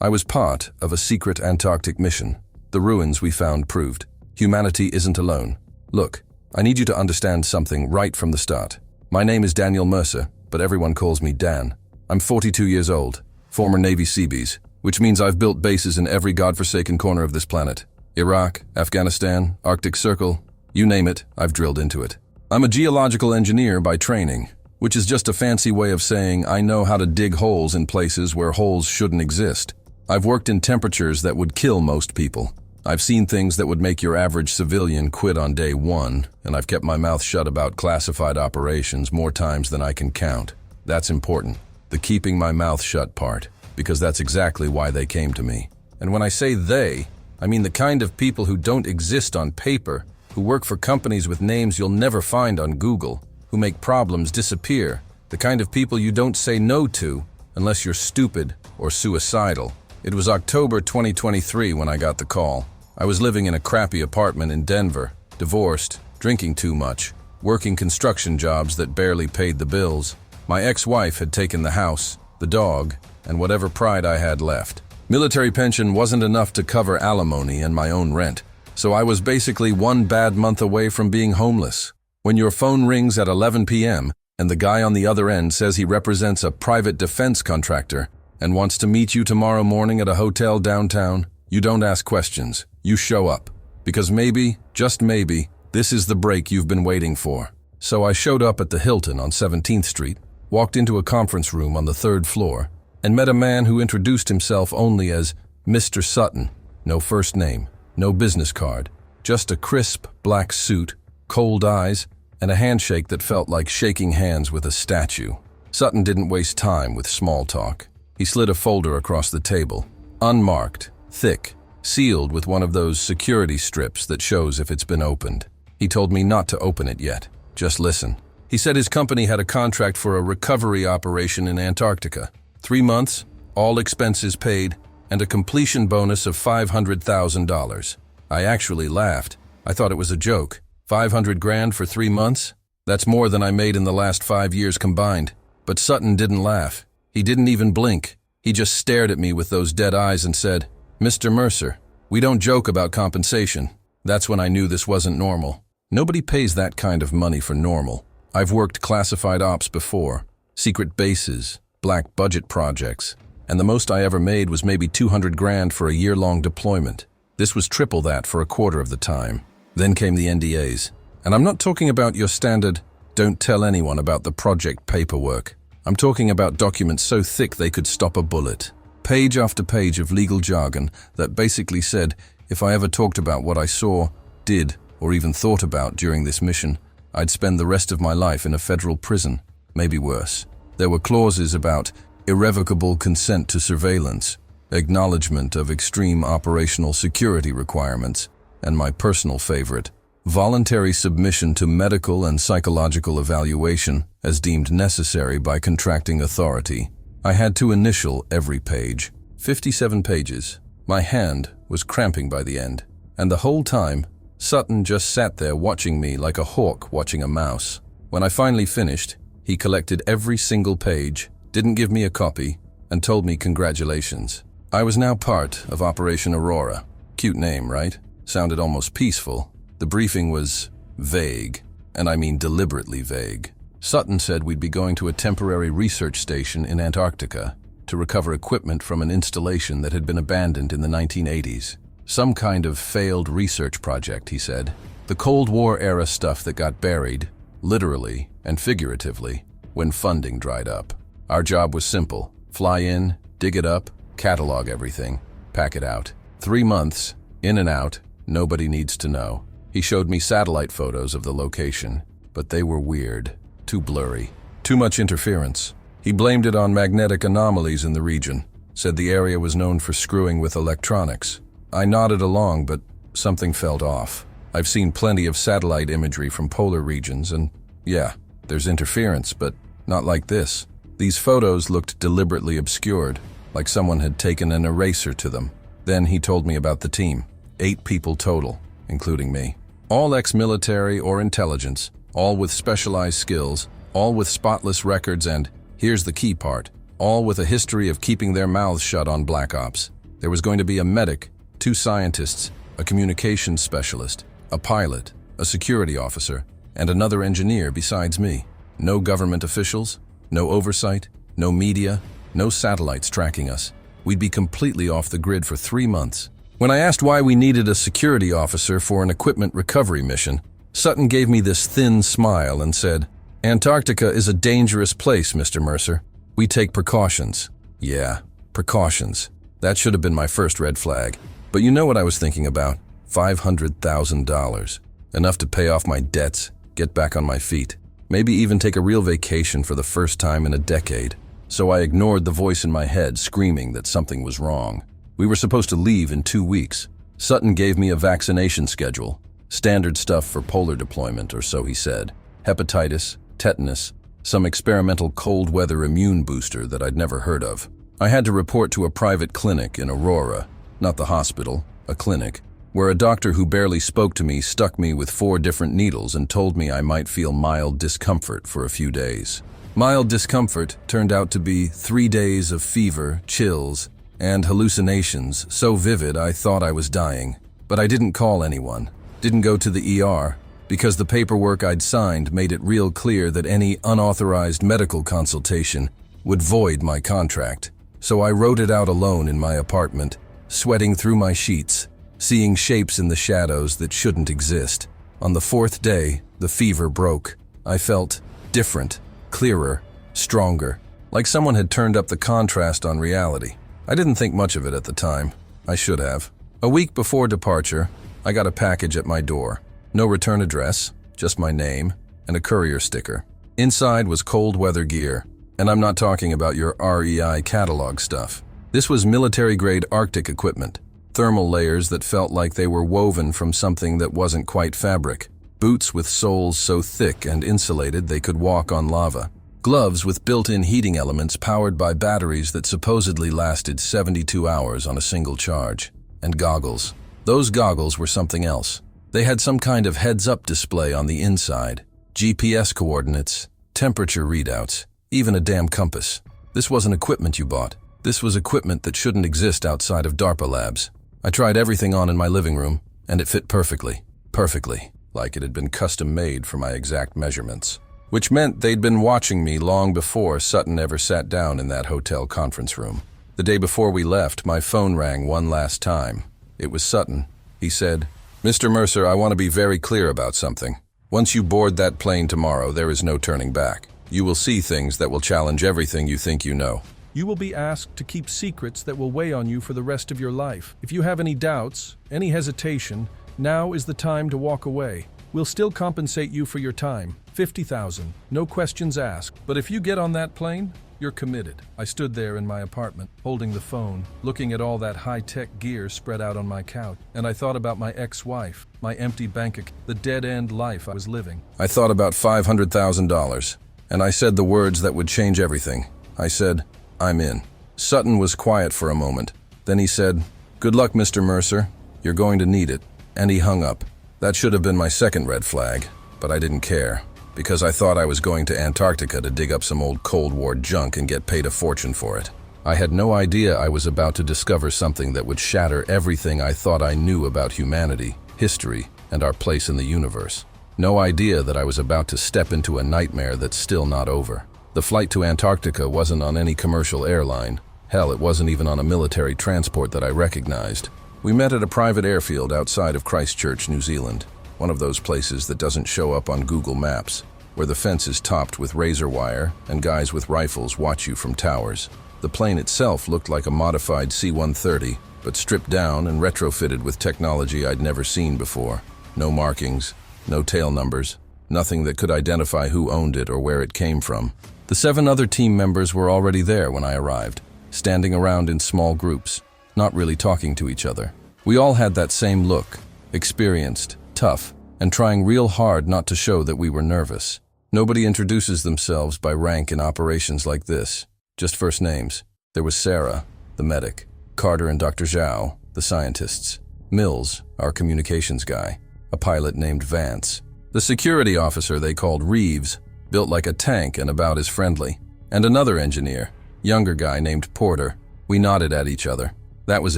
I was part of a secret Antarctic mission. The ruins we found proved humanity isn't alone. Look, I need you to understand something right from the start. My name is Daniel Mercer, but everyone calls me Dan. I'm 42 years old, former Navy Seabees, which means I've built bases in every godforsaken corner of this planet. Iraq, Afghanistan, Arctic Circle, you name it, I've drilled into it. I'm a geological engineer by training, which is just a fancy way of saying I know how to dig holes in places where holes shouldn't exist. I've worked in temperatures that would kill most people. I've seen things that would make your average civilian quit on day one, and I've kept my mouth shut about classified operations more times than I can count. That's important, the keeping my mouth shut part, because that's exactly why they came to me. And when I say they, I mean the kind of people who don't exist on paper, who work for companies with names you'll never find on Google, who make problems disappear, the kind of people you don't say no to unless you're stupid or suicidal. It was October 2023 when I got the call. I was living in a crappy apartment in Denver, divorced, drinking too much, working construction jobs that barely paid the bills. My ex-wife had taken the house, the dog, and whatever pride I had left. Military pension wasn't enough to cover alimony and my own rent, so I was basically one bad month away from being homeless. When your phone rings at 11 p.m. and the guy on the other end says he represents a private defense contractor and wants to meet you tomorrow morning at a hotel downtown, you don't ask questions. You show up. Because maybe, just maybe, this is the break you've been waiting for. So I showed up at the Hilton on 17th Street, walked into a conference room on the 3rd floor, and met a man who introduced himself only as Mr. Sutton. No first name, no business card, just a crisp black suit, cold eyes, and a handshake that felt like shaking hands with a statue. Sutton didn't waste time with small talk. He slid a folder across the table, unmarked, thick, sealed with one of those security strips that shows if it's been opened. He told me not to open it yet, just listen. He said his company had a contract for a recovery operation in Antarctica. 3 months, all expenses paid, and a completion bonus of $500,000. I actually laughed. I thought it was a joke. 500 grand for 3 months? That's more than I made in the last 5 years combined. But Sutton didn't laugh. He didn't even blink. He just stared at me with those dead eyes and said, "Mr. Mercer, we don't joke about compensation." That's when I knew this wasn't normal. Nobody pays that kind of money for normal. I've worked classified ops before, secret bases, black budget projects, and the most I ever made was maybe 200 grand for a year-long deployment. This was triple that for a quarter of the time. Then came the NDAs. And I'm not talking about your standard, don't tell anyone about the project paperwork. I'm talking about documents so thick they could stop a bullet. Page after page of legal jargon that basically said if I ever talked about what I saw, did, or even thought about during this mission, I'd spend the rest of my life in a federal prison, maybe worse. There were clauses about irrevocable consent to surveillance, acknowledgement of extreme operational security requirements, and my personal favorite, voluntary submission to medical and psychological evaluation as deemed necessary by contracting authority. I had to initial every page. 57 pages. My hand was cramping by the end. And the whole time, Sutton just sat there watching me like a hawk watching a mouse. When I finally finished, he collected every single page, didn't give me a copy, and told me congratulations. I was now part of Operation Aurora. Cute name, right? Sounded almost peaceful. The briefing was vague, and I mean deliberately vague. Sutton said we'd be going to a temporary research station in Antarctica to recover equipment from an installation that had been abandoned in the 1980s. Some kind of failed research project, he said. The Cold War-era stuff that got buried, literally and figuratively, when funding dried up. Our job was simple. Fly in, dig it up, catalog everything, pack it out. 3 months, in and out, nobody needs to know. He showed me satellite photos of the location, but they were weird, too blurry, too much interference. He blamed it on magnetic anomalies in the region, said the area was known for screwing with electronics. I nodded along, but something felt off. I've seen plenty of satellite imagery from polar regions, and yeah, there's interference, but not like this. These photos looked deliberately obscured, like someone had taken an eraser to them. Then he told me about the team. 8 people total, including me. All ex-military or intelligence, all with specialized skills, all with spotless records, and, here's the key part, all with a history of keeping their mouths shut on Black Ops. There was going to be a medic, 2 scientists, a communications specialist, a pilot, a security officer, and another engineer besides me. No government officials, no oversight, no media, no satellites tracking us. We'd be completely off the grid for 3 months. When I asked why we needed a security officer for an equipment recovery mission, Sutton gave me this thin smile and said, "Antarctica is a dangerous place, Mr. Mercer. We take precautions." Yeah, precautions. That should have been my first red flag. But you know what I was thinking about? $500,000. Enough to pay off my debts, get back on my feet, maybe even take a real vacation for the first time in a decade. So I ignored the voice in my head screaming that something was wrong. We were supposed to leave in 2 weeks. Sutton gave me a vaccination schedule. Standard stuff for polar deployment, or so he said. Hepatitis, tetanus, some experimental cold weather immune booster that I'd never heard of. I had to report to a private clinic in Aurora, not the hospital, a clinic, where a doctor who barely spoke to me stuck me with 4 different needles and told me I might feel mild discomfort for a few days. Mild discomfort turned out to be 3 days of fever, chills, and hallucinations so vivid I thought I was dying. But I didn't call anyone, didn't go to the ER, because the paperwork I'd signed made it real clear that any unauthorized medical consultation would void my contract. So I wrote it out alone in my apartment, sweating through my sheets, seeing shapes in the shadows that shouldn't exist. On the 4th day, the fever broke. I felt different, clearer, stronger, like someone had turned up the contrast on reality. I didn't think much of it at the time. I should have. A week before departure, I got a package at my door. No return address, just my name, and a courier sticker. Inside was cold weather gear, and I'm not talking about your REI catalog stuff. This was military-grade Arctic equipment, thermal layers that felt like they were woven from something that wasn't quite fabric, boots with soles so thick and insulated they could walk on lava, gloves with built-in heating elements powered by batteries that supposedly lasted 72 hours on a single charge, and goggles. Those goggles were something else. They had some kind of heads-up display on the inside, GPS coordinates, temperature readouts, even a damn compass. This wasn't equipment you bought. This was equipment that shouldn't exist outside of DARPA labs. I tried everything on in my living room, and it fit perfectly. Perfectly, like it had been custom-made for my exact measurements. Which meant they'd been watching me long before Sutton ever sat down in that hotel conference room. The day before we left, my phone rang one last time. It was Sutton. He said, "Mr. Mercer, I want to be very clear about something. Once you board that plane tomorrow, there is no turning back. You will see things that will challenge everything you think you know. You will be asked to keep secrets that will weigh on you for the rest of your life. If you have any doubts, any hesitation, now is the time to walk away. We'll still compensate you for your time, $50,000, no questions asked. But if you get on that plane, you're committed." I stood there in my apartment, holding the phone, looking at all that high-tech gear spread out on my couch, and I thought about my ex-wife, my empty bank account, the dead-end life I was living. I thought about $500,000, and I said the words that would change everything. I said, "I'm in." Sutton was quiet for a moment. Then he said, "Good luck, Mr. Mercer. You're going to need it." And he hung up. That should have been my second red flag, but I didn't care, because I thought I was going to Antarctica to dig up some old Cold War junk and get paid a fortune for it. I had no idea I was about to discover something that would shatter everything I thought I knew about humanity, history, and our place in the universe. No idea that I was about to step into a nightmare that's still not over. The flight to Antarctica wasn't on any commercial airline. Hell, it wasn't even on a military transport that I recognized. We met at a private airfield outside of Christchurch, New Zealand, one of those places that doesn't show up on Google Maps, where the fence is topped with razor wire and guys with rifles watch you from towers. The plane itself looked like a modified C-130, but stripped down and retrofitted with technology I'd never seen before. No markings, no tail numbers, nothing that could identify who owned it or where it came from. The 7 other team members were already there when I arrived, standing around in small groups, not really talking to each other. We all had that same look, experienced, tough, and trying real hard not to show that we were nervous. Nobody introduces themselves by rank in operations like this, just first names. There was Sarah, the medic, Carter and Dr. Zhao, the scientists, Mills, our communications guy, a pilot named Vance, the security officer they called Reeves, built like a tank and about as friendly, and another engineer, Younger guy named Porter. We nodded at each other. That was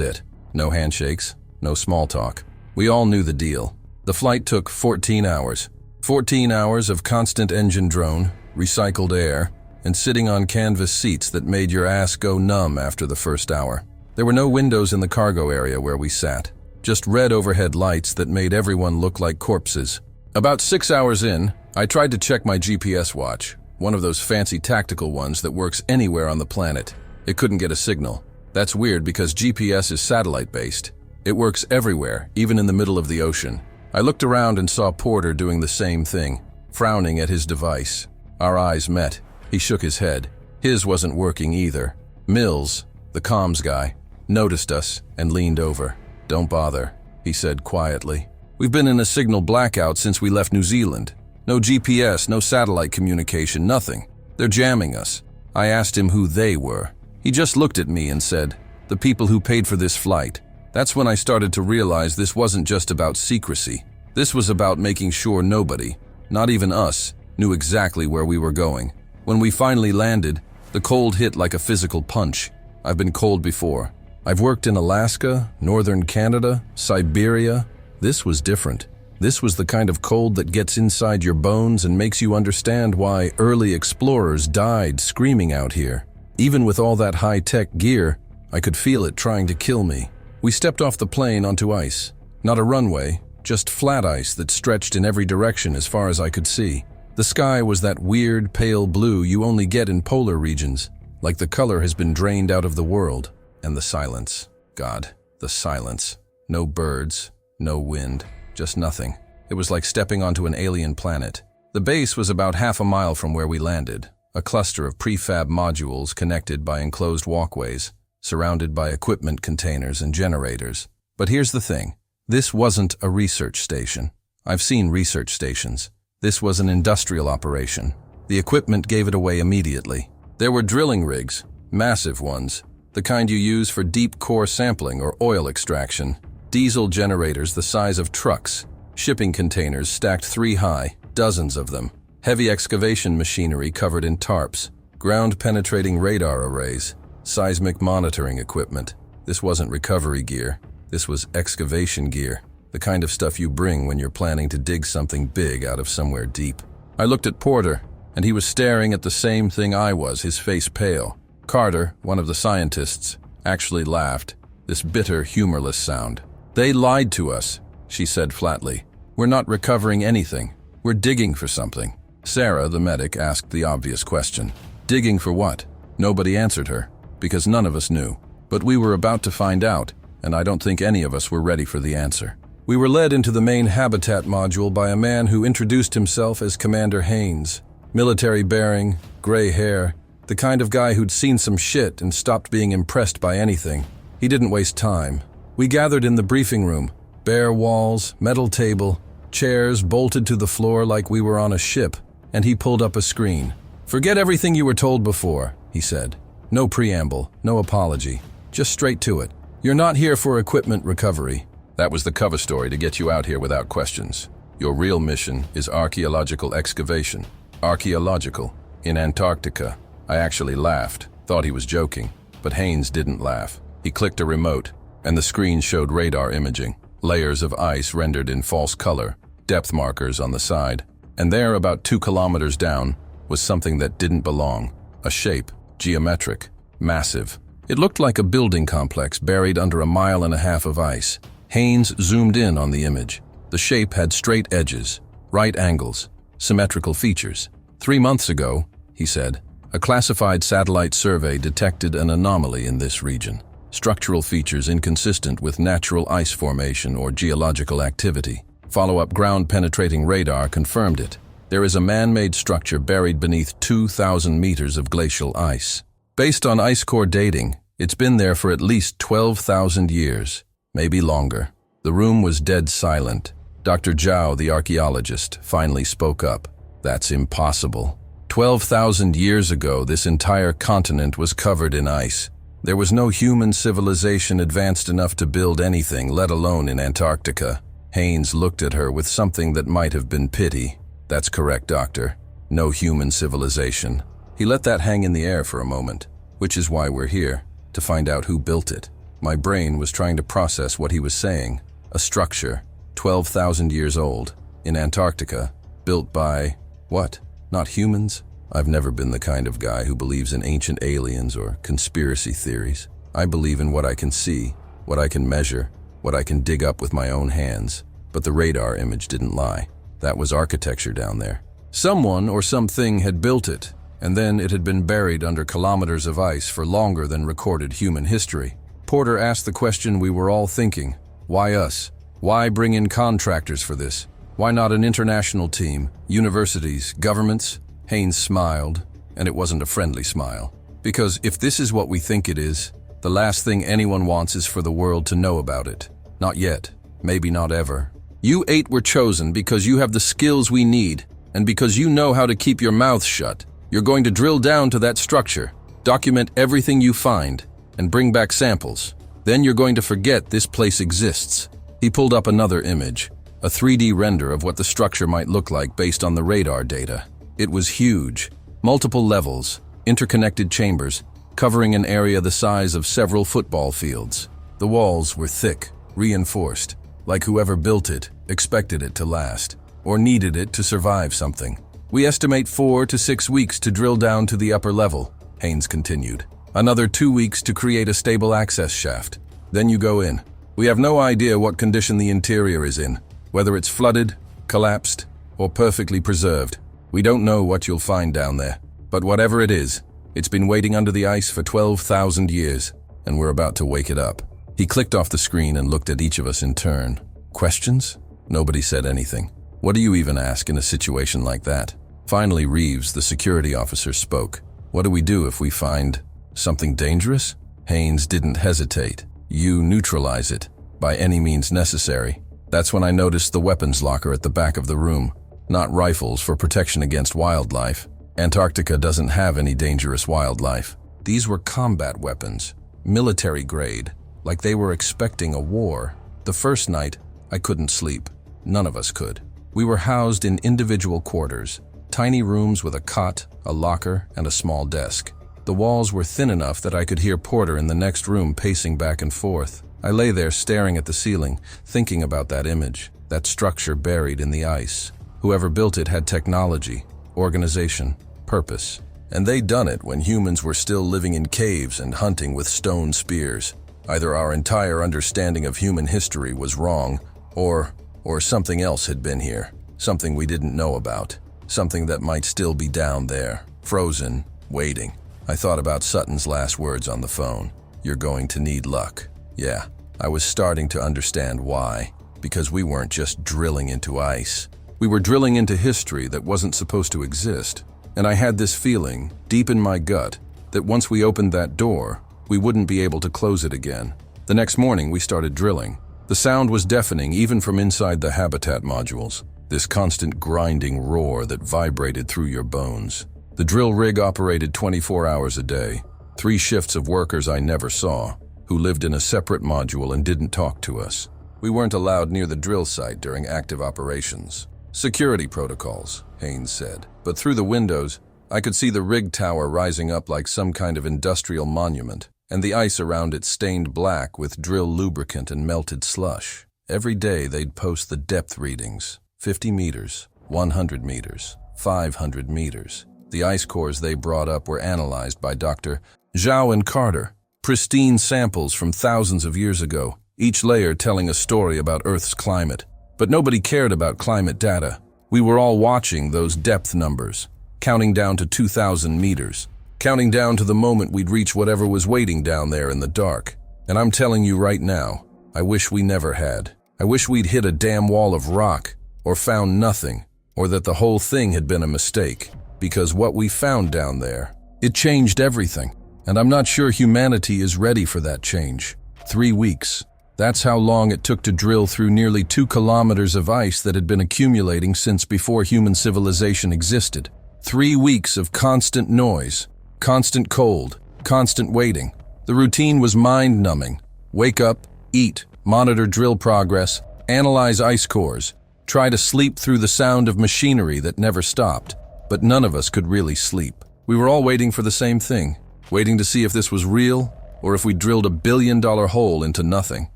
it. No handshakes, no small talk. We all knew the deal. The flight took 14 hours. 14 hours of constant engine drone, recycled air, and sitting on canvas seats that made your ass go numb after the first hour. There were no windows in the cargo area where we sat, just red overhead lights that made everyone look like corpses. About 6 hours in, I tried to check my GPS watch, one of those fancy tactical ones that works anywhere on the planet. It couldn't get a signal. That's weird because GPS is satellite-based. It works everywhere, even in the middle of the ocean. I looked around and saw Porter doing the same thing, frowning at his device. Our eyes met. He shook his head. His wasn't working either. Mills, the comms guy, noticed us and leaned over. "Don't bother," he said quietly. "We've been in a signal blackout since we left New Zealand. No GPS, no satellite communication, nothing. They're jamming us." I asked him who they were. He just looked at me and said, "The people who paid for this flight." That's when I started to realize this wasn't just about secrecy. This was about making sure nobody, not even us, knew exactly where we were going. When we finally landed, the cold hit like a physical punch. I've been cold before. I've worked in Alaska, northern Canada, Siberia. This was different. This was the kind of cold that gets inside your bones and makes you understand why early explorers died screaming out here. Even with all that high-tech gear, I could feel it trying to kill me. We stepped off the plane onto ice. Not a runway, just flat ice that stretched in every direction as far as I could see. The sky was that weird, pale blue you only get in polar regions, like the color has been drained out of the world. And the silence. God, the silence. No birds, no wind, just nothing. It was like stepping onto an alien planet. The base was about half a mile from where we landed, a cluster of prefab modules connected by enclosed walkways, surrounded by equipment containers and generators. But here's the thing. This wasn't a research station. I've seen research stations. This was an industrial operation. The equipment gave it away immediately. There were drilling rigs, massive ones, the kind you use for deep core sampling or oil extraction, diesel generators the size of trucks, shipping containers stacked 3 high, dozens of them, heavy excavation machinery covered in tarps, ground-penetrating radar arrays, seismic monitoring equipment. This wasn't recovery gear. This was excavation gear, the kind of stuff you bring when you're planning to dig something big out of somewhere deep. I looked at Porter, and he was staring at the same thing I was, his face pale. Carter, one of the scientists, actually laughed, this bitter, humorless sound. "They lied to us," she said flatly. "We're not recovering anything. We're digging for something." Sarah, the medic, asked the obvious question. Digging for what? Nobody answered her, because none of us knew. But we were about to find out, and I don't think any of us were ready for the answer. We were led into the main habitat module by a man who introduced himself as Commander Haynes. Military bearing, gray hair, the kind of guy who'd seen some shit and stopped being impressed by anything. He didn't waste time. We gathered in the briefing room. Bare walls, metal table, chairs bolted to the floor like we were on a ship, and he pulled up a screen. "Forget everything you were told before," he said. "No preamble, no apology, just straight to it. You're not here for equipment recovery." That was the cover story to get you out here without questions. Your real mission is archaeological excavation. Archaeological, in Antarctica. I actually laughed, thought he was joking, but Haynes didn't laugh. He clicked a remote, and the screen showed radar imaging, layers of ice rendered in false color, depth markers on the side. And there, about 2 kilometers down, was something that didn't belong. A shape, geometric, massive. It looked like a building complex buried under 1.5 miles of ice. Haynes zoomed in on the image. The shape had straight edges, right angles, symmetrical features. 3 months ago, he said, a classified satellite survey detected an anomaly in this region. Structural features inconsistent with natural ice formation or geological activity. Follow-up ground-penetrating radar confirmed it. There is a man-made structure buried beneath 2,000 meters of glacial ice. Based on ice core dating, it's been there for at least 12,000 years, maybe longer. The room was dead silent. Dr. Zhao, the archaeologist, finally spoke up. "That's impossible. 12,000 years ago, this entire continent was covered in ice. There was no human civilization advanced enough to build anything, let alone in Antarctica." Haynes looked at her with something that might have been pity. "That's correct, Doctor. No human civilization." He let that hang in the air for a moment. which is why we're here, to find out who built it. My brain was trying to process what he was saying. A structure, 12,000 years old, in Antarctica, built by, what? Not humans? I've never been the kind of guy who believes in ancient aliens or conspiracy theories. I believe in what I can see, what I can measure, what I can dig up with my own hands. But the radar image didn't lie. That was architecture down there. Someone or something had built it, and then it had been buried under kilometers of ice for longer than recorded human history. Porter asked the question we were all thinking. Why us? Why bring in contractors for this? Why not an international team, universities, governments? Haynes smiled, and it wasn't a friendly smile. Because if this is what we think it is, the last thing anyone wants is for the world to know about it. Not yet. Maybe not ever. You 8 were chosen because you have the skills we need, and because you know how to keep your mouth shut. You're going to drill down to that structure, document everything you find, and bring back samples. Then you're going to forget this place exists. He pulled up another image, a 3D render of what the structure might look like based on the radar data. It was huge, multiple levels, interconnected chambers, covering an area the size of several football fields. The walls were thick, reinforced, like whoever built it expected it to last, or needed it to survive something. We estimate 4 to 6 weeks to drill down to the upper level, Haynes continued. Another 2 weeks to create a stable access shaft. Then you go in. We have no idea what condition the interior is in, whether it's flooded, collapsed, or perfectly preserved. We don't know what you'll find down there, but whatever it is, it's been waiting under the ice for 12,000 years, and we're about to wake it up. He clicked off the screen and looked at each of us in turn. Questions? Nobody said anything. What do you even ask in a situation like that? Finally, Reeves, the security officer, spoke. What do we do if we find something dangerous? Haynes didn't hesitate. You neutralize it, by any means necessary. That's when I noticed the weapons locker at the back of the room. Not rifles for protection against wildlife. Antarctica doesn't have any dangerous wildlife. These were combat weapons, military grade, like they were expecting a war. The first night, I couldn't sleep. None of us could. We were housed in individual quarters, tiny rooms with a cot, a locker, and a small desk. The walls were thin enough that I could hear Porter in the next room pacing back and forth. I lay there staring at the ceiling, thinking about that image, that structure buried in the ice. Whoever built it had technology, organization, purpose. And they'd done it when humans were still living in caves and hunting with stone spears. Either our entire understanding of human history was wrong, or something else had been here. Something we didn't know about. Something that might still be down there, frozen, waiting. I thought about Sutton's last words on the phone. You're going to need luck. Yeah, I was starting to understand why. Because we weren't just drilling into ice. We were drilling into history that wasn't supposed to exist. And I had this feeling, deep in my gut, that once we opened that door, we wouldn't be able to close it again. The next morning, we started drilling. The sound was deafening even from inside the habitat modules. This constant grinding roar that vibrated through your bones. The drill rig operated 24 hours a day. 3 shifts of workers I never saw, who lived in a separate module and didn't talk to us. We weren't allowed near the drill site during active operations. Security protocols, Haynes said. But through the windows, I could see the rig tower rising up like some kind of industrial monument, and the ice around it stained black with drill lubricant and melted slush. Every day they'd post the depth readings, 50 meters, 100 meters, 500 meters. The ice cores they brought up were analyzed by Dr. Zhao and Carter, pristine samples from thousands of years ago, each layer telling a story about Earth's climate. But nobody cared about climate data. We were all watching those depth numbers, counting down to 2,000 meters, counting down to the moment we'd reach whatever was waiting down there in the dark. And I'm telling you right now, I wish we never had. I wish we'd hit a damn wall of rock, or found nothing, or that the whole thing had been a mistake. Because what we found down there, it changed everything. And I'm not sure humanity is ready for that change. 3 weeks. That's how long it took to drill through nearly 2 kilometers of ice that had been accumulating since before human civilization existed. 3 weeks of constant noise, constant cold, constant waiting. The routine was mind-numbing. Wake up, eat, monitor drill progress, analyze ice cores, try to sleep through the sound of machinery that never stopped. But none of us could really sleep. We were all waiting for the same thing. waiting to see if this was real or if we drilled $1 billion hole into nothing.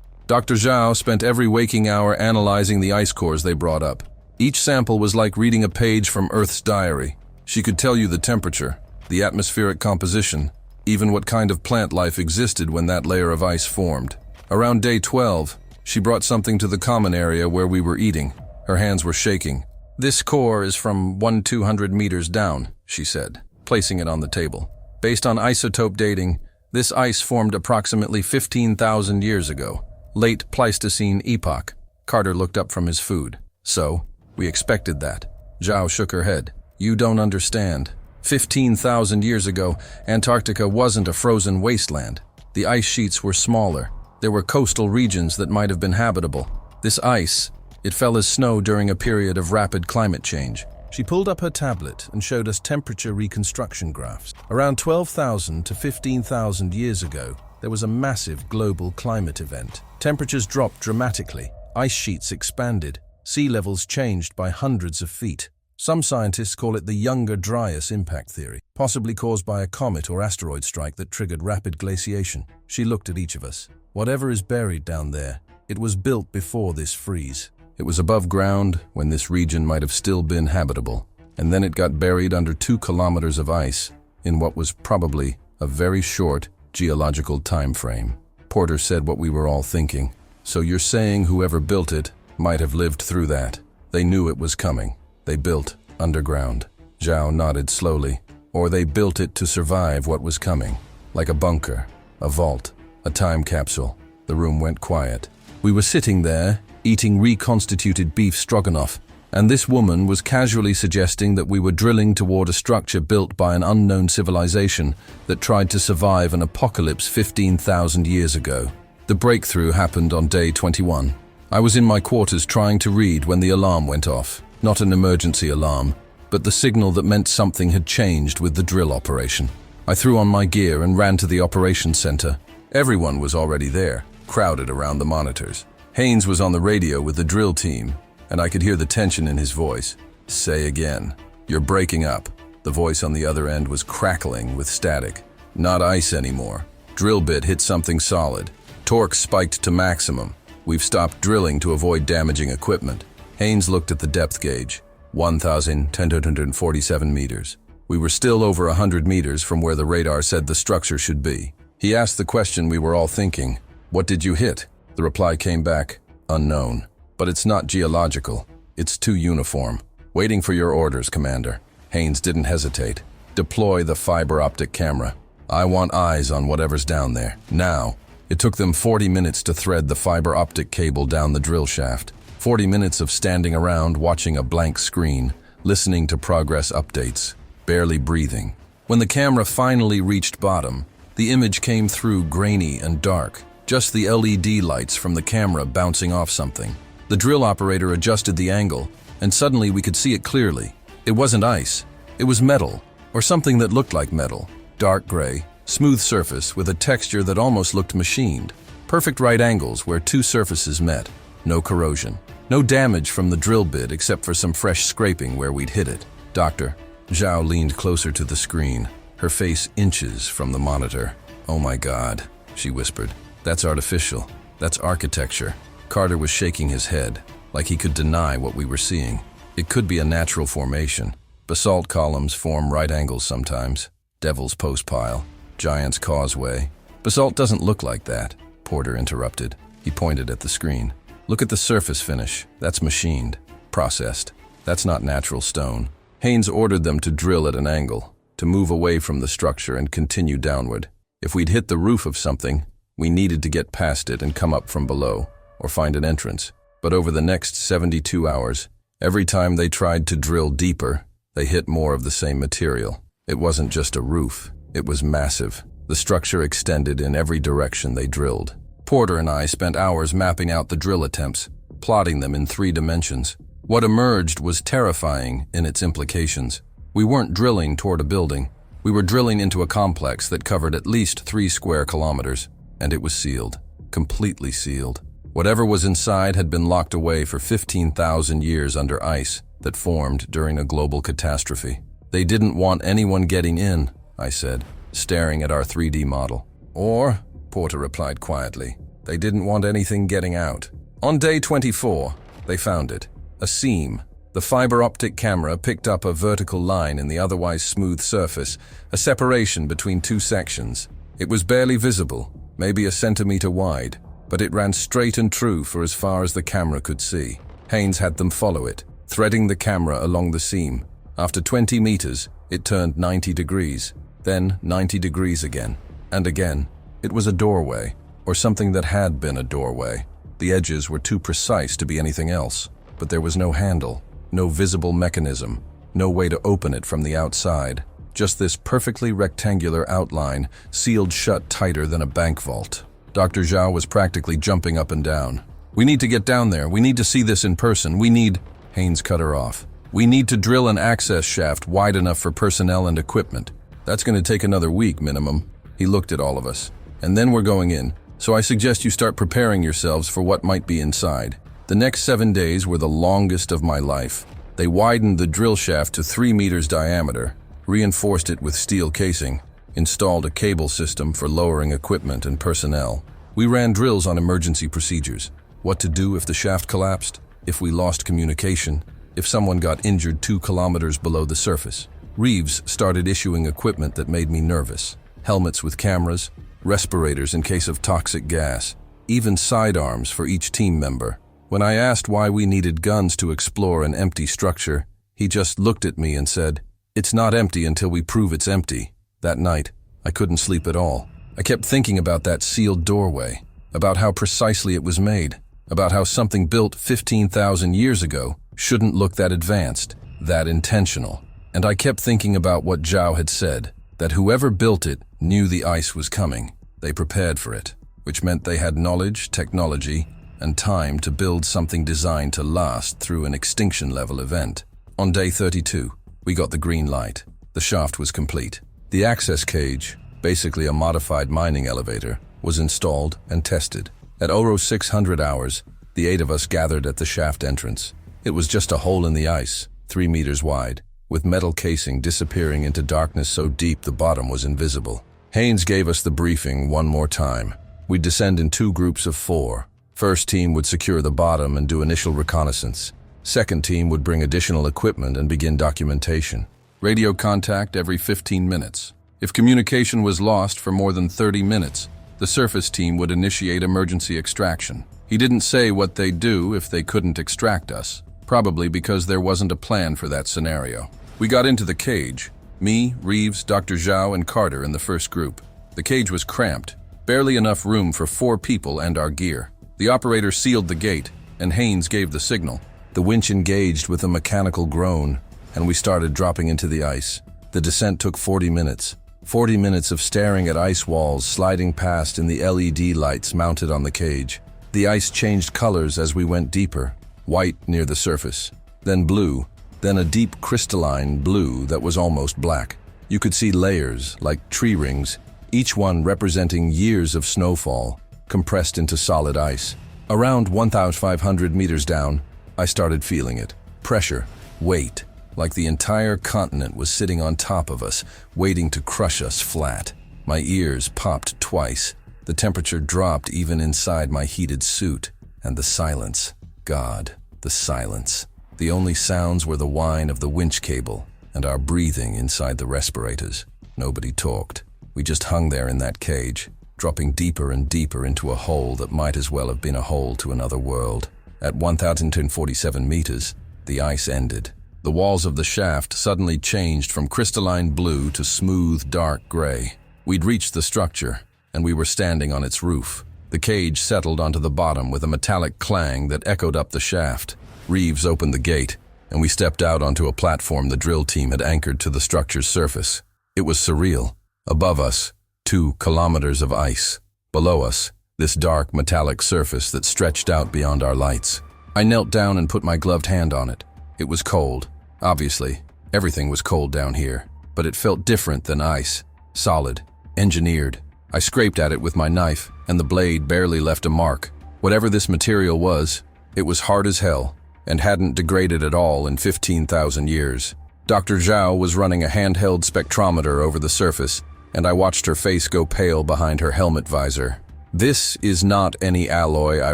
Dr. Zhao spent every waking hour analyzing the ice cores they brought up. Each sample was like reading a page from Earth's diary. She could tell you the temperature, the atmospheric composition, even what kind of plant life existed when that layer of ice formed. Around day 12, she brought something to the common area where we were eating. Her hands were shaking. "This core is from 200 meters down," she said, placing it on the table. "Based on isotope dating, this ice formed approximately 15,000 years ago. Late Pleistocene epoch." Carter looked up from his food. "So, we expected that." Zhao shook her head. "You don't understand. 15,000 years ago, Antarctica wasn't a frozen wasteland. The ice sheets were smaller. There were coastal regions that might have been habitable. This ice, it fell as snow during a period of rapid climate change." She pulled up her tablet and showed us temperature reconstruction graphs. Around 12,000 to 15,000 years ago, there was a massive global climate event. Temperatures dropped dramatically, ice sheets expanded, sea levels changed by hundreds of feet. Some scientists call it the Younger Dryas impact theory, possibly caused by a comet or asteroid strike that triggered rapid glaciation. She looked at each of us. "Whatever is buried down there, it was built before this freeze. It was above ground when this region might have still been habitable, and then it got buried under 2 kilometers of ice in what was probably a very short geological time frame." Porter said what we were all thinking. "So you're saying whoever built it might have lived through that. They knew it was coming. They built underground." Zhao nodded slowly. "Or they built it to survive what was coming. Like a bunker, a vault, a time capsule." The room went quiet. We were sitting there, eating reconstituted beef stroganoff, and this woman was casually suggesting that we were drilling toward a structure built by an unknown civilization that tried to survive an apocalypse 15,000 years ago. The breakthrough happened on day 21. I was in my quarters trying to read when the alarm went off. Not an emergency alarm, but the signal that meant something had changed with the drill operation. I threw on my gear and ran to the operations center. Everyone was already there, crowded around the monitors. Haynes was on the radio with the drill team, and I could hear the tension in his voice. "Say again. You're breaking up." The voice on the other end was crackling with static. "Not ice anymore. Drill bit hit something solid. Torque spiked to maximum. We've stopped drilling to avoid damaging equipment." Haynes looked at the depth gauge. 1,147 meters. We were still over 100 meters from where the radar said the structure should be. He asked the question we were all thinking. "What did you hit?" The reply came back, "Unknown. But it's not geological. It's too uniform. Waiting for your orders, Commander." Haynes didn't hesitate. "Deploy the fiber optic camera. I want eyes on whatever's down there. Now." It took them 40 minutes to thread the fiber optic cable down the drill shaft. 40 minutes of standing around watching a blank screen, listening to progress updates, barely breathing. When the camera finally reached bottom, the image came through grainy and dark. Just the LED lights from the camera bouncing off something. The drill operator adjusted the angle, and suddenly we could see it clearly. It wasn't ice. It was metal, or something that looked like metal. Dark gray, smooth surface with a texture that almost looked machined. Perfect right angles where 2 surfaces met. No corrosion. No damage from the drill bit except for some fresh scraping where we'd hit it. "Doctor." Zhao leaned closer to the screen, her face inches from the monitor. "Oh my God," she whispered. "That's artificial. That's architecture." Carter was shaking his head, like he could deny what we were seeing. "It could be a natural formation. Basalt columns form right angles sometimes. Devil's Postpile, Giant's Causeway. Basalt doesn't look like that," Porter interrupted. He pointed at the screen. "Look at the surface finish. That's machined, processed. That's not natural stone." Haynes ordered them to drill at an angle, to move away from the structure and continue downward. If we'd hit the roof of something, we needed to get past it and come up from below, or find an entrance. But over the next 72 hours, every time they tried to drill deeper, they hit more of the same material. It wasn't just a roof. It was massive. The structure extended in every direction they drilled. Porter and I spent hours mapping out the drill attempts, plotting them in 3 dimensions. What emerged was terrifying in its implications. We weren't drilling toward a building. We were drilling into a complex that covered at least 3 square kilometers. And it was sealed. Completely sealed. Whatever was inside had been locked away for 15,000 years under ice that formed during a global catastrophe. "They didn't want anyone getting in," I said. staring at our 3D model. Or, Porter replied quietly, they didn't want anything getting out. On day 24, they found it. A seam. The fiber optic camera picked up a vertical line in the otherwise smooth surface, a separation between two sections. It was barely visible, maybe a centimeter wide, but it ran straight and true for as far as the camera could see. Haynes had them follow it, threading the camera along the seam. After 20 meters, it turned 90 degrees, then 90 degrees again, and again. It was a doorway, or something that had been a doorway. The edges were too precise to be anything else, but there was no handle, no visible mechanism, no way to open it from the outside. Just this perfectly rectangular outline, sealed shut tighter than a bank vault. Dr. Zhao was practically jumping up and down. We need to get down there. We need to see this in person. We need... Haynes cut her off. We need to drill an access shaft wide enough for personnel and equipment. That's going to take another week minimum. He looked at all of us. And then we're going in. So I suggest you start preparing yourselves for what might be inside. The next 7 days were the longest of my life. They widened the drill shaft to 3 meters diameter, reinforced it with steel casing, installed a cable system for lowering equipment and personnel. We ran drills on emergency procedures. What to do if the shaft collapsed, if we lost communication, if someone got injured 2 kilometers below the surface. Reeves started issuing equipment that made me nervous. Helmets with cameras, respirators in case of toxic gas, even sidearms for each team member. When I asked why we needed guns to explore an empty structure, he just looked at me and said, "It's not empty until we prove it's empty." That night, I couldn't sleep at all. I kept thinking about that sealed doorway, about how precisely it was made, about how something built 15,000 years ago shouldn't look that advanced, that intentional. And I kept thinking about what Zhao had said, that whoever built it knew the ice was coming. They prepared for it, which meant they had knowledge, technology, and time to build something designed to last through an extinction-level event. On day 32, we got the green light. The shaft was complete. The access cage, basically a modified mining elevator, was installed and tested. At 0600 hours, the 8 of us gathered at the shaft entrance. It was just a hole in the ice, 3 meters wide, with metal casing disappearing into darkness so deep the bottom was invisible. Haynes gave us the briefing one more time. We'd descend in 2 groups of 4. First team would secure the bottom and do initial reconnaissance. Second team would bring additional equipment and begin documentation. Radio contact every 15 minutes. If communication was lost for more than 30 minutes, the surface team would initiate emergency extraction. He didn't say what they'd do if they couldn't extract us, probably because there wasn't a plan for that scenario. We got into the cage. Me, Reeves, Dr. Zhao, and Carter in the first group. The cage was cramped, barely enough room for 4 people and our gear. The operator sealed the gate, and Haynes gave the signal. The winch engaged with a mechanical groan, and we started dropping into the ice. The descent took 40 minutes. 40 minutes of staring at ice walls sliding past in the LED lights mounted on the cage. The ice changed colors as we went deeper. White near the surface, then blue, then a deep crystalline blue that was almost black. You could see layers, like tree rings, each one representing years of snowfall, compressed into solid ice. Around 1,500 meters down, I started feeling it. Pressure, weight, like the entire continent was sitting on top of us, waiting to crush us flat. My ears popped twice. The temperature dropped even inside my heated suit. And the silence. God, the silence. The only sounds were the whine of the winch cable and our breathing inside the respirators. Nobody talked. We just hung there in that cage, dropping deeper and deeper into a hole that might as well have been a hole to another world. At 1,047 meters, the ice ended. The walls of the shaft suddenly changed from crystalline blue to smooth, dark gray. We'd reached the structure, and we were standing on its roof. The cage settled onto the bottom with a metallic clang that echoed up the shaft. Reeves opened the gate, and we stepped out onto a platform the drill team had anchored to the structure's surface. It was surreal. Above us, 2 kilometers of ice. Below us, this dark metallic surface that stretched out beyond our lights. I knelt down and put my gloved hand on it. It was cold. Obviously, everything was cold down here, but it felt different than ice. Solid, engineered. I scraped at it with my knife, and the blade barely left a mark. Whatever this material was, it was hard as hell, and hadn't degraded at all in 15,000 years. Dr. Zhao was running a handheld spectrometer over the surface, and I watched her face go pale behind her helmet visor. "This is not any alloy I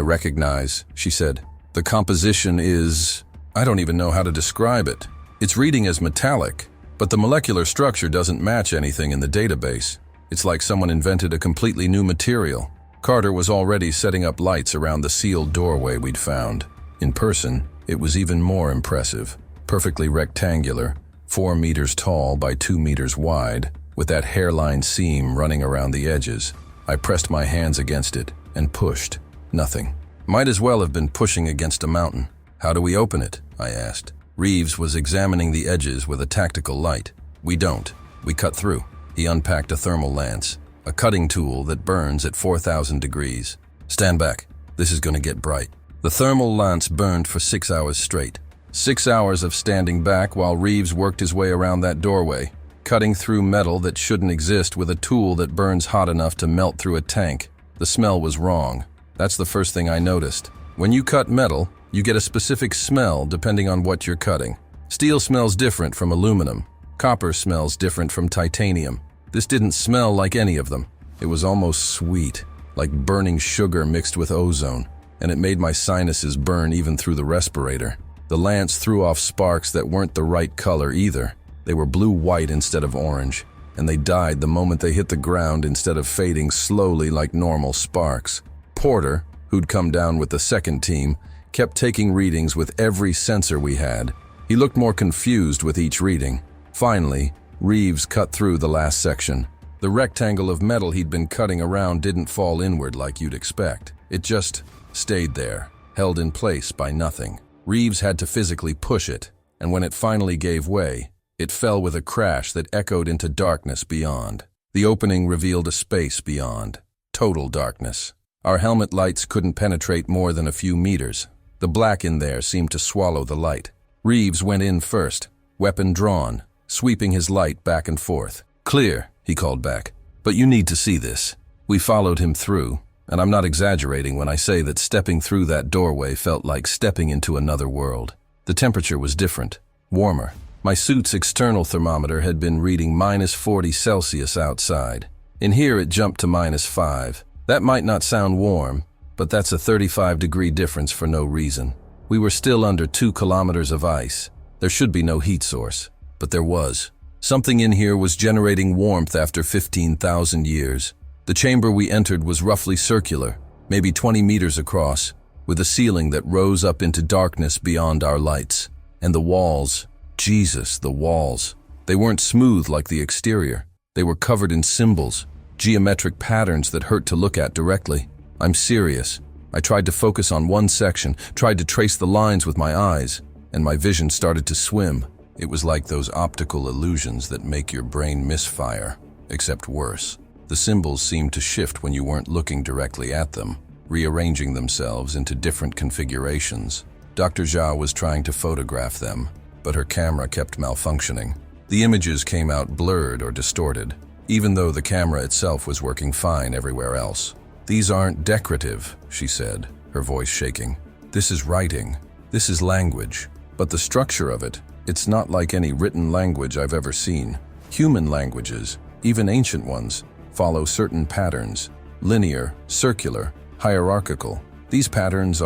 recognize," she said. "The composition is... I don't even know how to describe it. It's reading as metallic, but the molecular structure doesn't match anything in the database. It's like someone invented a completely new material." Carter was already setting up lights around the sealed doorway we'd found. In person, it was even more impressive. Perfectly rectangular, 4 meters tall by 2 meters wide, with that hairline seam running around the edges. I pressed my hands against it and pushed. Nothing. Might as well have been pushing against a mountain. "How do we open it?" I asked. Reeves was examining the edges with a tactical light. "We don't. We cut through." He unpacked a thermal lance, a cutting tool that burns at 4,000 degrees. "Stand back. This is going to get bright." The thermal lance burned for 6 hours straight. 6 hours of standing back while Reeves worked his way around that doorway, cutting through metal that shouldn't exist with a tool that burns hot enough to melt through a tank. The smell was wrong. That's the first thing I noticed. When you cut metal, you get a specific smell depending on what you're cutting. Steel smells different from aluminum. Copper smells different from titanium. This didn't smell like any of them. It was almost sweet, like burning sugar mixed with ozone, and it made my sinuses burn even through the respirator. The lance threw off sparks that weren't the right color either. They were blue-white instead of orange, and they died the moment they hit the ground instead of fading slowly like normal sparks. Porter, who'd come down with the second team, kept taking readings with every sensor we had. He looked more confused with each reading. Finally, Reeves cut through the last section. The rectangle of metal he'd been cutting around didn't fall inward like you'd expect. It just stayed there, held in place by nothing. Reeves had to physically push it, and when it finally gave way, it fell with a crash that echoed into darkness beyond. The opening revealed a space beyond. Total darkness. Our helmet lights couldn't penetrate more than a few meters. The black in there seemed to swallow the light. Reeves went in first, weapon drawn, sweeping his light back and forth. "Clear," he called back. "But you need to see this." We followed him through, and I'm not exaggerating when I say that stepping through that doorway felt like stepping into another world. The temperature was different, warmer. My suit's external thermometer had been reading -40 Celsius outside. In here it jumped to -5. That might not sound warm, but that's a 35-degree difference for no reason. We were still under 2 kilometers of ice. There should be no heat source, but there was. Something in here was generating warmth after 15,000 years. The chamber we entered was roughly circular, maybe 20 meters across, with a ceiling that rose up into darkness beyond our lights. And the walls, Jesus, the walls. They weren't smooth like the exterior. They were covered in symbols, geometric patterns that hurt to look at directly. I'm serious. I tried to focus on one section, tried to trace the lines with my eyes, and my vision started to swim. It was like those optical illusions that make your brain misfire, except worse. The symbols seemed to shift when you weren't looking directly at them, rearranging themselves into different configurations. Dr. Jha was trying to photograph them, but her camera kept malfunctioning. The images came out blurred or distorted, even though the camera itself was working fine everywhere else. "These aren't decorative," she said, her voice shaking. "This is writing. This is language. But the structure of it, it's not like any written language I've ever seen. Human languages, even ancient ones, follow certain patterns. Linear, circular, hierarchical. These patterns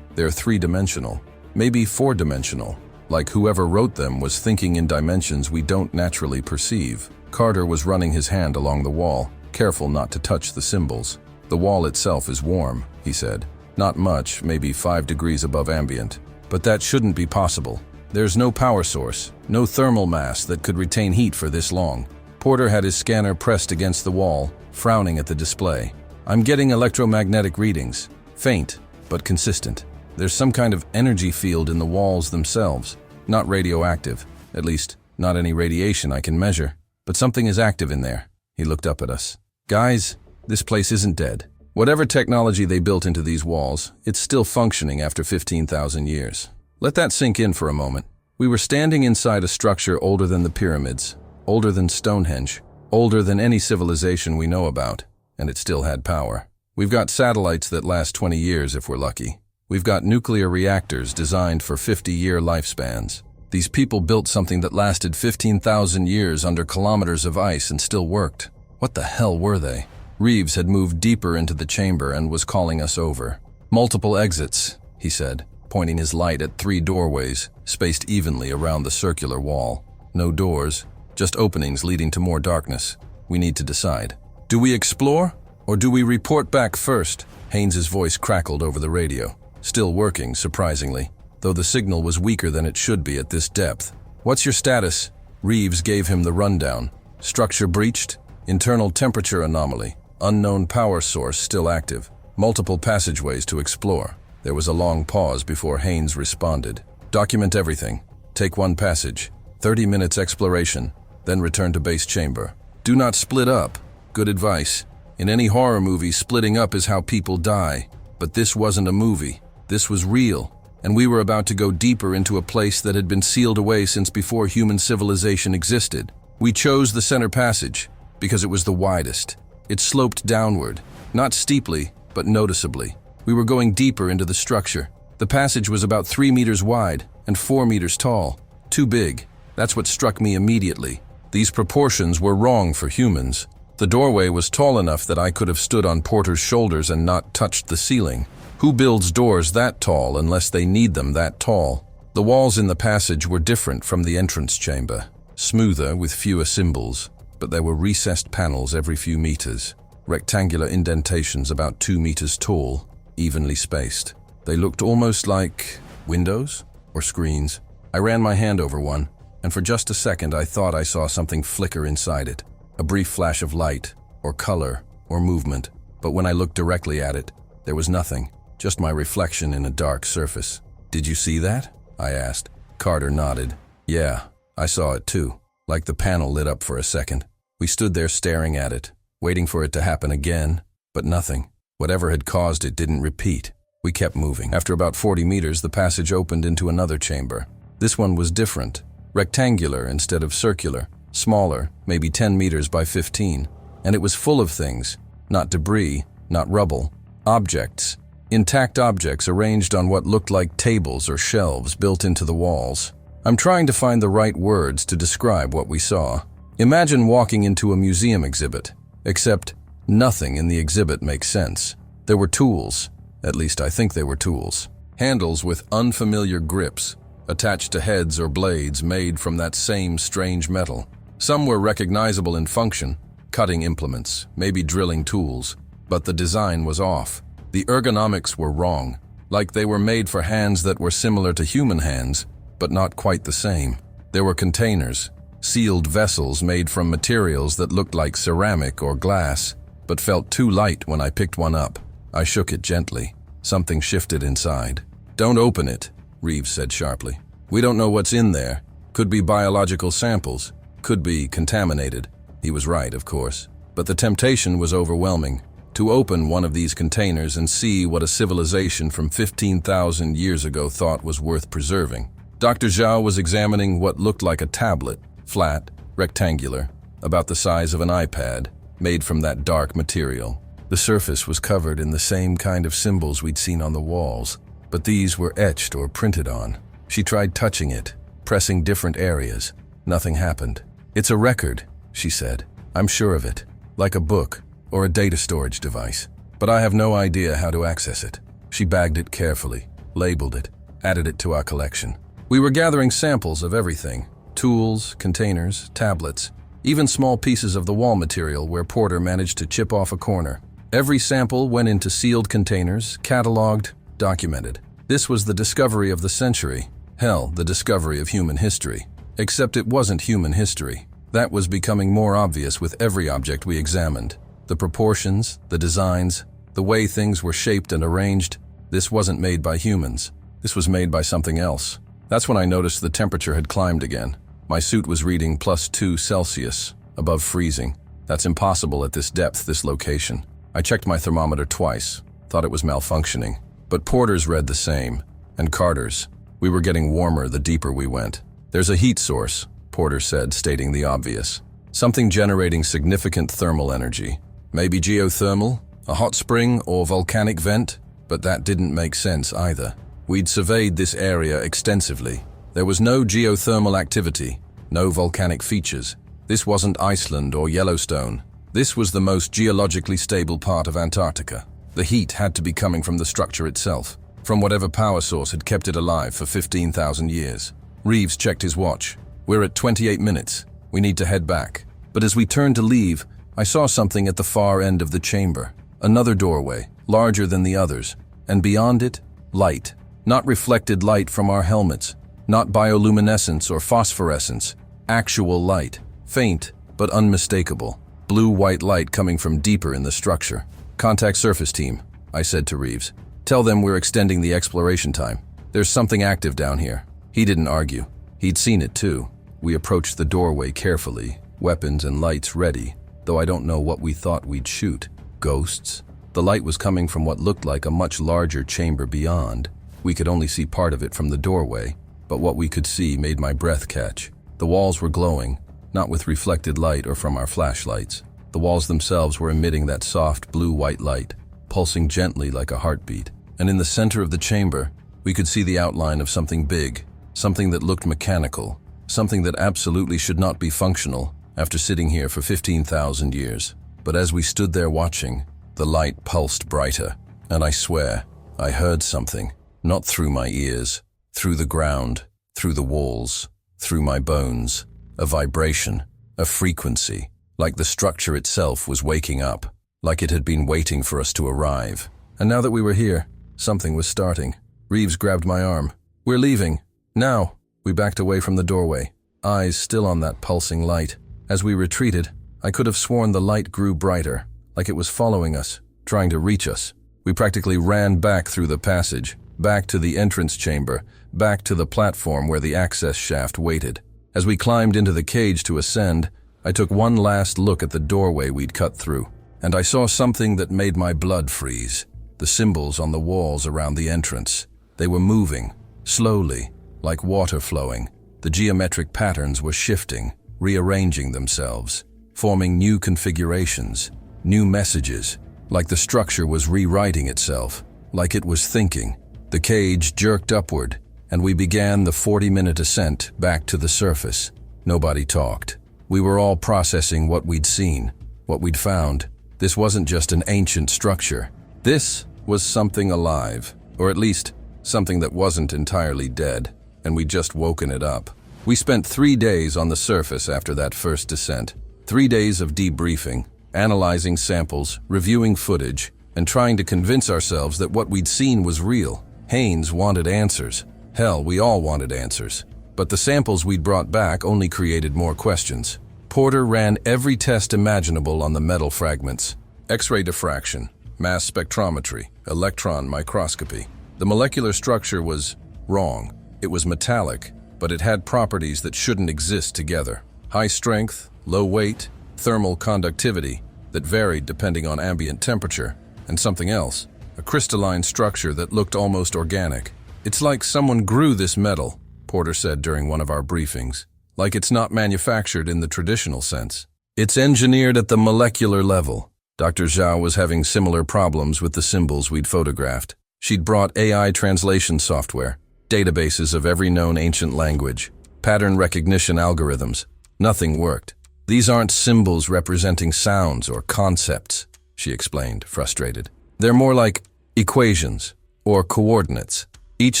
they're 3-dimensional, maybe 4-dimensional. Like whoever wrote them was thinking in dimensions we don't naturally perceive." Carter was running his hand along the wall, careful not to touch the symbols. "The wall itself is warm," he said. "Not much, maybe 5 degrees above ambient. But that shouldn't be possible. There's no power source, no thermal mass that could retain heat for this long." Porter had his scanner pressed against the wall, frowning at the display. "I'm getting electromagnetic readings. Faint, but consistent. There's some kind of energy field in the walls themselves. Not radioactive, at least not any radiation I can measure. But something is active in there." He looked up at us. "Guys, this place isn't dead. Whatever technology they built into these walls, it's still functioning after 15,000 years. Let that sink in for a moment. We were standing inside a structure older than the pyramids, older than Stonehenge, older than any civilization we know about, and it still had power. We've got satellites that last 20 years if we're lucky. We've got nuclear reactors designed for 50-year lifespans. These people built something that lasted 15,000 years under kilometers of ice and still worked. What the hell were they? Reeves had moved deeper into the chamber and was calling us over. "Multiple exits," he said, pointing his light at 3 doorways, spaced evenly around the circular wall. No doors, just openings leading to more darkness. We need to decide. "Do we explore, or do we report back first?" Haynes's voice crackled over the radio. Still working, surprisingly, though the signal was weaker than it should be at this depth. "What's your status?" Reeves gave him the rundown. "Structure breached, internal temperature anomaly, unknown power source still active, multiple passageways to explore." There was a long pause before Haynes responded. "Document everything. Take 1 passage. 30 minutes exploration, then return to base chamber. Do not split up." Good advice. In any horror movie, splitting up is how people die. But this wasn't a movie. This was real. And we were about to go deeper into a place that had been sealed away since before human civilization existed. We chose the center passage because it was the widest. It sloped downward, not steeply, but noticeably. We were going deeper into the structure. The passage was about 3 meters wide and 4 meters tall. Too big. That's what struck me immediately. These proportions were wrong for humans. The doorway was tall enough that I could have stood on Porter's shoulders and not touched the ceiling. Who builds doors that tall unless they need them that tall? The walls in the passage were different from the entrance chamber. Smoother with fewer symbols, but there were recessed panels every few meters. Rectangular indentations about 2 meters tall, evenly spaced. They looked almost like windows or screens. I ran my hand over one, and for just a second I thought I saw something flicker inside it. A brief flash of light, or color, or movement. But when I looked directly at it, there was nothing, just my reflection in a dark surface. "Did you see that?" I asked. Carter nodded. "Yeah, I saw it too." Like the panel lit up for a second. We stood there staring at it, waiting for it to happen again, but nothing. Whatever had caused it didn't repeat. We kept moving. After about 40 meters, the passage opened into another chamber. This one was different, rectangular instead of circular, smaller, maybe 10 meters by 15, and it was full of things, not debris, not rubble, objects, intact objects arranged on what looked like tables or shelves built into the walls. I'm trying to find the right words to describe what we saw. Imagine walking into a museum exhibit, except nothing in the exhibit makes sense. There were tools, at least I think they were tools, handles with unfamiliar grips, attached to heads or blades made from that same strange metal. Some were recognizable in function, cutting implements, maybe drilling tools, but the design was off. The ergonomics were wrong, like they were made for hands that were similar to human hands, but not quite the same. There were containers, sealed vessels made from materials that looked like ceramic or glass, but felt too light when I picked one up. I shook it gently. Something shifted inside. "Don't open it," Reeves said sharply. "We don't know what's in there. Could be biological samples. Could be contaminated." He was right, of course. But the temptation was overwhelming. To open one of these containers and see what a civilization from 15,000 years ago thought was worth preserving. Dr. Zhao was examining what looked like a tablet, flat, rectangular, about the size of an iPad, made from that dark material. The surface was covered in the same kind of symbols we'd seen on the walls, but these were etched or printed on. She tried touching it, pressing different areas. Nothing happened. "It's a record," she said. "I'm sure of it. Like a book or a data storage device. But I have no idea how to access it." She bagged it carefully, labeled it, added it to our collection. We were gathering samples of everything. Tools, containers, tablets, even small pieces of the wall material where Porter managed to chip off a corner. Every sample went into sealed containers, cataloged, documented. This was the discovery of the century. Hell, the discovery of human history. Except it wasn't human history. That was becoming more obvious with every object we examined. The proportions, the designs, the way things were shaped and arranged. This wasn't made by humans. This was made by something else. That's when I noticed the temperature had climbed again. My suit was reading +2 Celsius, above freezing. That's impossible at this depth, this location. I checked my thermometer twice, thought it was malfunctioning. But Porter's read the same, and Carter's. We were getting warmer the deeper we went. "There's a heat source," Porter said, stating the obvious. "Something generating significant thermal energy. Maybe geothermal, a hot spring or volcanic vent, but that didn't make sense either. We'd surveyed this area extensively. There was no geothermal activity, no volcanic features. This wasn't Iceland or Yellowstone. This was the most geologically stable part of Antarctica. The heat had to be coming from the structure itself, from whatever power source had kept it alive for 15,000 years. Reeves checked his watch. We're at 28 minutes. We need to head back. But as we turned to leave, I saw something at the far end of the chamber. Another doorway, larger than the others, and beyond it, light. Not reflected light from our helmets, not bioluminescence or phosphorescence, actual light, faint but unmistakable. Blue-white light coming from deeper in the structure. "Contact surface team," I said to Reeves. "Tell them we're extending the exploration time. There's something active down here." He didn't argue. He'd seen it too. We approached the doorway carefully, weapons and lights ready, though I don't know what we thought we'd shoot. Ghosts? The light was coming from what looked like a much larger chamber beyond. We could only see part of it from the doorway, but what we could see made my breath catch. The walls were glowing, not with reflected light or from our flashlights. The walls themselves were emitting that soft blue-white light, pulsing gently like a heartbeat. And in the center of the chamber, we could see the outline of something big, something that looked mechanical, something that absolutely should not be functional after sitting here for 15,000 years. But as we stood there watching, the light pulsed brighter, and I swear, I heard something, not through my ears, through the ground, through the walls, through my bones, a vibration, a frequency, like the structure itself was waking up, like it had been waiting for us to arrive. And now that we were here, something was starting. Reeves grabbed my arm. "We're leaving. Now." We backed away from the doorway, eyes still on that pulsing light. As we retreated, I could have sworn the light grew brighter, like it was following us, trying to reach us. We practically ran back through the passage, back to the entrance chamber, back to the platform where the access shaft waited. As we climbed into the cage to ascend, I took one last look at the doorway we'd cut through, and I saw something that made my blood freeze. The symbols on the walls around the entrance. They were moving, slowly, like water flowing. The geometric patterns were shifting, rearranging themselves, forming new configurations, new messages, like the structure was rewriting itself, like it was thinking. The cage jerked upward, and we began the 40-minute ascent back to the surface. Nobody talked. We were all processing what we'd seen, what we'd found. This wasn't just an ancient structure. This was something alive, or at least something that wasn't entirely dead, and we'd just woken it up. We spent 3 days on the surface after that first descent. 3 days of debriefing, analyzing samples, reviewing footage, and trying to convince ourselves that what we'd seen was real. Haynes wanted answers. Hell, we all wanted answers. But the samples we'd brought back only created more questions. Porter ran every test imaginable on the metal fragments. X-ray diffraction, mass spectrometry, electron microscopy. The molecular structure was wrong. It was metallic, but it had properties that shouldn't exist together. High strength, low weight, thermal conductivity that varied depending on ambient temperature, and something else, a crystalline structure that looked almost organic. "It's like someone grew this metal," Porter said during one of our briefings. "Like it's not manufactured in the traditional sense. It's engineered at the molecular level." Dr. Zhao was having similar problems with the symbols we'd photographed. She'd brought AI translation software, databases of every known ancient language, pattern recognition algorithms. Nothing worked. "These aren't symbols representing sounds or concepts," she explained, frustrated. "They're more like equations or coordinates. Each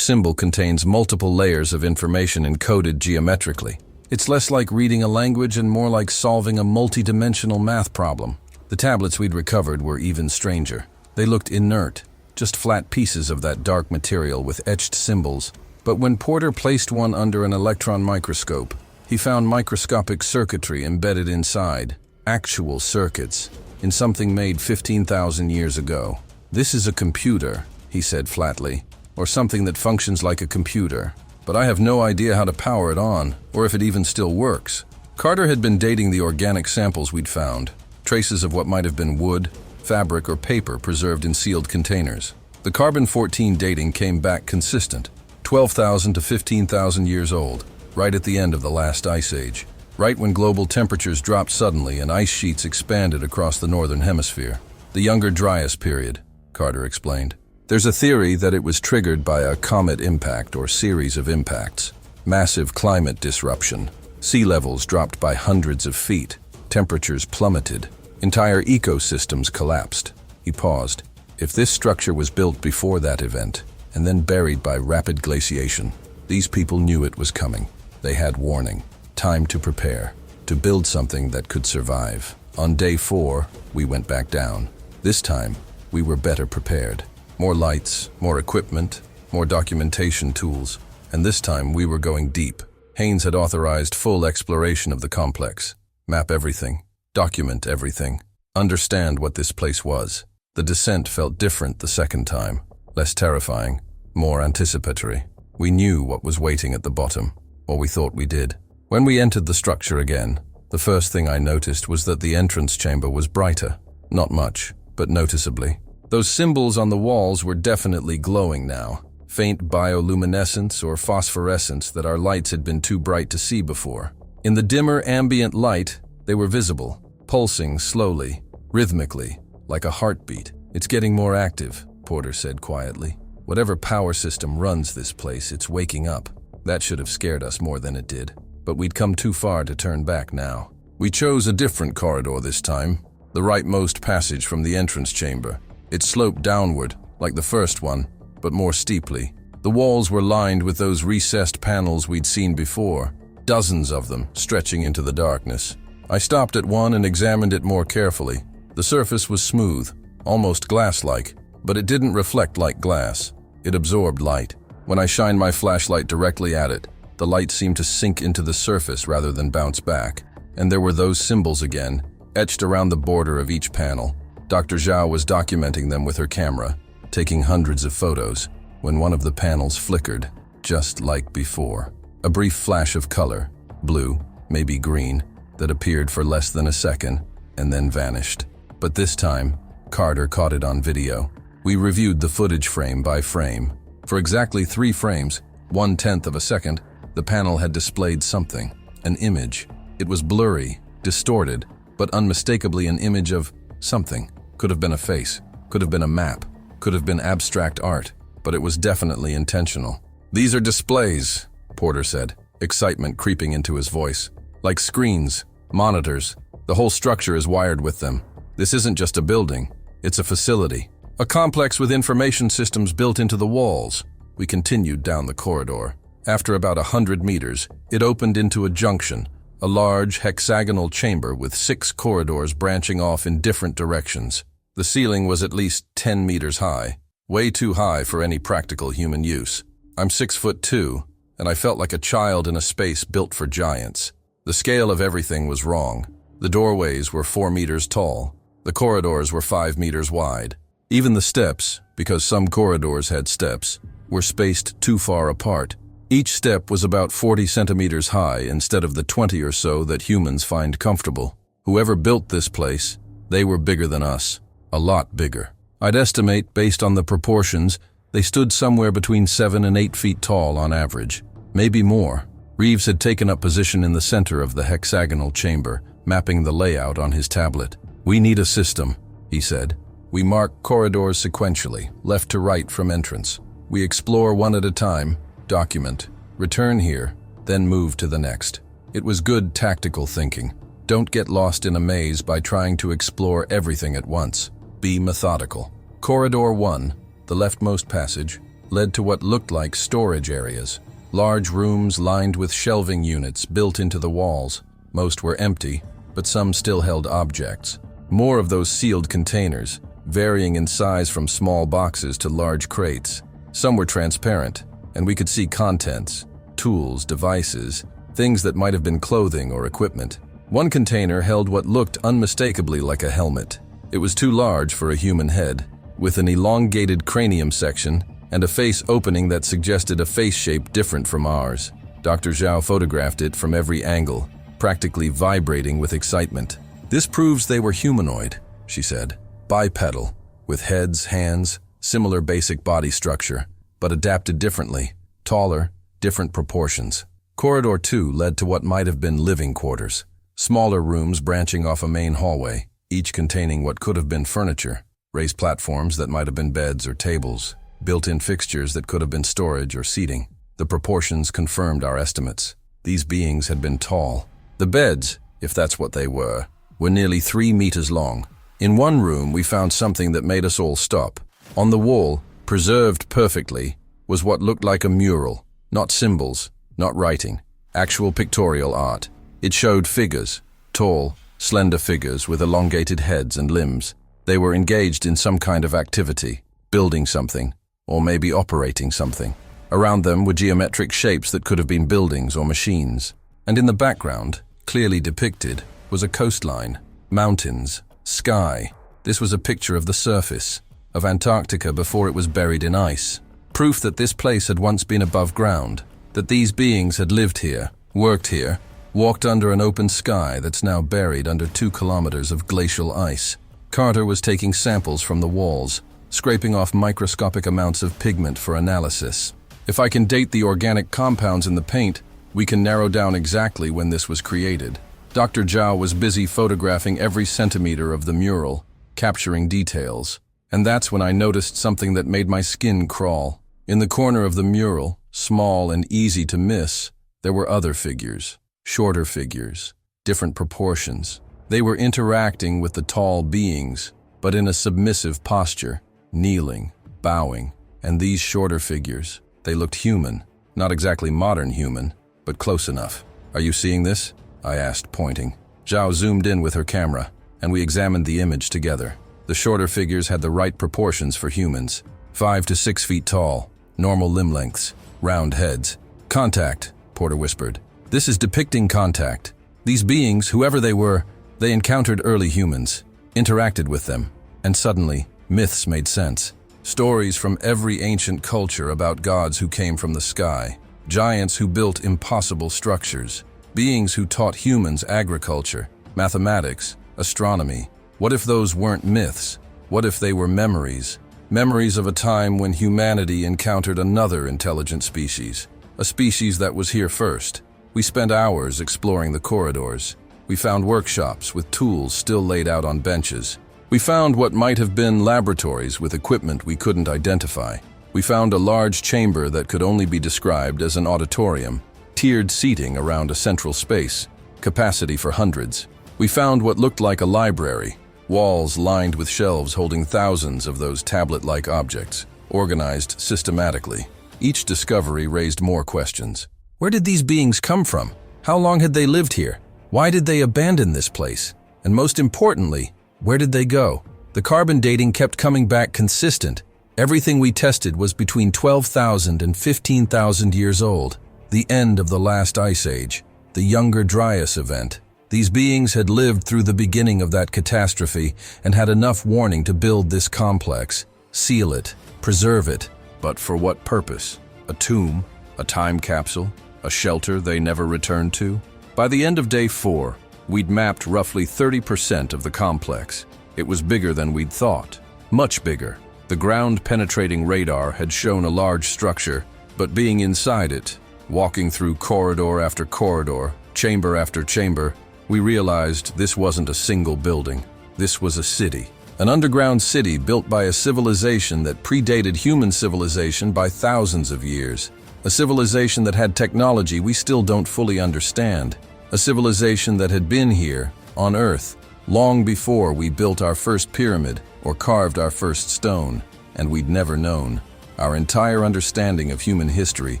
symbol contains multiple layers of information encoded geometrically. It's less like reading a language and more like solving a multi-dimensional math problem." The tablets we'd recovered were even stranger. They looked inert, just flat pieces of that dark material with etched symbols. But when Porter placed one under an electron microscope, he found microscopic circuitry embedded inside, actual circuits, in something made 15,000 years ago. "This is a computer," he said flatly, "or something that functions like a computer. But I have no idea how to power it on, or if it even still works." Carter had been dating the organic samples we'd found, traces of what might have been wood, fabric, or paper preserved in sealed containers. The carbon-14 dating came back consistent, 12,000 to 15,000 years old, right at the end of the last ice age, right when global temperatures dropped suddenly and ice sheets expanded across the northern hemisphere. "The Younger Dryas period," Carter explained. "There's a theory that it was triggered by a comet impact or series of impacts. Massive climate disruption. Sea levels dropped by hundreds of feet. Temperatures plummeted. Entire ecosystems collapsed. He paused. If this structure was built before that event, and then buried by rapid glaciation, these people knew it was coming. They had warning. Time to prepare, to build something that could survive. On day 4, we went back down. This time, we were better prepared. More lights, more equipment, more documentation tools, and this time we were going deep. Haynes had authorized full exploration of the complex. Map everything, document everything, understand what this place was. The descent felt different the second time, less terrifying, more anticipatory. We knew what was waiting at the bottom, or we thought we did. When we entered the structure again, the first thing I noticed was that the entrance chamber was brighter. Not much, but noticeably. Those symbols on the walls were definitely glowing now. Faint bioluminescence or phosphorescence that our lights had been too bright to see before. In the dimmer ambient light, they were visible, pulsing slowly, rhythmically, like a heartbeat. "It's getting more active," Porter said quietly. "Whatever power system runs this place, it's waking up." That should have scared us more than it did. But we'd come too far to turn back now. We chose a different corridor this time, the rightmost passage from the entrance chamber. It sloped downward, like the first one, but more steeply. The walls were lined with those recessed panels we'd seen before, dozens of them stretching into the darkness. I stopped at one and examined it more carefully. The surface was smooth, almost glass-like, but it didn't reflect like glass. It absorbed light. When I shined my flashlight directly at it, the light seemed to sink into the surface rather than bounce back. And there were those symbols again, etched around the border of each panel. Dr. Zhao was documenting them with her camera, taking hundreds of photos, when one of the panels flickered, just like before. A brief flash of color, blue, maybe green, that appeared for less than a second, and then vanished. But this time, Carter caught it on video. We reviewed the footage frame by frame. For exactly 3 frames, 1/10 of a second, the panel had displayed something, an image. It was blurry, distorted, but unmistakably an image of something. Could have been a face, could have been a map, could have been abstract art, but it was definitely intentional. "These are displays," Porter said, excitement creeping into his voice. "Like screens, monitors. The whole structure is wired with them. This isn't just a building, it's a facility. A complex with information systems built into the walls." We continued down the corridor. After about 100 meters, it opened into a junction, a large hexagonal chamber with 6 corridors branching off in different directions. The ceiling was at least 10 meters high, way too high for any practical human use. I'm 6'2", and I felt like a child in a space built for giants. The scale of everything was wrong. The doorways were 4 meters tall. The corridors were 5 meters wide. Even the steps, because some corridors had steps, were spaced too far apart. Each step was about 40 centimeters high instead of the 20 or so that humans find comfortable. Whoever built this place, they were bigger than us. A lot bigger. I'd estimate, based on the proportions, they stood somewhere between 7 and 8 feet tall on average. Maybe more. Reeves had taken up position in the center of the hexagonal chamber, mapping the layout on his tablet. "We need a system," he said. "We mark corridors sequentially, left to right from entrance. We explore one at a time, document, return here, then move to the next." It was good tactical thinking. Don't get lost in a maze by trying to explore everything at once. Be methodical. Corridor 1, the leftmost passage, led to what looked like storage areas. Large rooms lined with shelving units built into the walls. Most were empty, but some still held objects. More of those sealed containers, varying in size from small boxes to large crates. Some were transparent, and we could see contents, tools, devices, things that might have been clothing or equipment. One container held what looked unmistakably like a helmet. It was too large for a human head, with an elongated cranium section and a face opening that suggested a face shape different from ours. Dr. Zhao photographed it from every angle, practically vibrating with excitement. "This proves they were humanoid," she said. "Bipedal, with heads, hands, similar basic body structure, but adapted differently, taller, different proportions." Corridor 2 led to what might have been living quarters. Smaller rooms branching off a main hallway, each containing what could have been furniture, raised platforms that might have been beds or tables, built-in fixtures that could have been storage or seating. The proportions confirmed our estimates. These beings had been tall. The beds, if that's what they were were nearly 3 meters long. In one room, we found something that made us all stop. On the wall, preserved perfectly, was what looked like a mural. Not symbols, not writing. Actual pictorial art. It showed figures, tall, slender figures with elongated heads and limbs. They were engaged in some kind of activity, building something, or maybe operating something. Around them were geometric shapes that could have been buildings or machines. And in the background, clearly depicted, was a coastline, mountains, sky. This was a picture of the surface of Antarctica before it was buried in ice. Proof that this place had once been above ground, that these beings had lived here, worked here, walked under an open sky that's now buried under 2 kilometers of glacial ice. Carter was taking samples from the walls, scraping off microscopic amounts of pigment for analysis. If I can date the organic compounds in the paint, we can narrow down exactly when this was created. Dr. Zhao was busy photographing every centimeter of the mural, capturing details. And that's when I noticed something that made my skin crawl. In the corner of the mural, small and easy to miss, there were other figures, shorter figures, different proportions. They were interacting with the tall beings, but in a submissive posture, kneeling, bowing. And these shorter figures, they looked human, not exactly modern human, but close enough. Are you seeing this? I asked, pointing. Zhao zoomed in with her camera, and we examined the image together. The shorter figures had the right proportions for humans, 5 to 6 feet tall, normal limb lengths, round heads. Contact, Porter whispered. This is depicting contact. These beings, whoever they were, they encountered early humans, interacted with them, and suddenly, myths made sense. Stories from every ancient culture about gods who came from the sky, giants who built impossible structures, beings who taught humans agriculture, mathematics, astronomy. What if those weren't myths? What if they were memories? Memories of a time when humanity encountered another intelligent species, a species that was here first. We spent hours exploring the corridors. We found workshops with tools still laid out on benches. We found what might have been laboratories with equipment we couldn't identify. We found a large chamber that could only be described as an auditorium, tiered seating around a central space, capacity for hundreds. We found what looked like a library, walls lined with shelves holding thousands of those tablet-like objects, organized systematically. Each discovery raised more questions. Where did these beings come from? How long had they lived here? Why did they abandon this place? And most importantly, where did they go? The carbon dating kept coming back consistent. Everything we tested was between 12,000 and 15,000 years old. The end of the last ice age, the Younger Dryas event. These beings had lived through the beginning of that catastrophe and had enough warning to build this complex, seal it, preserve it. But for what purpose? A tomb? A time capsule? A shelter they never returned to? By the end of day 4, we'd mapped roughly 30% of the complex. It was bigger than we'd thought. Much bigger. The ground-penetrating radar had shown a large structure, but being inside it, walking through corridor after corridor, chamber after chamber, we realized this wasn't a single building. This was a city. An underground city built by a civilization that predated human civilization by thousands of years. A civilization that had technology we still don't fully understand. A civilization that had been here, on Earth, long before we built our first pyramid or carved our first stone, and we'd never known. Our entire understanding of human history,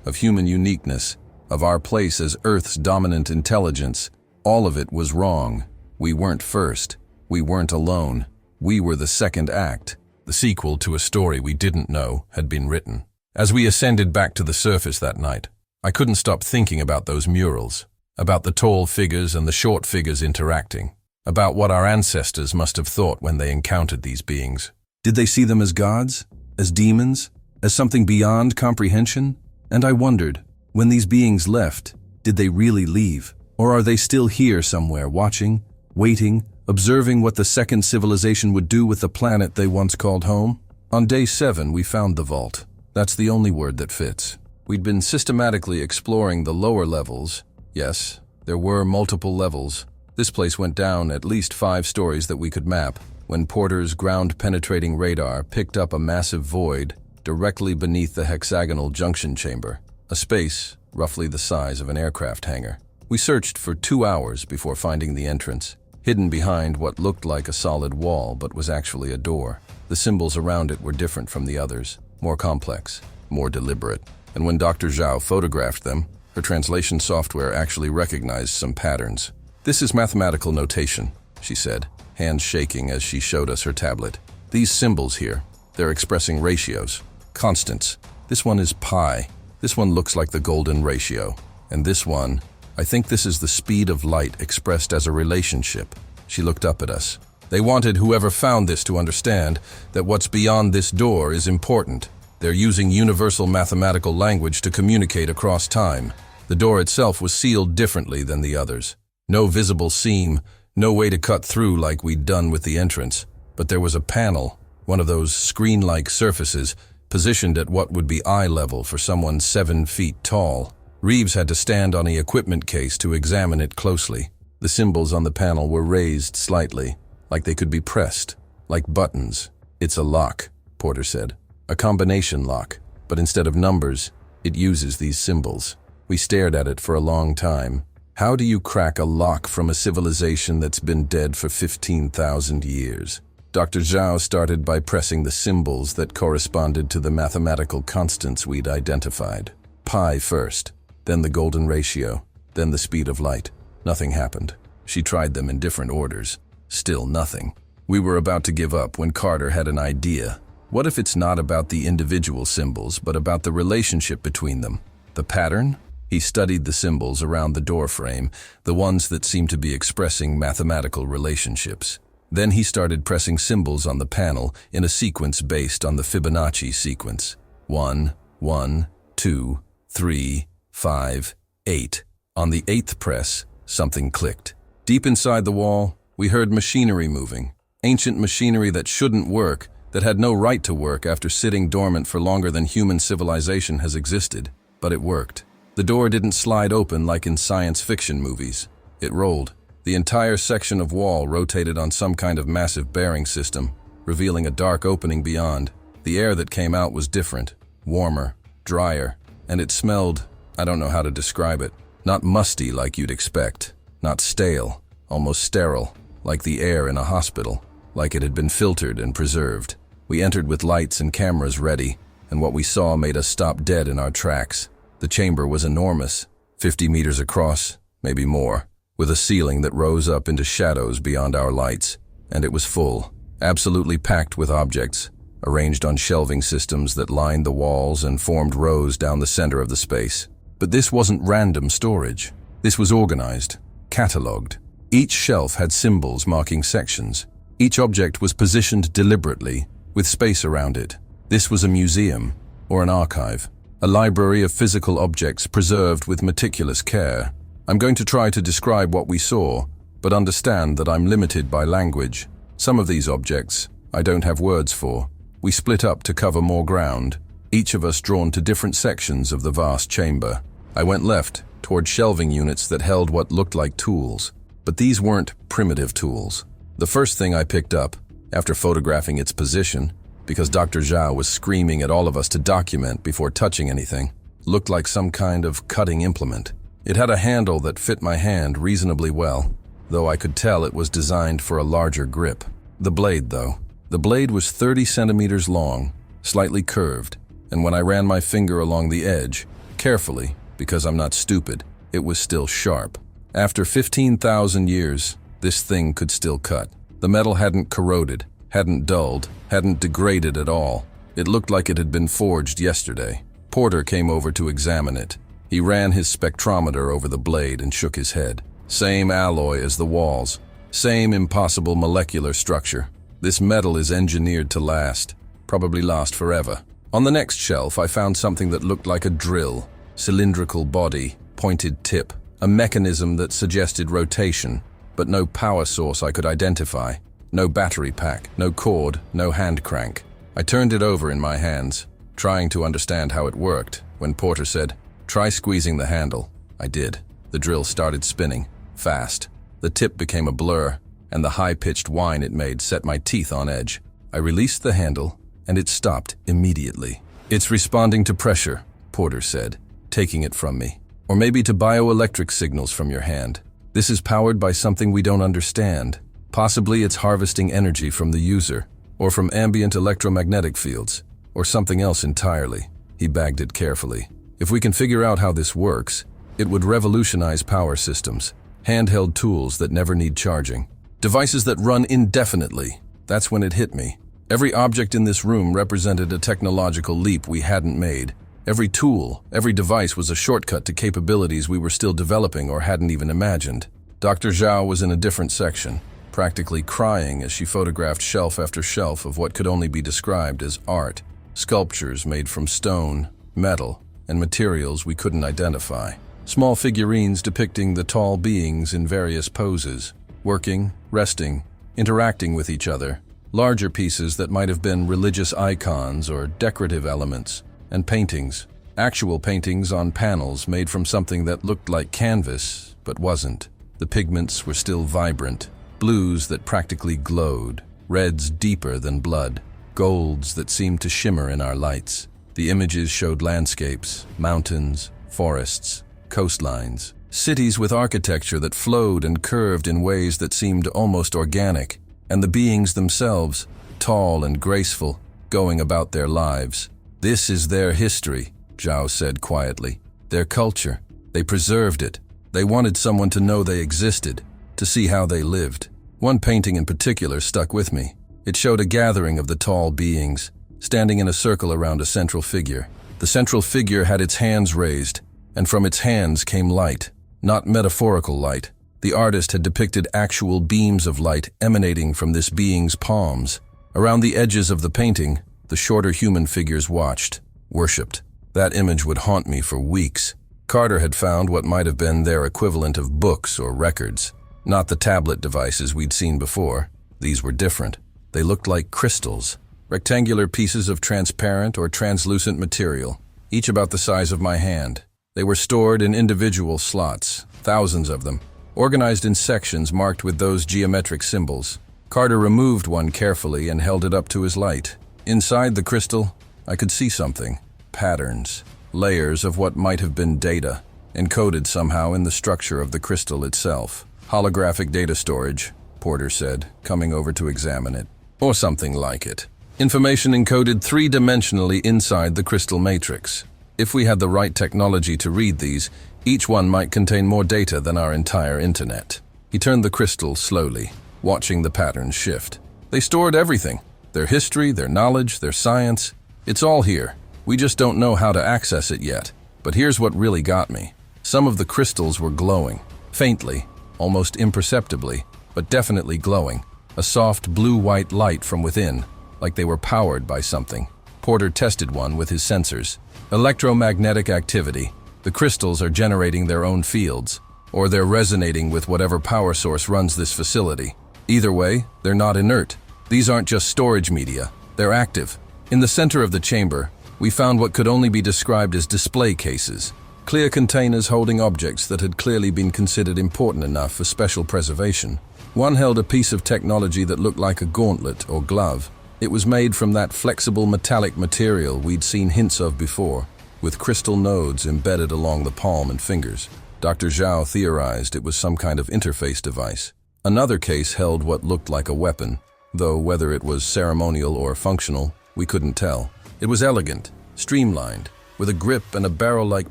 of human uniqueness, of our place as Earth's dominant intelligence, all of it was wrong. We weren't first. We weren't alone. We were the second act. The sequel to a story we didn't know had been written. As we ascended back to the surface that night, I couldn't stop thinking about those murals, about the tall figures and the short figures interacting, about what our ancestors must have thought when they encountered these beings. Did they see them as gods? As demons? As something beyond comprehension? And I wondered, when these beings left, did they really leave? Or are they still here somewhere, watching, waiting, observing what the second civilization would do with the planet they once called home? On day 7, we found the vault. That's the only word that fits. We'd been systematically exploring the lower levels. Yes, there were multiple levels. This place went down at least 5 stories that we could map, when Porter's ground-penetrating radar picked up a massive void directly beneath the hexagonal junction chamber, a space roughly the size of an aircraft hangar. We searched for 2 hours before finding the entrance. hidden behind what looked like a solid wall but was actually a door. The symbols around it were different from the others, more complex, more deliberate. And when Dr. Zhao photographed them, her translation software actually recognized some patterns. "This is mathematical notation," she said, hands shaking as she showed us her tablet. "These symbols here, they're expressing ratios, constants. This one is pi. This one looks like the golden ratio. And this one, I think this is the speed of light expressed as a relationship." She looked up at us. "They wanted whoever found this to understand that what's beyond this door is important. They're using universal mathematical language to communicate across time." The door itself was sealed differently than the others. No visible seam, no way to cut through like we'd done with the entrance. But there was a panel, one of those screen-like surfaces, positioned at what would be eye level for someone 7 feet tall. Reeves had to stand on the equipment case to examine it closely. The symbols on the panel were raised slightly, like they could be pressed, like buttons. "It's a lock," Porter said. "A combination lock, but instead of numbers, it uses these symbols." We stared at it for a long time. How do you crack a lock from a civilization that's been dead for 15,000 years? Dr. Zhao started by pressing the symbols that corresponded to the mathematical constants we'd identified. Pi first, then the golden ratio, then the speed of light. Nothing happened. She tried them in different orders. Still nothing. We were about to give up when Carter had an idea. What if it's not about the individual symbols, but about the relationship between them? The pattern? He studied the symbols around the door frame, the ones that seemed to be expressing mathematical relationships. Then he started pressing symbols on the panel in a sequence based on the Fibonacci sequence. 1, 1, 2, 3, 5, 8. On the 8th press, something clicked. Deep inside the wall, we heard machinery moving. Ancient machinery that shouldn't work, that had no right to work after sitting dormant for longer than human civilization has existed. But it worked. The door didn't slide open like in science fiction movies. It rolled. The entire section of wall rotated on some kind of massive bearing system, revealing a dark opening beyond. The air that came out was different, warmer, drier, and it smelled, I don't know how to describe it, not musty like you'd expect, not stale, almost sterile, like the air in a hospital, like it had been filtered and preserved. We entered with lights and cameras ready, and what we saw made us stop dead in our tracks. The chamber was enormous, 50 meters across, maybe more, with a ceiling that rose up into shadows beyond our lights, and it was full, absolutely packed with objects, arranged on shelving systems that lined the walls and formed rows down the center of the space. But this wasn't random storage. This was organized, cataloged. Each shelf had symbols marking sections. Each object was positioned deliberately, with space around it. This was a museum, or an archive. A library of physical objects preserved with meticulous care. I'm going to try to describe what we saw, but understand that I'm limited by language. Some of these objects I don't have words for. We split up to cover more ground, each of us drawn to different sections of the vast chamber. I went left, toward shelving units that held what looked like tools. But these weren't primitive tools. The first thing I picked up, after photographing its position, because Dr. Zhao was screaming at all of us to document before touching anything, looked like some kind of cutting implement. It had a handle that fit my hand reasonably well, though I could tell it was designed for a larger grip. The blade, though. The blade was 30 centimeters long, slightly curved, and when I ran my finger along the edge, carefully, because I'm not stupid, it was still sharp. After 15,000 years, this thing could still cut. The metal hadn't corroded, hadn't dulled, hadn't degraded at all. It looked like it had been forged yesterday. Porter came over to examine it. He ran his spectrometer over the blade and shook his head. Same alloy as the walls. Same impossible molecular structure. This metal is engineered to last. Probably last forever. On the next shelf, I found something that looked like a drill. Cylindrical body, pointed tip. A mechanism that suggested rotation, but no power source I could identify. No battery pack, no cord, no hand crank. I turned it over in my hands, trying to understand how it worked, when Porter said, "Try squeezing the handle." I did. The drill started spinning, fast. The tip became a blur, and the high-pitched whine it made set my teeth on edge. I released the handle, and it stopped immediately. "It's responding to pressure," Porter said, taking it from me. "Or maybe to bioelectric signals from your hand." This is powered by something we don't understand. Possibly it's harvesting energy from the user, or from ambient electromagnetic fields, or something else entirely. He bagged it carefully. If we can figure out how this works, it would revolutionize power systems, handheld tools that never need charging, devices that run indefinitely. That's when it hit me. Every object in this room represented a technological leap we hadn't made. Every tool, every device was a shortcut to capabilities we were still developing or hadn't even imagined. Dr. Zhao was in a different section, practically crying as she photographed shelf after shelf of what could only be described as art, sculptures made from stone, metal, and materials we couldn't identify. Small figurines depicting the tall beings in various poses, working, resting, interacting with each other. Larger pieces that might have been religious icons or decorative elements, and paintings. Actual paintings on panels made from something that looked like canvas, but wasn't. The pigments were still vibrant, blues that practically glowed, reds deeper than blood, golds that seemed to shimmer in our lights. The images showed landscapes, mountains, forests, coastlines, cities with architecture that flowed and curved in ways that seemed almost organic, and the beings themselves, tall and graceful, going about their lives. This is their history, Zhao said quietly. Their culture. They preserved it. They wanted someone to know they existed, to see how they lived. One painting in particular stuck with me. It showed a gathering of the tall beings, standing in a circle around a central figure. The central figure had its hands raised, and from its hands came light, not metaphorical light. The artist had depicted actual beams of light emanating from this being's palms. Around the edges of the painting, the shorter human figures watched, worshipped. That image would haunt me for weeks. Carter had found what might have been their equivalent of books or records, not the tablet devices we'd seen before. These were different. They looked like crystals, rectangular pieces of transparent or translucent material, each about the size of my hand. They were stored in individual slots, thousands of them, organized in sections marked with those geometric symbols. Carter removed one carefully and held it up to his light. Inside the crystal, I could see something. Patterns, layers of what might have been data, encoded somehow in the structure of the crystal itself. Holographic data storage, Porter said, coming over to examine it. Or something like it. Information encoded three-dimensionally inside the crystal matrix. If we had the right technology to read these, each one might contain more data than our entire internet. He turned the crystal slowly, watching the patterns shift. They stored everything. Their history, their knowledge, their science. It's all here. We just don't know how to access it yet. But here's what really got me. Some of the crystals were glowing. Faintly, almost imperceptibly, but definitely glowing. A soft blue-white light from within, like they were powered by something. Porter tested one with his sensors. Electromagnetic activity. The crystals are generating their own fields, or they're resonating with whatever power source runs this facility. Either way, they're not inert. These aren't just storage media. They're active. In the center of the chamber, we found what could only be described as display cases. Clear containers holding objects that had clearly been considered important enough for special preservation. One held a piece of technology that looked like a gauntlet or glove. It was made from that flexible metallic material we'd seen hints of before, with crystal nodes embedded along the palm and fingers. Dr. Zhao theorized it was some kind of interface device. Another case held what looked like a weapon, though whether it was ceremonial or functional, we couldn't tell. It was elegant, streamlined, with a grip and a barrel-like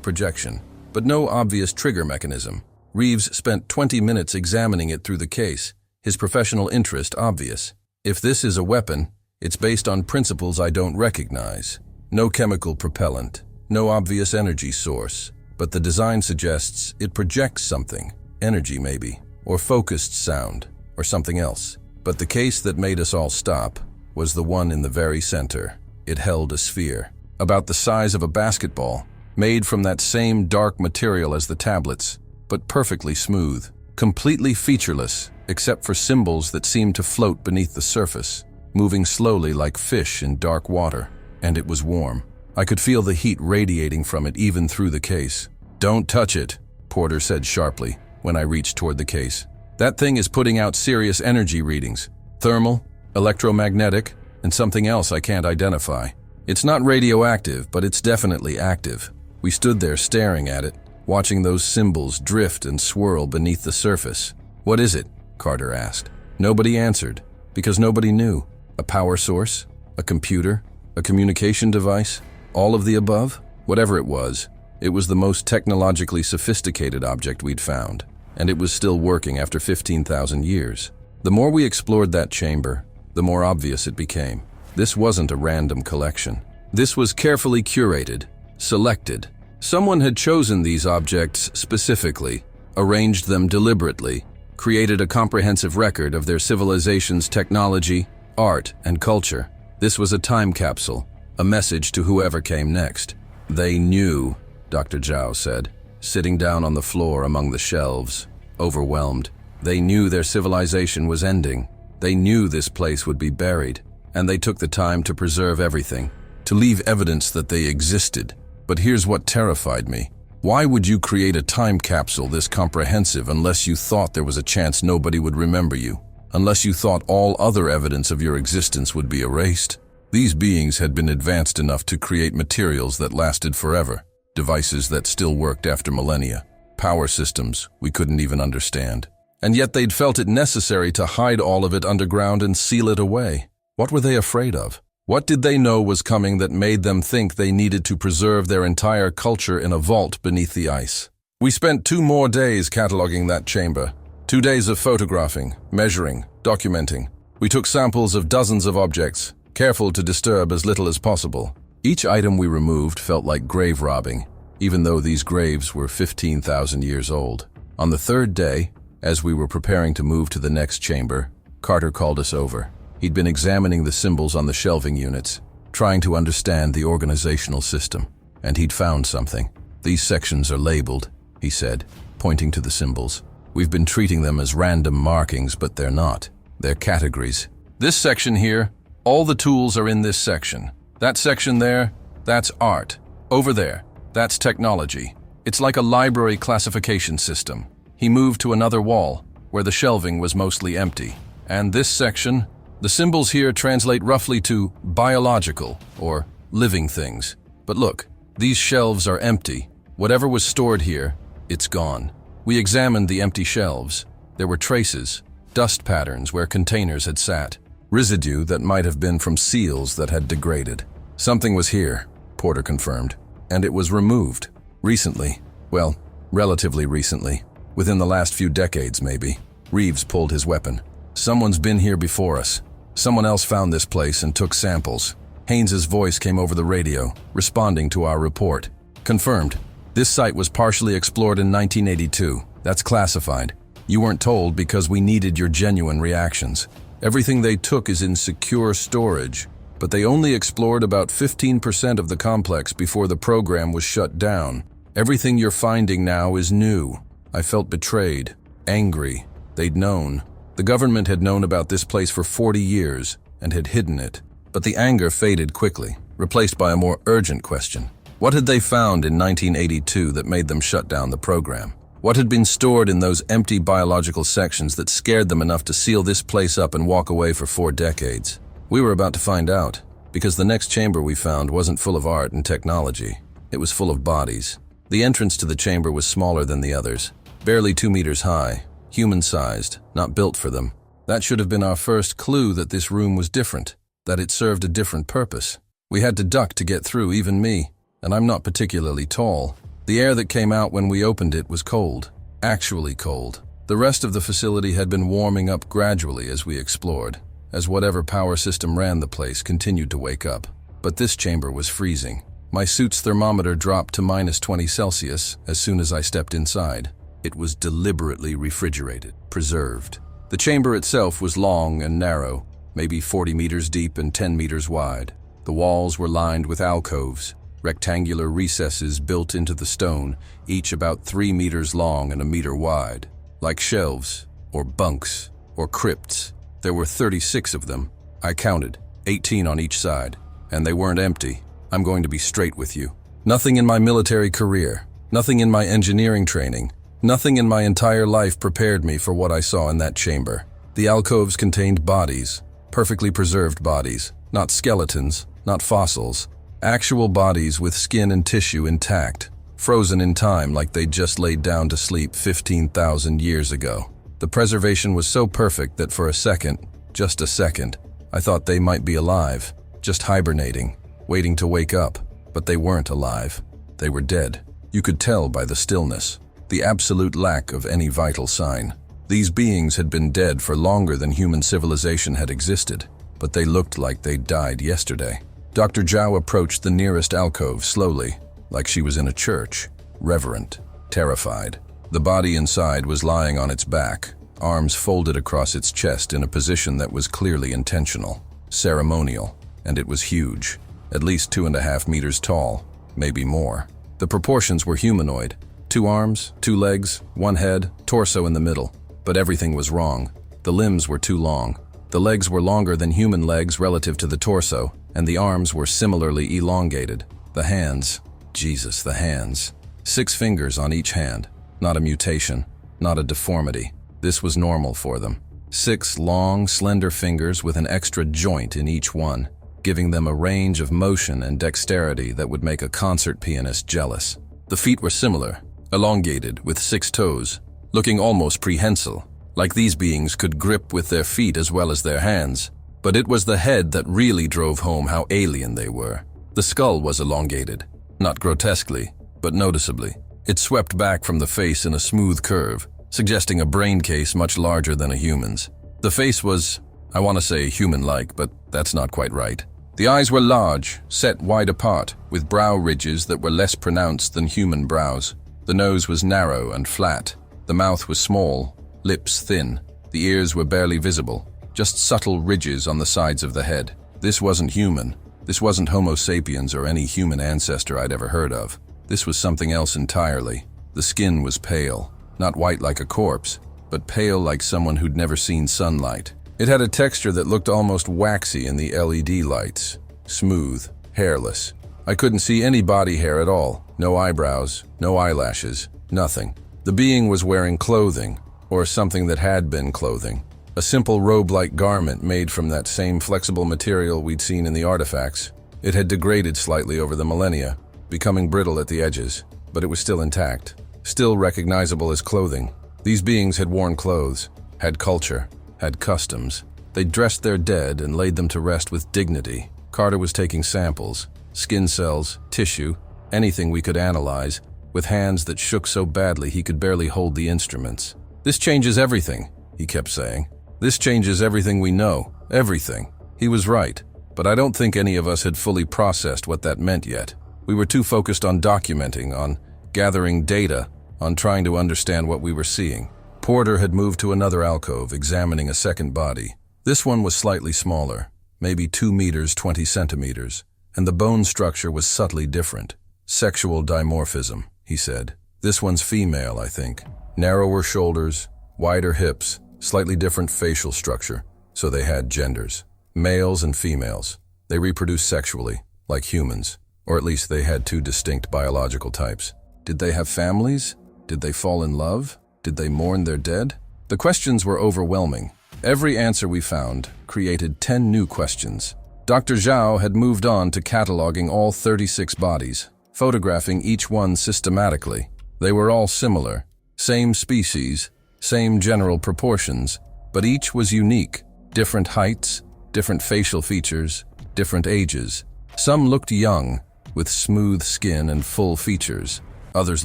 projection, but no obvious trigger mechanism. Reeves spent 20 minutes examining it through the case, his professional interest obvious. If this is a weapon, it's based on principles I don't recognize. No chemical propellant, no obvious energy source, but the design suggests it projects something, energy maybe, or focused sound, or something else. But the case that made us all stop was the one in the very center. It held a sphere, about the size of a basketball, made from that same dark material as the tablets, but perfectly smooth, completely featureless, except for symbols that seemed to float beneath the surface, moving slowly like fish in dark water. And it was warm. I could feel the heat radiating from it even through the case. "Don't touch it," Porter said sharply when I reached toward the case. "That thing is putting out serious energy readings. Thermal, electromagnetic, and something else I can't identify. It's not radioactive, but it's definitely active." We stood there staring at it, watching those symbols drift and swirl beneath the surface. "What is it?" Carter asked. Nobody answered, because nobody knew. A power source? A computer? A communication device? All of the above? Whatever it was the most technologically sophisticated object we'd found, and it was still working after 15,000 years. The more we explored that chamber, the more obvious it became. This wasn't a random collection. This was carefully curated, selected. Someone had chosen these objects specifically, arranged them deliberately, created a comprehensive record of their civilization's technology, art, and culture. This was a time capsule, a message to whoever came next. "They knew," Dr. Zhao said, sitting down on the floor among the shelves, overwhelmed. "They knew their civilization was ending. They knew this place would be buried, and they took the time to preserve everything, to leave evidence that they existed. But here's what terrified me. Why would you create a time capsule this comprehensive unless you thought there was a chance nobody would remember you? Unless you thought all other evidence of your existence would be erased? These beings had been advanced enough to create materials that lasted forever, devices that still worked after millennia, power systems we couldn't even understand. And yet they'd felt it necessary to hide all of it underground and seal it away. What were they afraid of? What did they know was coming that made them think they needed to preserve their entire culture in a vault beneath the ice? We spent 2 more days cataloging that chamber. 2 days of photographing, measuring, documenting. We took samples of dozens of objects, careful to disturb as little as possible. Each item we removed felt like grave robbing, even though these graves were 15,000 years old. On the 3rd day, as we were preparing to move to the next chamber, Carter called us over. He'd been examining the symbols on the shelving units, trying to understand the organizational system, and he'd found something. "These sections are labeled," he said, pointing to the symbols. "We've been treating them as random markings, but they're not. They're categories. This section here, all the tools are in this section. That section there, that's art. Over there, that's technology. It's like a library classification system." He moved to another wall, where the shelving was mostly empty. "And this section, the symbols here translate roughly to biological, or living things. But look, these shelves are empty. Whatever was stored here, it's gone." We examined the empty shelves. There were traces, dust patterns where containers had sat, residue that might have been from seals that had degraded. "Something was here," Porter confirmed, "and it was removed. Recently. Well, relatively recently. Within the last few decades, maybe." Reeves pulled his weapon. "Someone's been here before us. Someone else found this place and took samples." Haynes's voice came over the radio, responding to our report. "Confirmed. This site was partially explored in 1982. That's classified. You weren't told because we needed your genuine reactions. Everything they took is in secure storage, but they only explored about 15% of the complex before the program was shut down. Everything you're finding now is new." I felt betrayed, angry. They'd known. The government had known about this place for 40 years and had hidden it. But the anger faded quickly, replaced by a more urgent question. What had they found in 1982 that made them shut down the program? What had been stored in those empty biological sections that scared them enough to seal this place up and walk away for 4 decades? We were about to find out, because the next chamber we found wasn't full of art and technology. It was full of bodies. The entrance to the chamber was smaller than the others, barely 2 meters high, human-sized, not built for them. That should have been our first clue that this room was different, that it served a different purpose. We had to duck to get through, even me, and I'm not particularly tall. The air that came out when we opened it was cold, actually cold. The rest of the facility had been warming up gradually as we explored, as whatever power system ran the place continued to wake up. But this chamber was freezing. My suit's thermometer dropped to -20°C as soon as I stepped inside. It was deliberately refrigerated, preserved. The chamber itself was long and narrow, maybe 40 meters deep and 10 meters wide. The walls were lined with alcoves, rectangular recesses built into the stone, each about 3 meters long and 1 meter wide. Like shelves, or bunks, or crypts. There were 36 of them. I counted, 18 on each side, and they weren't empty. I'm going to be straight with you. Nothing in my military career, nothing in my engineering training, nothing in my entire life prepared me for what I saw in that chamber. The alcoves contained bodies, perfectly preserved bodies, not skeletons, not fossils, actual bodies with skin and tissue intact, frozen in time like they'd just laid down to sleep 15,000 years ago. The preservation was so perfect that for a second, just a second, I thought they might be alive, just hibernating, waiting to wake up. But they weren't alive. They were dead. You could tell by the stillness, the absolute lack of any vital sign. These beings had been dead for longer than human civilization had existed, but they looked like they'd died yesterday. Dr. Zhao approached the nearest alcove slowly, like she was in a church, reverent, terrified. The body inside was lying on its back, arms folded across its chest in a position that was clearly intentional, ceremonial, and it was huge, at least 2.5 meters tall, maybe more. The proportions were humanoid, 2 arms, 2 legs, 1 head, torso in the middle. But everything was wrong. The limbs were too long. The legs were longer than human legs relative to the torso, and the arms were similarly elongated. The hands, Jesus, the hands. 6 fingers on each hand. Not a mutation, not a deformity. This was normal for them. 6 long, slender fingers with an extra joint in each one, giving them a range of motion and dexterity that would make a concert pianist jealous. The feet were similar, elongated with 6 toes, looking almost prehensile, like these beings could grip with their feet as well as their hands. But it was the head that really drove home how alien they were. The skull was elongated, not grotesquely, but noticeably. It swept back from the face in a smooth curve, suggesting a brain case much larger than a human's. The face was, I want to say human-like, but that's not quite right. The eyes were large, set wide apart, with brow ridges that were less pronounced than human brows. The nose was narrow and flat. The mouth was small, lips thin. The ears were barely visible, just subtle ridges on the sides of the head. This wasn't human. This wasn't Homo sapiens or any human ancestor I'd ever heard of. This was something else entirely. The skin was pale, not white like a corpse, but pale like someone who'd never seen sunlight. It had a texture that looked almost waxy in the LED lights. Smooth, hairless. I couldn't see any body hair at all. No eyebrows, no eyelashes, nothing. The being was wearing clothing, or something that had been clothing. A simple robe-like garment made from that same flexible material we'd seen in the artifacts. It had degraded slightly over the millennia, becoming brittle at the edges, but it was still intact, still recognizable as clothing. These beings had worn clothes, had culture, had customs. They dressed their dead and laid them to rest with dignity. Carter was taking samples, skin cells, tissue, anything we could analyze, with hands that shook so badly he could barely hold the instruments. "This changes everything," he kept saying. "This changes everything we know, everything." He was right, but I don't think any of us had fully processed what that meant yet. We were too focused on documenting, on gathering data, on trying to understand what we were seeing. Porter had moved to another alcove, examining a second body. This one was slightly smaller, maybe 2 meters 20 centimeters, and the bone structure was subtly different. "Sexual dimorphism," he said. "This one's female, I think. Narrower shoulders, wider hips, slightly different facial structure, so they had genders. Males and females. They reproduced sexually, like humans, or at least they had 2 distinct biological types. Did they have families? Did they fall in love? Did they mourn their dead?" The questions were overwhelming. Every answer we found created 10 new questions. Dr. Zhao had moved on to cataloging all 36 bodies, photographing each one systematically. They were all similar, same species, same general proportions, but each was unique. Different heights, different facial features, different ages. Some looked young, with smooth skin and full features. Others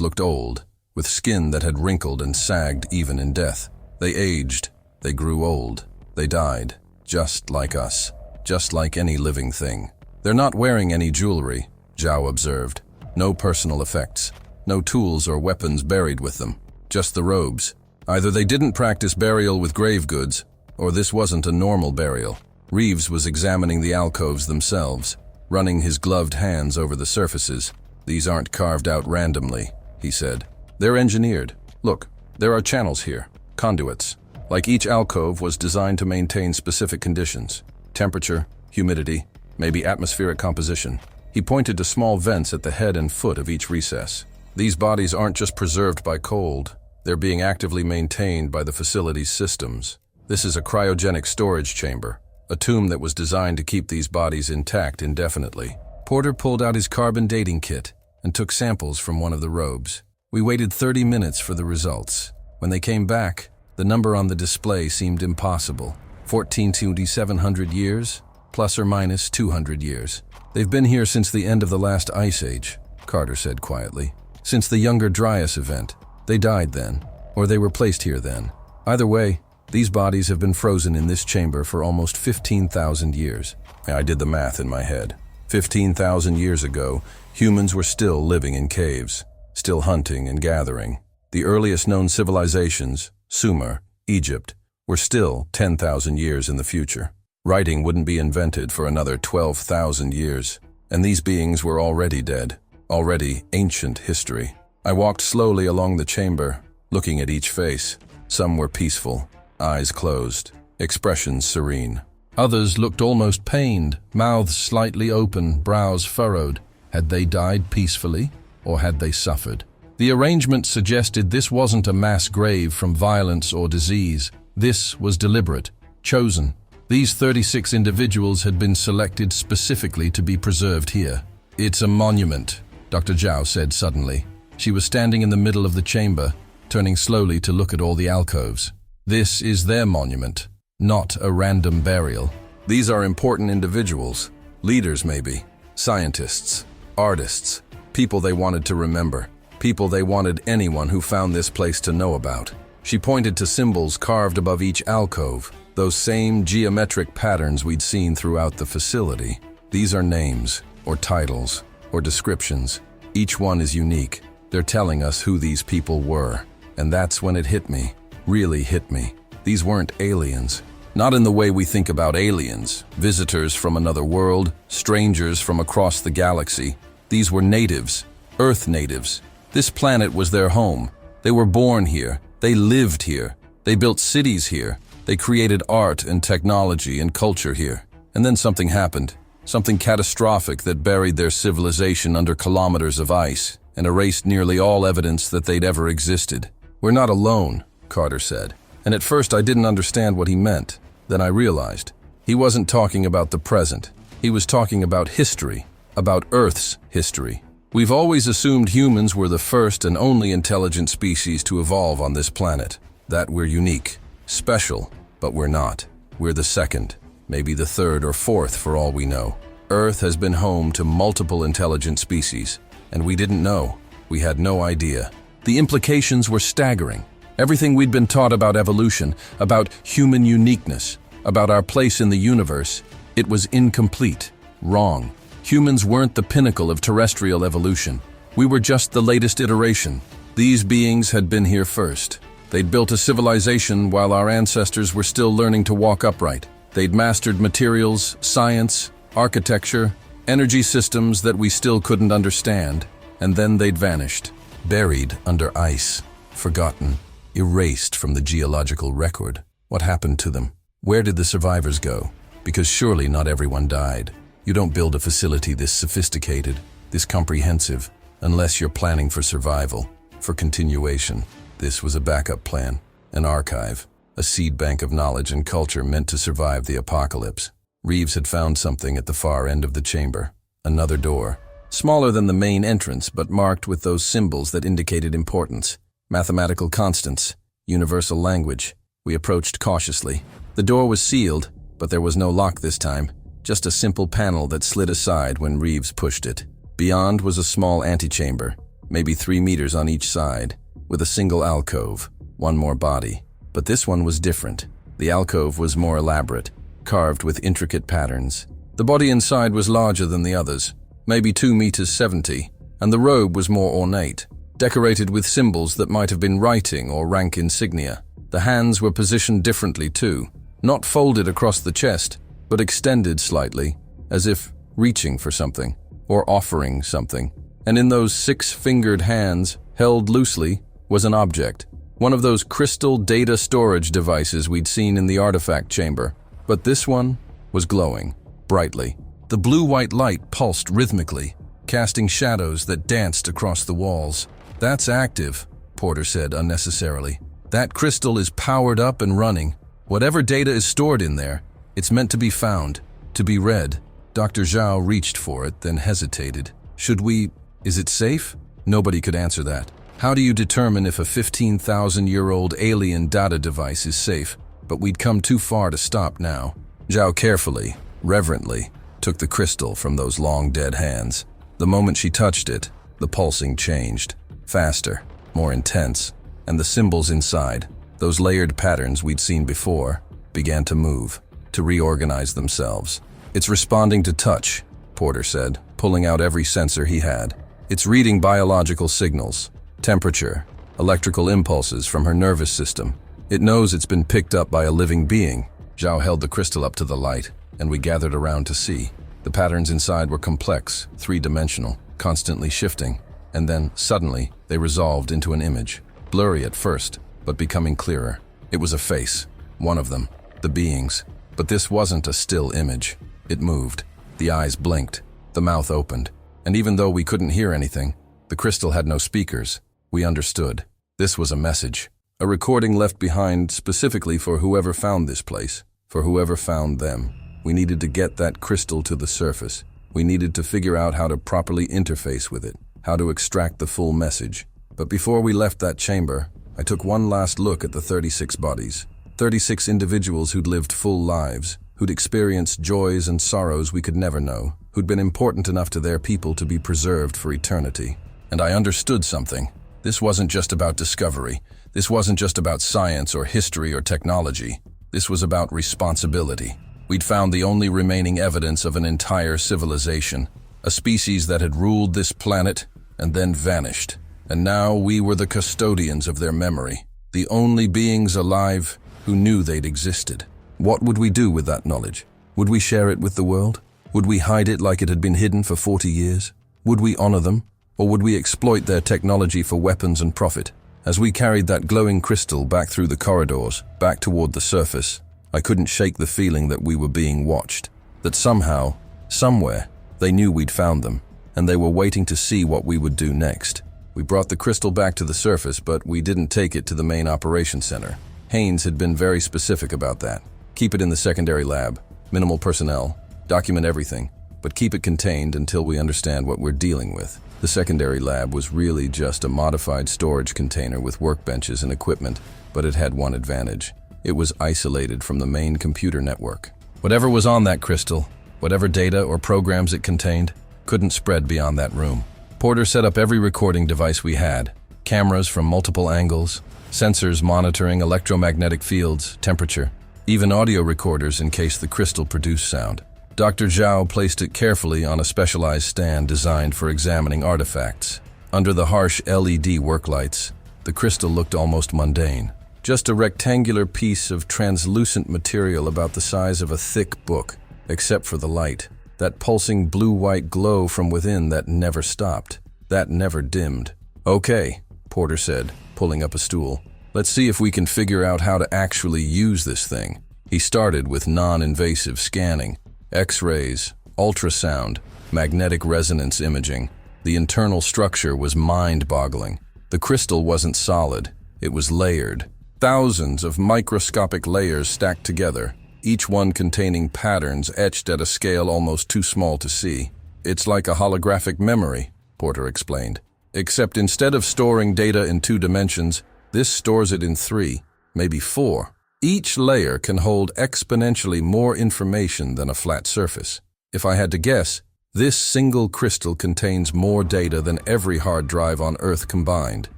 looked old, with skin that had wrinkled and sagged even in death. They aged, they grew old, they died, just like us, just like any living thing. "They're not wearing any jewelry," Zhao observed. "No personal effects, no tools or weapons buried with them, just the robes. Either they didn't practice burial with grave goods, or this wasn't a normal burial." Reeves was examining the alcoves themselves, running his gloved hands over the surfaces. "These aren't carved out randomly," he said. "They're engineered. Look, there are channels here, conduits. Like each alcove was designed to maintain specific conditions. Temperature, humidity, maybe atmospheric composition." He pointed to small vents at the head and foot of each recess. "These bodies aren't just preserved by cold. They're being actively maintained by the facility's systems. This is a cryogenic storage chamber, a tomb that was designed to keep these bodies intact indefinitely." Porter pulled out his carbon dating kit. and took samples from one of the robes. We waited 30 minutes for the results. When they came back, the number on the display seemed impossible. 14,700 years, plus or minus 200 years. They've been here since the end of the last ice age, Carter said quietly. Since the Younger Dryas event. They died then, or they were placed here then. Either way, these bodies have been frozen in this chamber for almost 15,000 years. I did the math in my head. 15,000 years ago, humans were still living in caves, still hunting and gathering. The earliest known civilizations, Sumer, Egypt, were still 10,000 years in the future. Writing wouldn't be invented for another 12,000 years, and these beings were already dead, already ancient history. I walked slowly along the chamber, looking at each face. Some were peaceful, eyes closed, expressions serene. Others looked almost pained, mouths slightly open, brows furrowed. Had they died peacefully, or had they suffered? The arrangement suggested this wasn't a mass grave from violence or disease. This was deliberate, chosen. These 36 individuals had been selected specifically to be preserved here. It's a monument, Dr. Zhao said suddenly. She was standing in the middle of the chamber, turning slowly to look at all the alcoves. This is their monument, not a random burial. These are important individuals, leaders maybe, scientists, artists, people they wanted to remember, people they wanted anyone who found this place to know about. She pointed to symbols carved above each alcove, those same geometric patterns we'd seen throughout the facility. These are names, or titles, or descriptions. Each one is unique. They're telling us who these people were. And that's when it hit me, really hit me. These weren't aliens. Not in the way we think about aliens, visitors from another world, strangers from across the galaxy. These were natives, Earth natives. This planet was their home. They were born here. They lived here. They built cities here. They created art and technology and culture here. And then something happened. Something catastrophic that buried their civilization under kilometers of ice and erased nearly all evidence that they'd ever existed. We're not alone, Carter said. And at first I didn't understand what he meant. Then I realized. He wasn't talking about the present. He was talking about history, about Earth's history. We've always assumed humans were the first and only intelligent species to evolve on this planet. That we're unique, special, but we're not. We're the second, maybe the third or fourth for all we know. Earth has been home to multiple intelligent species, and we didn't know. We had no idea. The implications were staggering. Everything we'd been taught about evolution, about human uniqueness, about our place in the universe, it was incomplete, wrong. Humans weren't the pinnacle of terrestrial evolution. We were just the latest iteration. These beings had been here first. They'd built a civilization while our ancestors were still learning to walk upright. They'd mastered materials, science, architecture, energy systems that we still couldn't understand. And then they'd vanished, buried under ice, forgotten, erased from the geological record. What happened to them? Where did the survivors go? Because surely not everyone died. You don't build a facility this sophisticated, this comprehensive, unless you're planning for survival, for continuation. This was a backup plan, an archive, a seed bank of knowledge and culture meant to survive the apocalypse. Reeves had found something at the far end of the chamber, another door, smaller than the main entrance but marked with those symbols that indicated importance, mathematical constants, universal language. We approached cautiously. The door was sealed, but there was no lock this time. Just a simple panel that slid aside when Reeves pushed it. Beyond was a small antechamber, maybe 3 meters on each side, with a single alcove, one more body. But this one was different. The alcove was more elaborate, carved with intricate patterns. The body inside was larger than the others, maybe 2 meters 70, and the robe was more ornate, decorated with symbols that might have been writing or rank insignia. The hands were positioned differently too, not folded across the chest, but extended slightly, as if reaching for something, or offering something. And in those 6-fingered hands, held loosely, was an object, one of those crystal data storage devices we'd seen in the artifact chamber. But this one was glowing, brightly. The blue-white light pulsed rhythmically, casting shadows that danced across the walls. "That's active," Porter said unnecessarily. "That crystal is powered up and running. Whatever data is stored in there, it's meant to be found, to be read." Dr. Zhao reached for it, then hesitated. "Should we Is it safe? Nobody could answer that. How do you determine if a 15,000-year-old alien data device is safe? But we'd come too far to stop now. Zhao carefully, reverently, took the crystal from those long dead hands. The moment she touched it, the pulsing changed. Faster, more intense, and the symbols inside, those layered patterns we'd seen before, began to move, to reorganize themselves. It's responding to touch, Porter said, pulling out every sensor he had. It's reading biological signals, temperature, electrical impulses from her nervous system. It knows it's been picked up by a living being. Zhao held the crystal up to the light, and we gathered around to see. The patterns inside were complex, three-dimensional, constantly shifting, and then, suddenly, they resolved into an image. Blurry at first, but becoming clearer. It was a face, one of them, the being's. But this wasn't a still image. It moved. The eyes blinked. The mouth opened. And even though we couldn't hear anything, the crystal had no speakers. We understood. This was a message. A recording left behind specifically for whoever found this place, for whoever found them. We needed to get that crystal to the surface. We needed to figure out how to properly interface with it, how to extract the full message. But before we left that chamber, I took one last look at the 36 bodies. 36 individuals who'd lived full lives, who'd experienced joys and sorrows we could never know, who'd been important enough to their people to be preserved for eternity. And I understood something. This wasn't just about discovery. This wasn't just about science or history or technology. This was about responsibility. We'd found the only remaining evidence of an entire civilization, a species that had ruled this planet and then vanished. And now we were the custodians of their memory, the only beings alive who knew they'd existed. What would we do with that knowledge? Would we share it with the world? Would we hide it like it had been hidden for 40 years? Would we honor them? Or would we exploit their technology for weapons and profit? As we carried that glowing crystal back through the corridors, back toward the surface, I couldn't shake the feeling that we were being watched. That somehow, somewhere, they knew we'd found them, and they were waiting to see what we would do next. We brought the crystal back to the surface, but we didn't take it to the main operations center. Haynes had been very specific about that. Keep it in the secondary lab, minimal personnel, document everything, but keep it contained until we understand what we're dealing with. The secondary lab was really just a modified storage container with workbenches and equipment, but it had one advantage. It was isolated from the main computer network. Whatever was on that crystal, whatever data or programs it contained, couldn't spread beyond that room. Porter set up every recording device we had, cameras from multiple angles, sensors monitoring electromagnetic fields, temperature, even audio recorders in case the crystal produced sound. Dr. Zhao placed it carefully on a specialized stand designed for examining artifacts. Under the harsh LED work lights, the crystal looked almost mundane. Just a rectangular piece of translucent material about the size of a thick book, except for the light. That pulsing blue-white glow from within that never stopped, that never dimmed. "Okay," Porter said, pulling up a stool. "Let's see if we can figure out how to actually use this thing." He started with non-invasive scanning, X-rays, ultrasound, magnetic resonance imaging. The internal structure was mind-boggling. The crystal wasn't solid, it was layered. Thousands of microscopic layers stacked together, each one containing patterns etched at a scale almost too small to see. "It's like a holographic memory," Porter explained. "Except instead of storing data in 2 dimensions, this stores it in 3, maybe 4. Each layer can hold exponentially more information than a flat surface. If I had to guess, this single crystal contains more data than every hard drive on Earth combined."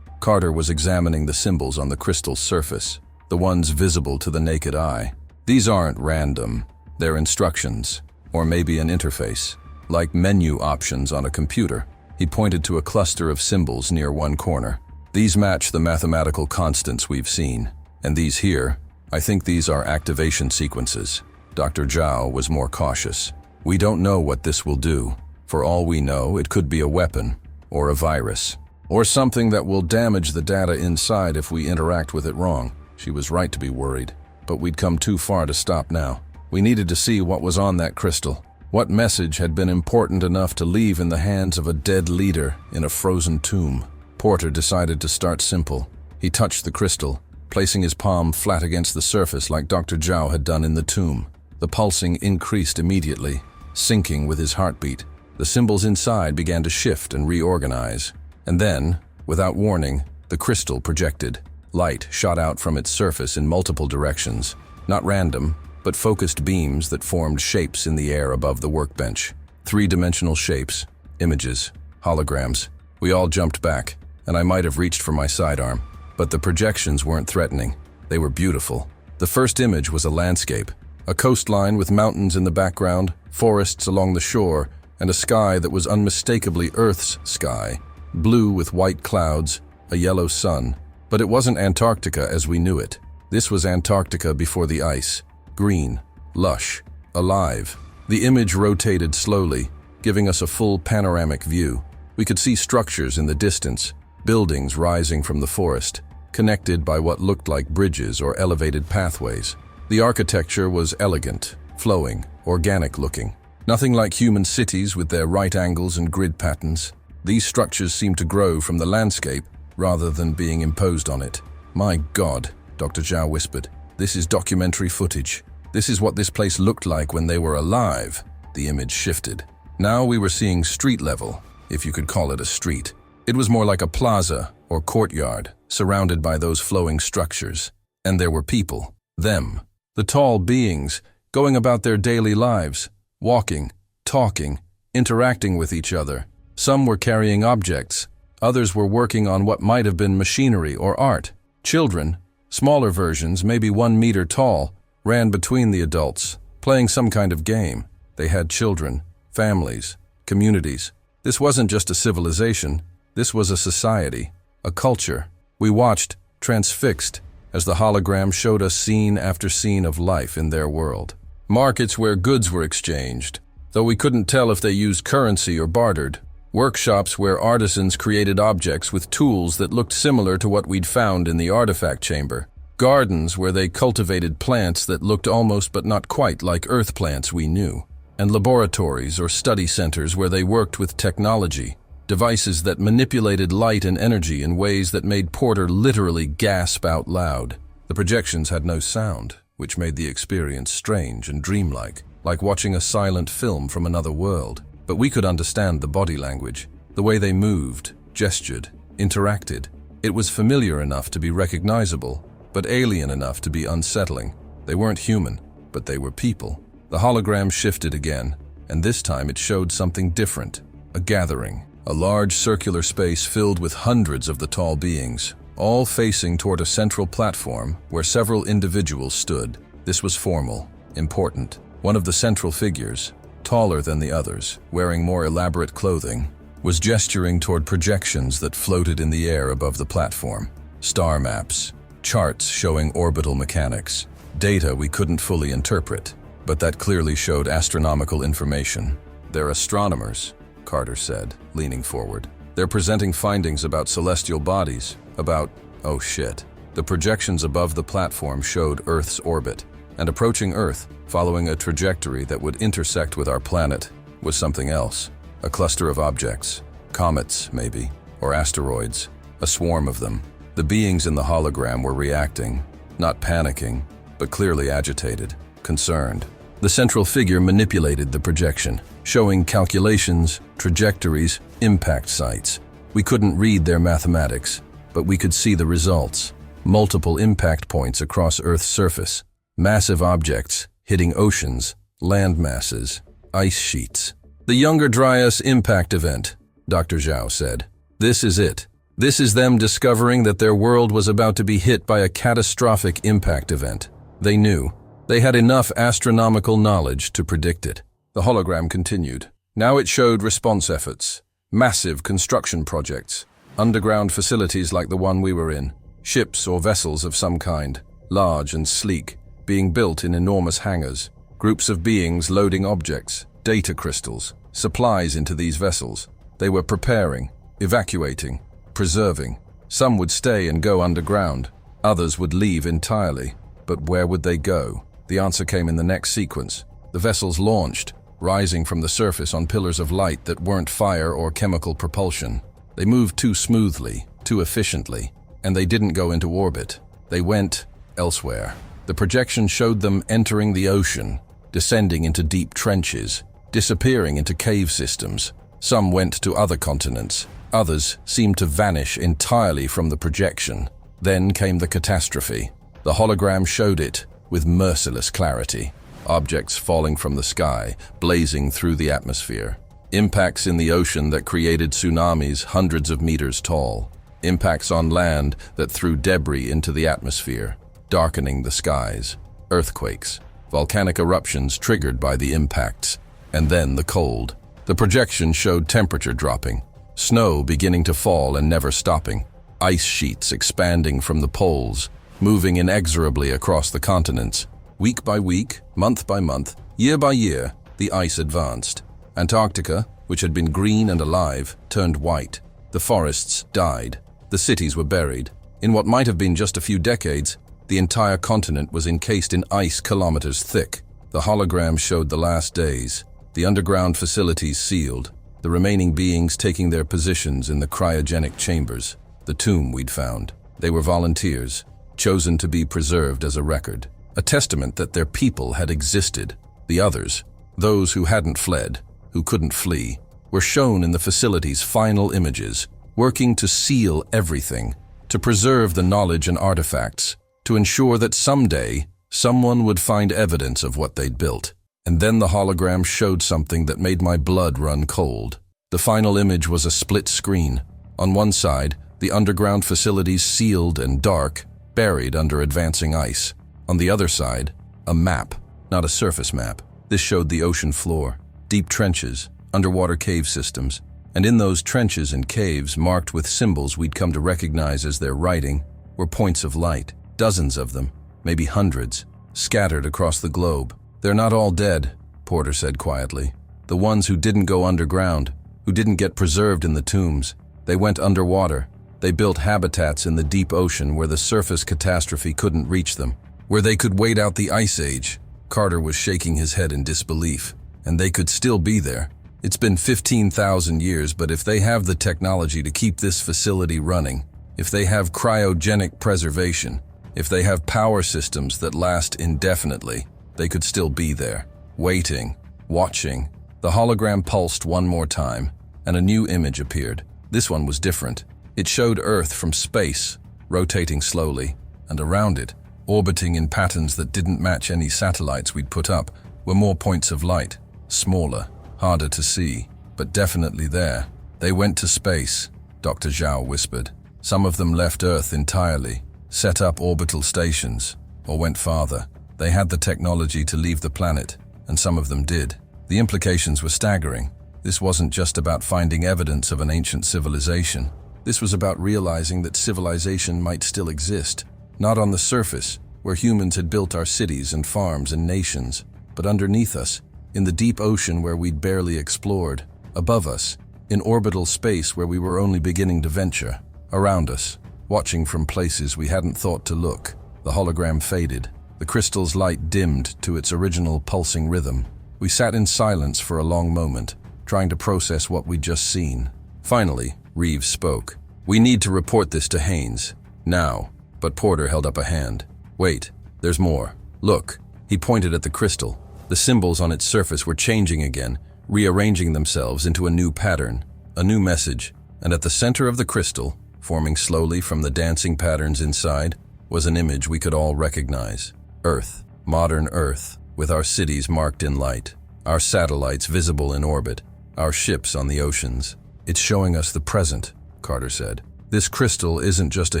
Carter was examining the symbols on the crystal's surface, the ones visible to the naked eye. "These aren't random. They're instructions, or maybe an interface, like menu options on a computer." He pointed to a cluster of symbols near one corner. "These match the mathematical constants we've seen. And these here, I think these are activation sequences." Dr. Zhao was more cautious. "We don't know what this will do. For all we know, it could be a weapon, or a virus, or something that will damage the data inside if we interact with it wrong." She was right to be worried, but we'd come too far to stop now. We needed to see what was on that crystal. What message had been important enough to leave in the hands of a dead leader in a frozen tomb? Porter decided to start simple. He touched the crystal, placing his palm flat against the surface like Dr. Zhao had done in the tomb. The pulsing increased immediately, syncing with his heartbeat. The symbols inside began to shift and reorganize. And then, without warning, the crystal projected. Light shot out from its surface in multiple directions. Not random, but focused beams that formed shapes in the air above the workbench. Three-dimensional shapes, images, holograms. We all jumped back, and I might have reached for my sidearm. But the projections weren't threatening. They were beautiful. The first image was a landscape. A coastline with mountains in the background, forests along the shore, and a sky that was unmistakably Earth's sky. Blue with white clouds, a yellow sun. But it wasn't Antarctica as we knew it. This was Antarctica before the ice. Green, lush, alive. The image rotated slowly, giving us a full panoramic view. We could see structures in the distance, buildings rising from the forest, connected by what looked like bridges or elevated pathways. The architecture was elegant, flowing, organic-looking. Nothing like human cities with their right angles and grid patterns. These structures seemed to grow from the landscape rather than being imposed on it. My God, Dr. Zhao whispered. This is documentary footage. This is what this place looked like when they were alive. The image shifted. Now we were seeing street level, if you could call it a street. It was more like a plaza or courtyard, surrounded by those flowing structures. And there were people, them, the tall beings, going about their daily lives, walking, talking, interacting with each other. Some were carrying objects. Others were working on what might have been machinery or art. Children, smaller versions, maybe 1 meter tall, ran between the adults, playing some kind of game. They had children, families, communities. This wasn't just a civilization. This was a society, a culture. We watched, transfixed, as the hologram showed us scene after scene of life in their world. Markets where goods were exchanged, though we couldn't tell if they used currency or bartered. Workshops where artisans created objects with tools that looked similar to what we'd found in the artifact chamber. Gardens where they cultivated plants that looked almost but not quite like earth plants we knew. And laboratories or study centers where they worked with technology, devices that manipulated light and energy in ways that made Porter literally gasp out loud. The projections had no sound, which made the experience strange and dreamlike, like watching a silent film from another world. But we could understand the body language, the way they moved, gestured, interacted. It was familiar enough to be recognizable, but alien enough to be unsettling. They weren't human, but they were people. The hologram shifted again, and this time it showed something different. A gathering, a large circular space filled with hundreds of the tall beings, all facing toward a central platform where several individuals stood. This was formal, important. One of the central figures, taller than the others, wearing more elaborate clothing, was gesturing toward projections that floated in the air above the platform. Star maps, charts showing orbital mechanics, data we couldn't fully interpret, but that clearly showed astronomical information. They're astronomers, Carter said, leaning forward. They're presenting findings about celestial bodies, about, oh shit. The projections above the platform showed Earth's orbit, and approaching Earth, following a trajectory that would intersect with our planet, was something else. A cluster of objects, comets maybe, or asteroids, a swarm of them. The beings in the hologram were reacting, not panicking, but clearly agitated, concerned. The central figure manipulated the projection, showing calculations, trajectories, impact sites. We couldn't read their mathematics, but we could see the results. Multiple impact points across Earth's surface. Massive objects hitting oceans, land masses, ice sheets. The Younger Dryas impact event, Dr. Zhao said. This is it. This is them discovering that their world was about to be hit by a catastrophic impact event. They knew. They had enough astronomical knowledge to predict it. The hologram continued. Now it showed response efforts, massive construction projects, underground facilities like the one we were in, ships or vessels of some kind, large and sleek, being built in enormous hangars, groups of beings loading objects, data crystals, supplies into these vessels. They were preparing, evacuating, preserving. Some would stay and go underground. Others would leave entirely. But where would they go? The answer came in the next sequence. The vessels launched, rising from the surface on pillars of light that weren't fire or chemical propulsion. They moved too smoothly, too efficiently, and they didn't go into orbit. They went elsewhere. The projection showed them entering the ocean, descending into deep trenches, disappearing into cave systems. Some went to other continents. Others seemed to vanish entirely from the projection. Then came the catastrophe. The hologram showed it with merciless clarity. Objects falling from the sky, blazing through the atmosphere. Impacts in the ocean that created tsunamis hundreds of meters tall. Impacts on land that threw debris into the atmosphere, darkening the skies. Earthquakes, volcanic eruptions triggered by the impacts, and then the cold. The projection showed temperature dropping, snow beginning to fall and never stopping, ice sheets expanding from the poles, moving inexorably across the continents. Week by week, month by month, year by year, the ice advanced. Antarctica, which had been green and alive, turned white. The forests died. The cities were buried. In what might have been just a few decades, the entire continent was encased in ice kilometers thick. The hologram showed the last days, the underground facilities sealed, the remaining beings taking their positions in the cryogenic chambers, the tomb we'd found. They were volunteers, chosen to be preserved as a record, a testament that their people had existed. The others, those who hadn't fled, who couldn't flee, were shown in the facility's final images, working to seal everything, to preserve the knowledge and artifacts, to ensure that someday someone would find evidence of what they'd built. And then the hologram showed something that made my blood run cold. The final image was a split screen. On one side, the underground facilities sealed and dark, buried under advancing ice. On the other side, a map, not a surface map. This showed the ocean floor, deep trenches, underwater cave systems, and in those trenches and caves marked with symbols we'd come to recognize as their writing were points of light, dozens of them, maybe hundreds, scattered across the globe. "They're not all dead," Porter said quietly. "The ones who didn't go underground, who didn't get preserved in the tombs, they went underwater. They built habitats in the deep ocean where the surface catastrophe couldn't reach them, where they could wait out the ice age." Carter was shaking his head in disbelief. "And they could still be there. It's been 15,000 years, but if they have the technology to keep this facility running, if they have cryogenic preservation, if they have power systems that last indefinitely, they could still be there, waiting, watching." The hologram pulsed one more time, and a new image appeared. This one was different. It showed Earth from space, rotating slowly, and around it, orbiting in patterns that didn't match any satellites we'd put up, were more points of light, smaller, harder to see, but definitely there. "They went to space," Dr. Zhao whispered. "Some of them left Earth entirely, set up orbital stations, or went farther. They had the technology to leave the planet, and some of them did." The implications were staggering. This wasn't just about finding evidence of an ancient civilization. This was about realizing that civilization might still exist, not on the surface, where humans had built our cities and farms and nations, but underneath us, in the deep ocean where we'd barely explored, above us, in orbital space where we were only beginning to venture, around us, watching from places we hadn't thought to look. The hologram faded. The crystal's light dimmed to its original pulsing rhythm. We sat in silence for a long moment, trying to process what we'd just seen. Finally, Reeves spoke. "We need to report this to Haynes. Now." But Porter held up a hand. "Wait, there's more. Look." He pointed at the crystal. The symbols on its surface were changing again, rearranging themselves into a new pattern, a new message, and at the center of the crystal, forming slowly from the dancing patterns inside, was an image we could all recognize. Earth, modern Earth, with our cities marked in light, our satellites visible in orbit, our ships on the oceans. "It's showing us the present," Carter said. "This crystal isn't just a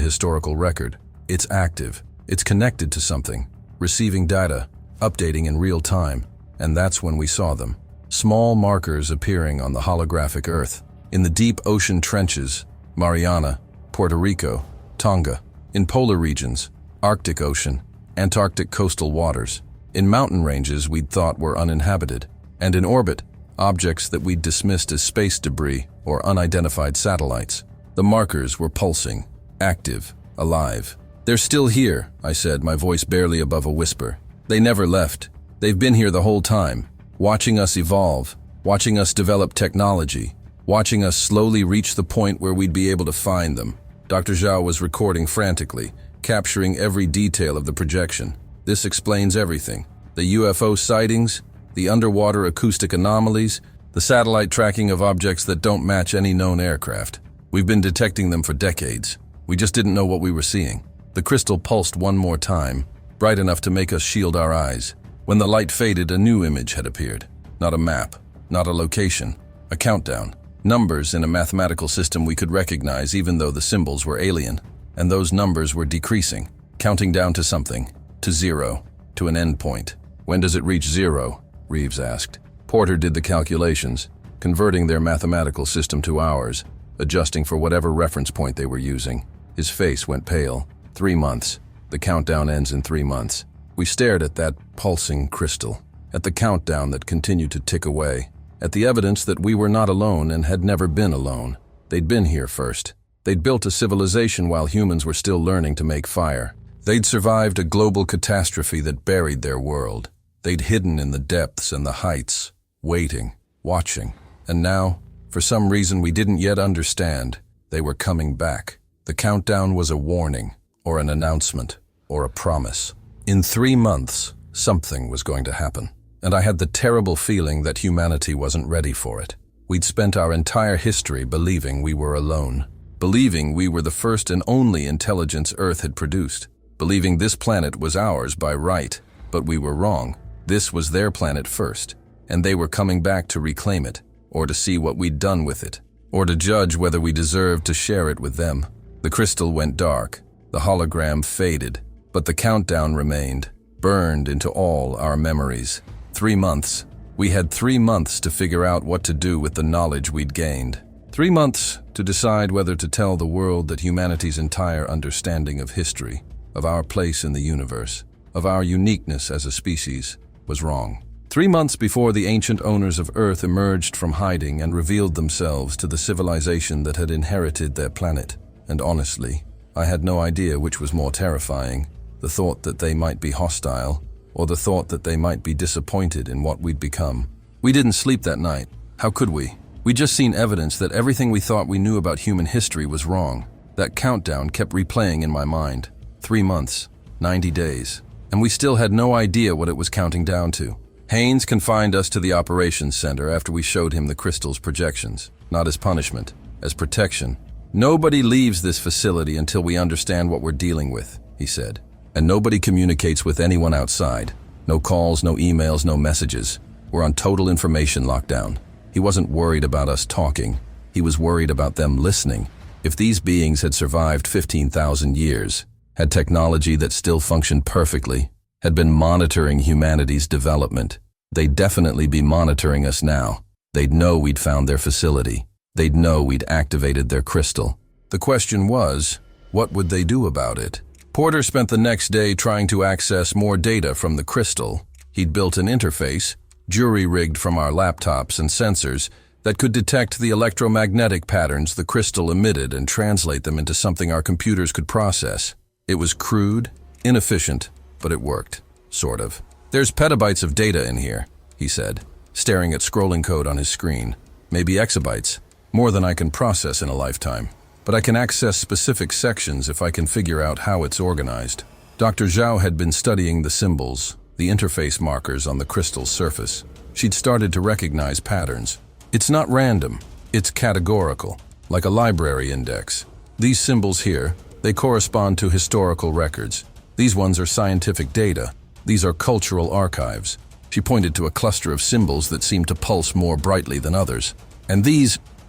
historical record. It's active. It's connected to something, receiving data, updating in real time, and that's when we saw them. Small markers appearing on the holographic Earth. In the deep ocean trenches, Mariana, Puerto Rico, Tonga. In polar regions, Arctic Ocean, Antarctic coastal waters. In mountain ranges we'd thought were uninhabited. And in orbit, objects that we'd dismissed as space debris or unidentified satellites. The markers were pulsing, active, alive. "They're still here," I said, my voice barely above a whisper. "They never left. They've been here the whole time, watching us evolve, watching us develop technology, watching us slowly reach the point where we'd be able to find them." Dr. Zhao was recording frantically, capturing every detail of the projection. "This explains everything. The UFO sightings, the underwater acoustic anomalies, the satellite tracking of objects that don't match any known aircraft. We've been detecting them for decades. We just didn't know what we were seeing. The crystal pulsed one more time, bright enough to make us shield our eyes. When the light faded, a new image had appeared. Not a map, not a location, a countdown. Numbers in a mathematical system we could recognize even though the symbols were alien. And those numbers were decreasing, counting down to something, to zero, to an end point. When does it reach zero? Reeves asked. Porter did the calculations, converting their mathematical system to ours, adjusting for whatever reference point they were using. His face went pale. 3 months. The countdown ends in 3 months. We stared at that pulsing crystal, at the countdown that continued to tick away, at the evidence that we were not alone and had never been alone. They'd been here first. They'd built a civilization while humans were still learning to make fire. They'd survived a global catastrophe that buried their world. They'd hidden in the depths and the heights, waiting, watching. And now, for some reason we didn't yet understand, they were coming back. The countdown was a warning, or an announcement, or a promise. In 3 months, something was going to happen. And I had the terrible feeling that humanity wasn't ready for it. We'd spent our entire history believing we were alone, believing we were the first and only intelligence Earth had produced, believing this planet was ours by right, but we were wrong. This was their planet first, and they were coming back to reclaim it, or to see what we'd done with it, or to judge whether we deserved to share it with them. The crystal went dark, the hologram faded, but the countdown remained, burned into all our memories. 3 months. We had 3 months to figure out what to do with the knowledge we'd gained. 3 months to decide whether to tell the world that humanity's entire understanding of history, of our place in the universe, of our uniqueness as a species, was wrong. 3 months before the ancient owners of Earth emerged from hiding and revealed themselves to the civilization that had inherited their planet. And honestly, I had no idea which was more terrifying, the thought that they might be hostile, or the thought that they might be disappointed in what we'd become. We didn't sleep that night. How could we? We'd just seen evidence that everything we thought we knew about human history was wrong. That countdown kept replaying in my mind. 3 months, 90 days, and we still had no idea what it was counting down to. Haynes confined us to the operations center after we showed him the crystal's projections, not as punishment, as protection. Nobody leaves this facility until we understand what we're dealing with, he said. And nobody communicates with anyone outside. No calls, no emails, no messages. We're on total information lockdown. He wasn't worried about us talking. He was worried about them listening. If these beings had survived 15,000 years, had technology that still functioned perfectly, had been monitoring humanity's development, they'd definitely be monitoring us now. They'd know we'd found their facility. They'd know we'd activated their crystal. The question was, what would they do about it? Porter spent the next day trying to access more data from the crystal. He'd built an interface, jury-rigged from our laptops and sensors, that could detect the electromagnetic patterns the crystal emitted and translate them into something our computers could process. It was crude, inefficient, but it worked, sort of. There's petabytes of data in here, he said, staring at scrolling code on his screen. Maybe exabytes, more than I can process in a lifetime. But I can access specific sections if I can figure out how it's organized. Dr. Zhao had been studying the symbols, the interface markers on the crystal's surface. She'd started to recognize patterns. It's not random, it's categorical, like a library index. These symbols here, they correspond to historical records. These ones are scientific data. These are cultural archives. She pointed to a cluster of symbols that seemed to pulse more brightly than others. And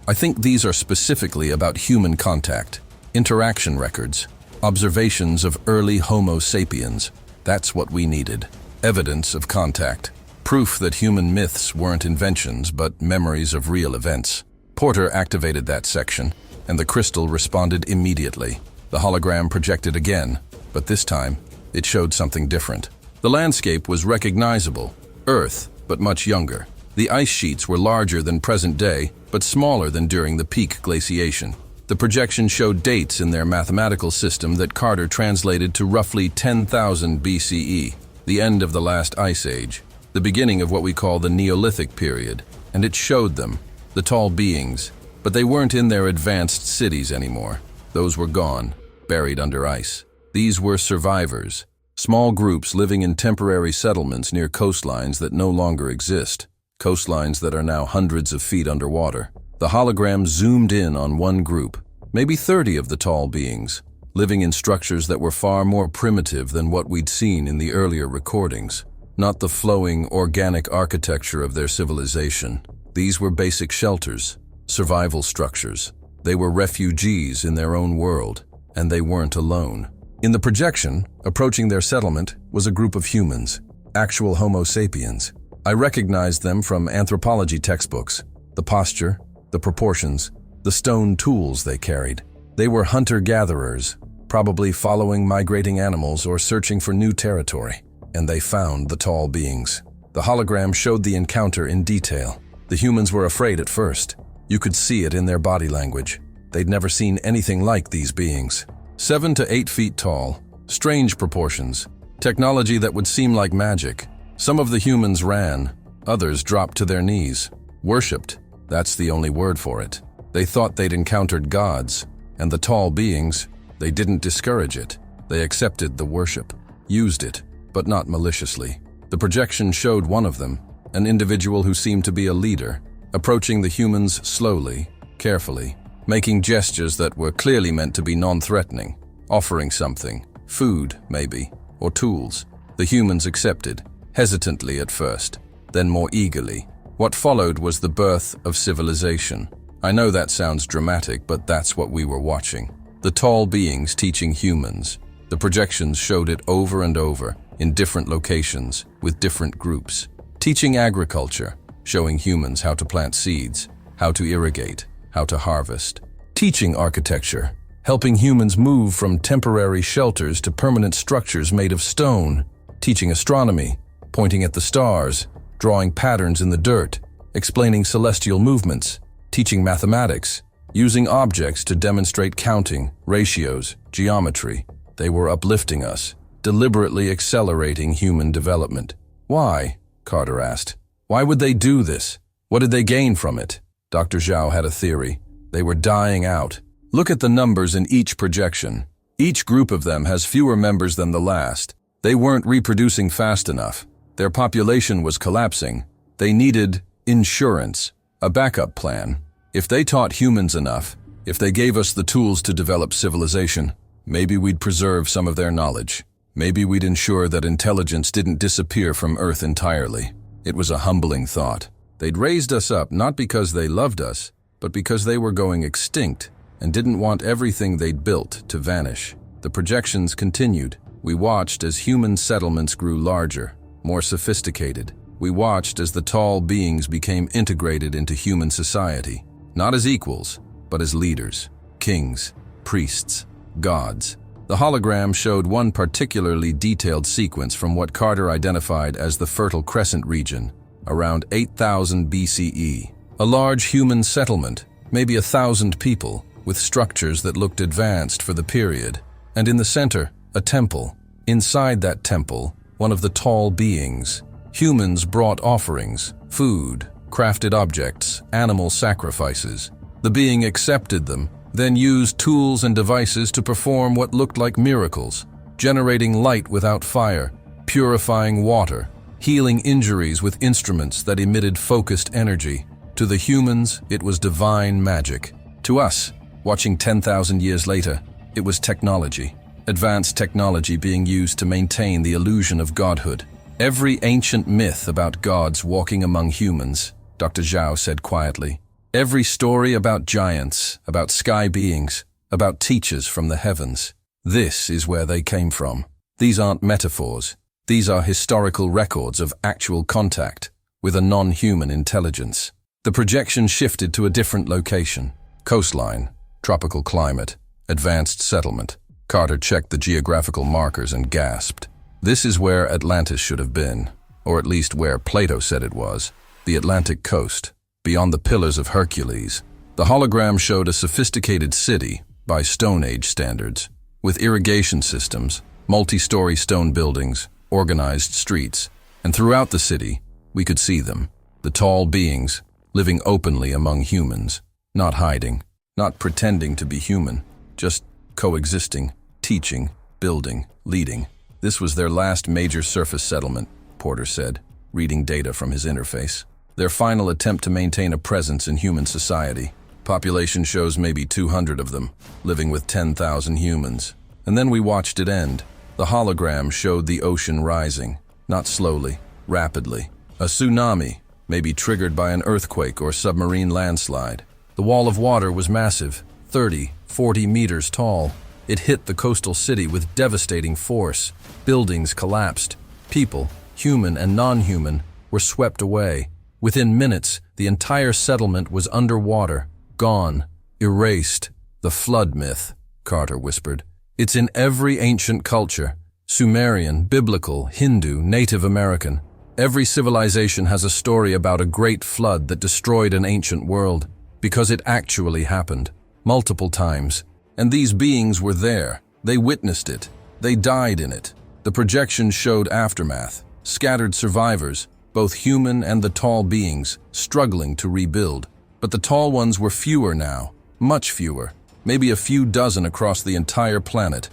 I think these are specifically about human contact, interaction records, observations of early Homo sapiens. That's what we needed. Evidence of contact. Proof that human myths weren't inventions but memories of real events. Porter activated that section, and the crystal responded immediately. The hologram projected again, but this time, it showed something different. The landscape was recognizable. Earth, but much younger. The ice sheets were larger than present day, but smaller than during the peak glaciation. The projection showed dates in their mathematical system that Carter translated to roughly 10,000 BCE, the end of the last ice age, the beginning of what we call the Neolithic period. And it showed them, the tall beings, but they weren't in their advanced cities anymore. Those were gone, buried under ice. These were survivors. Small groups living in temporary settlements near coastlines that no longer exist, coastlines that are now hundreds of feet underwater. The hologram zoomed in on one group, maybe 30 of the tall beings, living in structures that were far more primitive than what we'd seen in the earlier recordings. Not the flowing, organic architecture of their civilization. These were basic shelters, survival structures. They were refugees in their own world, and they weren't alone. In the projection, approaching their settlement, was a group of humans, actual Homo sapiens. I recognized them from anthropology textbooks, the posture, the proportions, the stone tools they carried. They were hunter-gatherers, probably following migrating animals or searching for new territory. And they found the tall beings. The hologram showed the encounter in detail. The humans were afraid at first. You could see it in their body language. They'd never seen anything like these beings. 7 to 8 feet tall, strange proportions, technology that would seem like magic. Some of the humans ran, others dropped to their knees. Worshipped, that's the only word for it. They thought they'd encountered gods, and the tall beings, they didn't discourage it. They accepted the worship, used it, but not maliciously. The projection showed one of them, an individual who seemed to be a leader, approaching the humans slowly, carefully, making gestures that were clearly meant to be non-threatening, offering something, food maybe, or tools. The humans accepted, hesitantly at first, then more eagerly. What followed was the birth of civilization. I know that sounds dramatic, but that's what we were watching. The tall beings teaching humans. The projections showed it over and over, in different locations, with different groups. Teaching agriculture, showing humans how to plant seeds, how to irrigate, how to harvest. Teaching architecture, helping humans move from temporary shelters to permanent structures made of stone. Teaching astronomy, pointing at the stars, drawing patterns in the dirt, explaining celestial movements. Teaching mathematics, using objects to demonstrate counting, ratios, geometry. They were uplifting us, deliberately accelerating human development. Why? Carter asked. Why would they do this? What did they gain from it? Dr. Zhao had a theory. They were dying out. Look at the numbers in each projection. Each group of them has fewer members than the last. They weren't reproducing fast enough. Their population was collapsing. They needed insurance, a backup plan. If they taught humans enough, if they gave us the tools to develop civilization, maybe we'd preserve some of their knowledge. Maybe we'd ensure that intelligence didn't disappear from Earth entirely. It was a humbling thought. They'd raised us up not because they loved us, but because they were going extinct and didn't want everything they'd built to vanish. The projections continued. We watched as human settlements grew larger, more sophisticated. We watched as the tall beings became integrated into human society, not as equals, but as leaders, kings, priests, gods. The hologram showed one particularly detailed sequence from what Carter identified as the Fertile Crescent region, around 8000 BCE. A large human settlement, maybe 1,000 people, with structures that looked advanced for the period. And in the center, a temple. Inside that temple, one of the tall beings. Humans brought offerings, food, crafted objects, animal sacrifices. The being accepted them, then used tools and devices to perform what looked like miracles, generating light without fire, purifying water, healing injuries with instruments that emitted focused energy. To the humans, it was divine magic. To us, watching 10,000 years later, it was technology, advanced technology being used to maintain the illusion of godhood. Every ancient myth about gods walking among humans, Dr. Zhao said quietly. Every story about giants, about sky beings, about teachers from the heavens. This is where they came from. These aren't metaphors. These are historical records of actual contact with a non-human intelligence. The projection shifted to a different location. Coastline, tropical climate, advanced settlement. Carter checked the geographical markers and gasped. This is where Atlantis should have been, or at least where Plato said it was, the Atlantic coast. Beyond the Pillars of Hercules, the hologram showed a sophisticated city by Stone Age standards, with irrigation systems, multi-story stone buildings, organized streets, and throughout the city, we could see them, the tall beings, living openly among humans, not hiding, not pretending to be human, just coexisting, teaching, building, leading. This was their last major surface settlement, Porter said, reading data from his interface. Their final attempt to maintain a presence in human society. Population shows maybe 200 of them, living with 10,000 humans. And then we watched it end. The hologram showed the ocean rising, not slowly, rapidly. A tsunami, maybe triggered by an earthquake or submarine landslide. The wall of water was massive, 30, 40 meters tall. It hit the coastal city with devastating force. Buildings collapsed. People, human and non-human, were swept away. Within minutes, the entire settlement was underwater, gone, erased. The flood myth, Carter whispered. It's in every ancient culture. Sumerian, biblical, Hindu, Native American. Every civilization has a story about a great flood that destroyed an ancient world, because it actually happened, multiple times. And these beings were there. They witnessed it. They died in it. The projections showed aftermath, scattered survivors, both human and the tall beings, struggling to rebuild. But the tall ones were fewer now, much fewer, maybe a few dozen across the entire planet.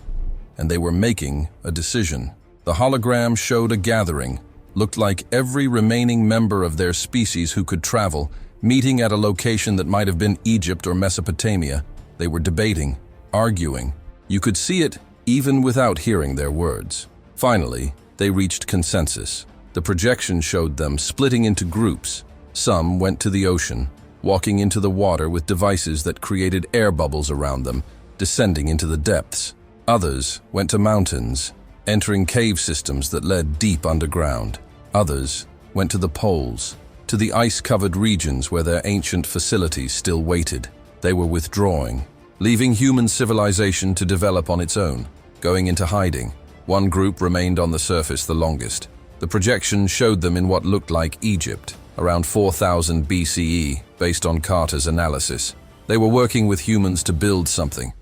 And they were making a decision. The hologram showed a gathering, looked like every remaining member of their species who could travel, meeting at a location that might have been Egypt or Mesopotamia. They were debating, arguing. You could see it even without hearing their words. Finally, they reached consensus. The projection showed them splitting into groups. Some went to the ocean, walking into the water with devices that created air bubbles around them, descending into the depths. Others went to mountains, entering cave systems that led deep underground. Others went to the poles, to the ice-covered regions where their ancient facilities still waited. They were withdrawing, leaving human civilization to develop on its own, going into hiding. One group remained on the surface the longest. The projection showed them in what looked like Egypt, around 4000 BCE, based on Carter's analysis. They were working with humans to build something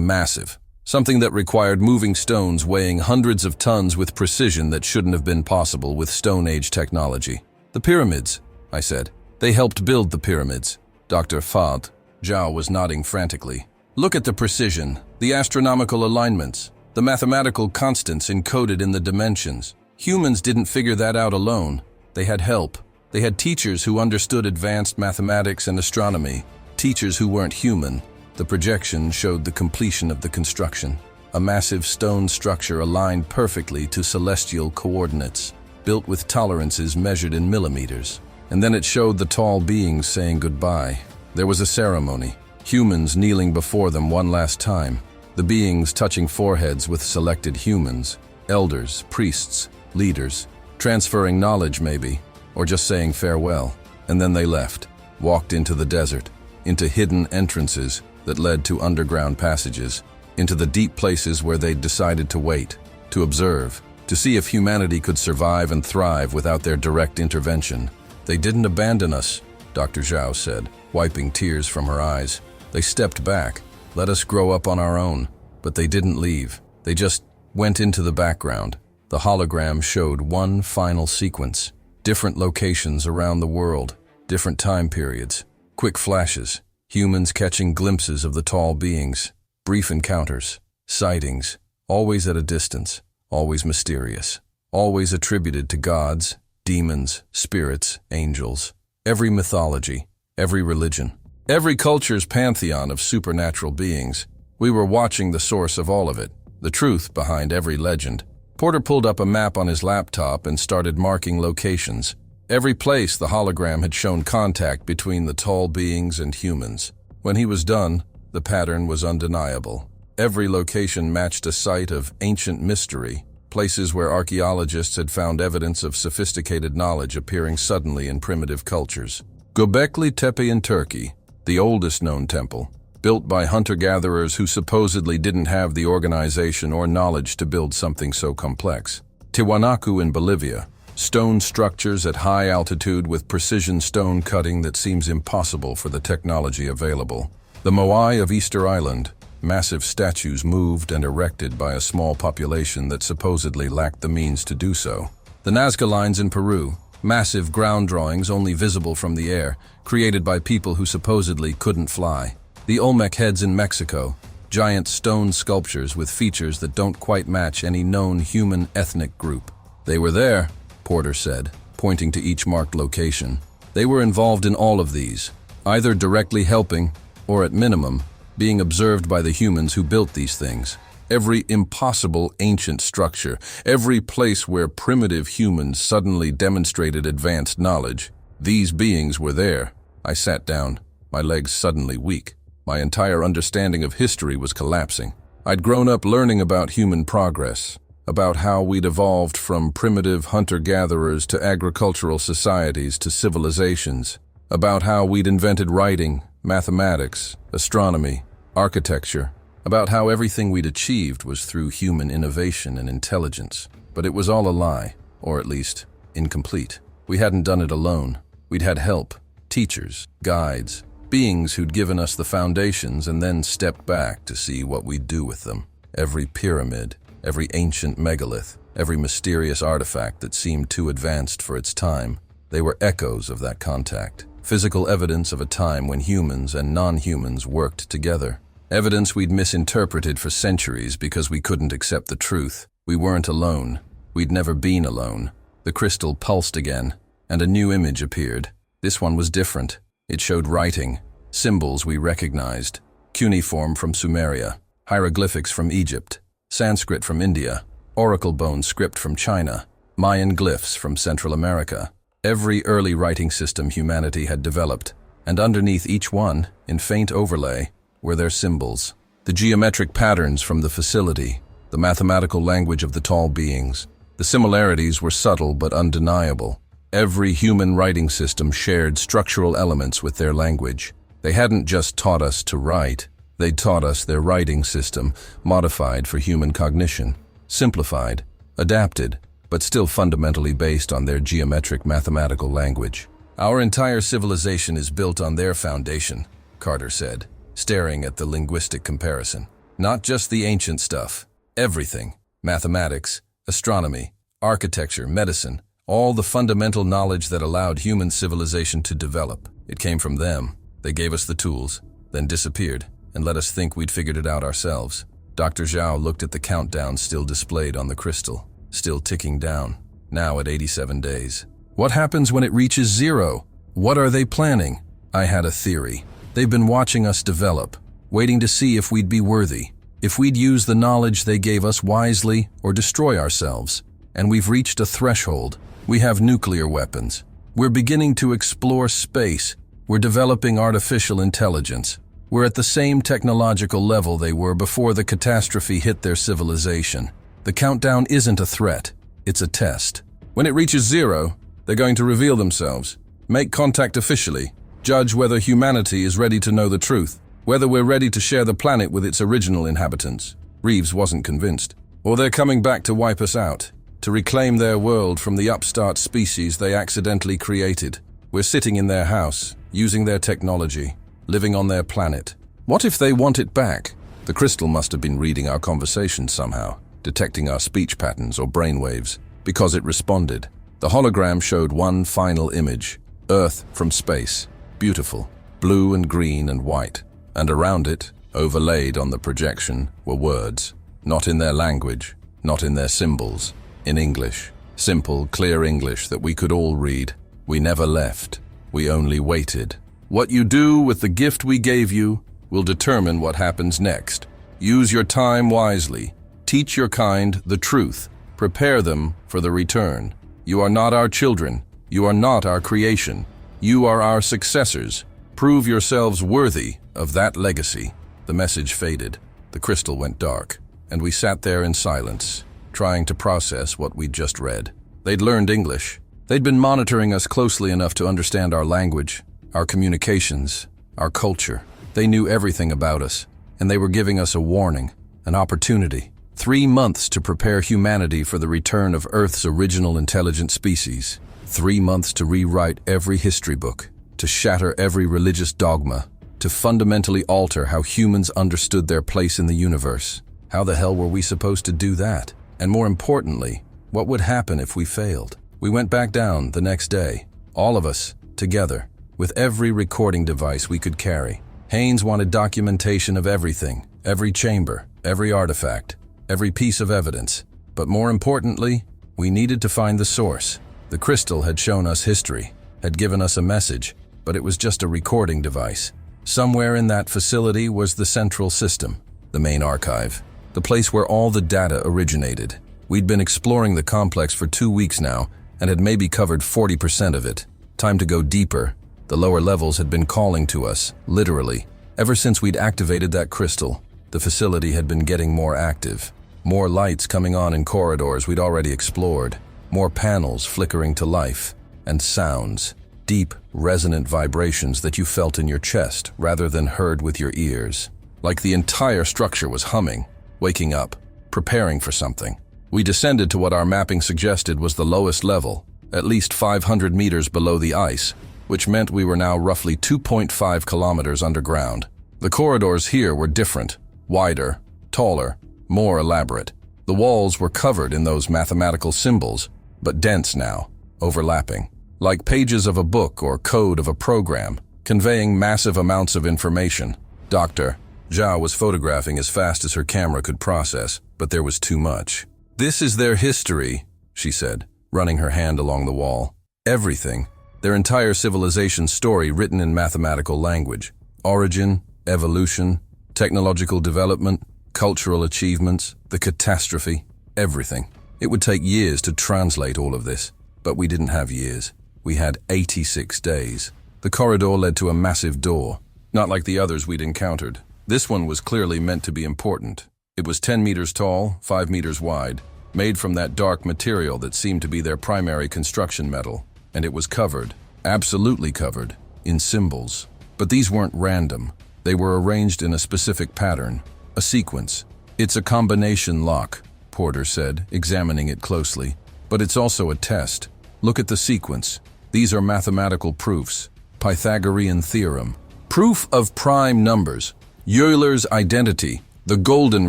massive, something that required moving stones weighing hundreds of tons with precision that shouldn't have been possible with Stone Age technology. The pyramids, I said. They helped build the pyramids. Dr. Fad Zhao was nodding frantically. Look at the precision, the astronomical alignments, the mathematical constants encoded in the dimensions. Humans didn't figure that out alone. They had help. They had teachers who understood advanced mathematics and astronomy, teachers who weren't human. The projection showed the completion of the construction. A massive stone structure aligned perfectly to celestial coordinates, built with tolerances measured in millimeters. And then it showed the tall beings saying goodbye. There was a ceremony, humans kneeling before them one last time, the beings touching foreheads with selected humans, elders, priests, leaders, transferring knowledge maybe, or just saying farewell. And then they left, walked into the desert, into hidden entrances that led to underground passages, into the deep places where they'd decided to wait, to observe, to see if humanity could survive and thrive without their direct intervention. They didn't abandon us, Dr. Zhao said, wiping tears from her eyes. They stepped back, let us grow up on our own, but they didn't leave. They just went into the background. The hologram showed one final sequence, different locations around the world, different time periods, quick flashes, humans catching glimpses of the tall beings, brief encounters, sightings, always at a distance, always mysterious, always attributed to gods, demons, spirits, angels. Every mythology, every religion, every culture's pantheon of supernatural beings. We were watching the source of all of it, the truth behind every legend. Porter pulled up a map on his laptop and started marking locations. Every place the hologram had shown contact between the tall beings and humans. When he was done, the pattern was undeniable. Every location matched a site of ancient mystery, places where archaeologists had found evidence of sophisticated knowledge appearing suddenly in primitive cultures. Göbekli Tepe in Turkey, the oldest known temple, built by hunter-gatherers who supposedly didn't have the organization or knowledge to build something so complex. Tiwanaku in Bolivia, stone structures at high altitude with precision stone cutting that seems impossible for the technology available. The Moai of Easter Island, massive statues moved and erected by a small population that supposedly lacked the means to do so. The Nazca lines in Peru, massive ground drawings only visible from the air, created by people who supposedly couldn't fly. The Olmec heads in Mexico, giant stone sculptures with features that don't quite match any known human ethnic group. They were there, Porter said, pointing to each marked location. They were involved in all of these, either directly helping, or at minimum, being observed by the humans who built these things. Every impossible ancient structure, every place where primitive humans suddenly demonstrated advanced knowledge, these beings were there. I sat down, my legs suddenly weak. My entire understanding of history was collapsing. I'd grown up learning about human progress, about how we'd evolved from primitive hunter-gatherers to agricultural societies to civilizations, about how we'd invented writing, mathematics, astronomy, architecture, about how everything we'd achieved was through human innovation and intelligence. But it was all a lie, or at least, incomplete. We hadn't done it alone. We'd had help, teachers, guides, beings who'd given us the foundations and then stepped back to see what we'd do with them. Every pyramid, every ancient megalith, every mysterious artifact that seemed too advanced for its time, they were echoes of that contact, physical evidence of a time when humans and non-humans worked together. Evidence we'd misinterpreted for centuries because we couldn't accept the truth. We weren't alone. We'd never been alone. The crystal pulsed again, and a new image appeared. This one was different. It showed writing, symbols we recognized, cuneiform from Sumeria, hieroglyphics from Egypt, Sanskrit from India, oracle bone script from China, Mayan glyphs from Central America. Every early writing system humanity had developed, and underneath each one, in faint overlay, were their symbols. The geometric patterns from the facility, the mathematical language of the tall beings. The similarities were subtle but undeniable. Every human writing system shared structural elements with their language. They hadn't just taught us to write, they'd taught us their writing system, modified for human cognition, simplified, adapted, but still fundamentally based on their geometric mathematical language. Our entire civilization is built on their foundation, Carter said, staring at the linguistic comparison. Not just the ancient stuff, everything. Mathematics, astronomy, architecture, medicine, all the fundamental knowledge that allowed human civilization to develop. It came from them. They gave us the tools, then disappeared, and let us think we'd figured it out ourselves. Dr. Zhao looked at the countdown still displayed on the crystal, still ticking down, now at 87 days. What happens when it reaches 0? What are they planning? I had a theory. They've been watching us develop, waiting to see if we'd be worthy, if we'd use the knowledge they gave us wisely or destroy ourselves. And we've reached a threshold. We have nuclear weapons. We're beginning to explore space. We're developing artificial intelligence. We're at the same technological level they were before the catastrophe hit their civilization. The countdown isn't a threat, it's a test. When it reaches 0, they're going to reveal themselves, make contact officially, judge whether humanity is ready to know the truth, whether we're ready to share the planet with its original inhabitants. Reeves wasn't convinced. Or they're coming back to wipe us out, to reclaim their world from the upstart species they accidentally created. We're sitting in their house, using their technology, living on their planet. What if they want it back? The crystal must have been reading our conversations somehow, detecting our speech patterns or brainwaves, because it responded. The hologram showed one final image, Earth from space. Beautiful, blue and green and white, and around it, overlaid on the projection, were words, not in their language, not in their symbols, in English, simple, clear English that we could all read. We never left, we only waited. What you do with the gift we gave you will determine what happens next. Use your time wisely, teach your kind the truth, prepare them for the return. You are not our children, you are not our creation. You are our successors. Prove yourselves worthy of that legacy. The message faded. The crystal went dark, and we sat there in silence, trying to process what we'd just read. They'd learned English. They'd been monitoring us closely enough to understand our language, our communications, our culture. They knew everything about us, and they were giving us a warning, an opportunity. 3 months to prepare humanity for the return of Earth's original intelligent species. 3 months to rewrite every history book, to shatter every religious dogma, to fundamentally alter how humans understood their place in the universe. How the hell were we supposed to do that? And more importantly, what would happen if we failed? We went back down the next day, all of us, together, with every recording device we could carry. Haynes wanted documentation of everything, every chamber, every artifact, every piece of evidence. But more importantly, we needed to find the source. The crystal had shown us history, had given us a message, but it was just a recording device. Somewhere in that facility was the central system, the main archive, the place where all the data originated. We'd been exploring the complex for 2 weeks now and had maybe covered 40% of it. Time to go deeper. The lower levels had been calling to us, literally. Ever since we'd activated that crystal, the facility had been getting more active. More lights coming on in corridors we'd already explored. More panels flickering to life. And sounds. Deep, resonant vibrations that you felt in your chest rather than heard with your ears. Like the entire structure was humming, waking up, preparing for something. We descended to what our mapping suggested was the lowest level, at least 500 meters below the ice, which meant we were now roughly 2.5 kilometers underground. The corridors here were different, wider, taller, more elaborate. The walls were covered in those mathematical symbols, but dense now, overlapping. Like pages of a book or code of a program, conveying massive amounts of information. Dr. Zhao was photographing as fast as her camera could process, but there was too much. "This is their history," she said, running her hand along the wall. "Everything. Their entire civilization story written in mathematical language. Origin, evolution, technological development, cultural achievements, the catastrophe, everything. It would take years to translate all of this, but we didn't have years. We had 86 days. The corridor led to a massive door, not like the others we'd encountered. This one was clearly meant to be important. It was 10 meters tall, 5 meters wide, made from that dark material that seemed to be their primary construction metal, and it was covered, absolutely covered, in symbols. But these weren't random. They were arranged in a specific pattern, a sequence. "It's a combination lock," Porter said, examining it closely. "But it's also a test. Look at the sequence. These are mathematical proofs. Pythagorean theorem. Proof of prime numbers. Euler's identity. The golden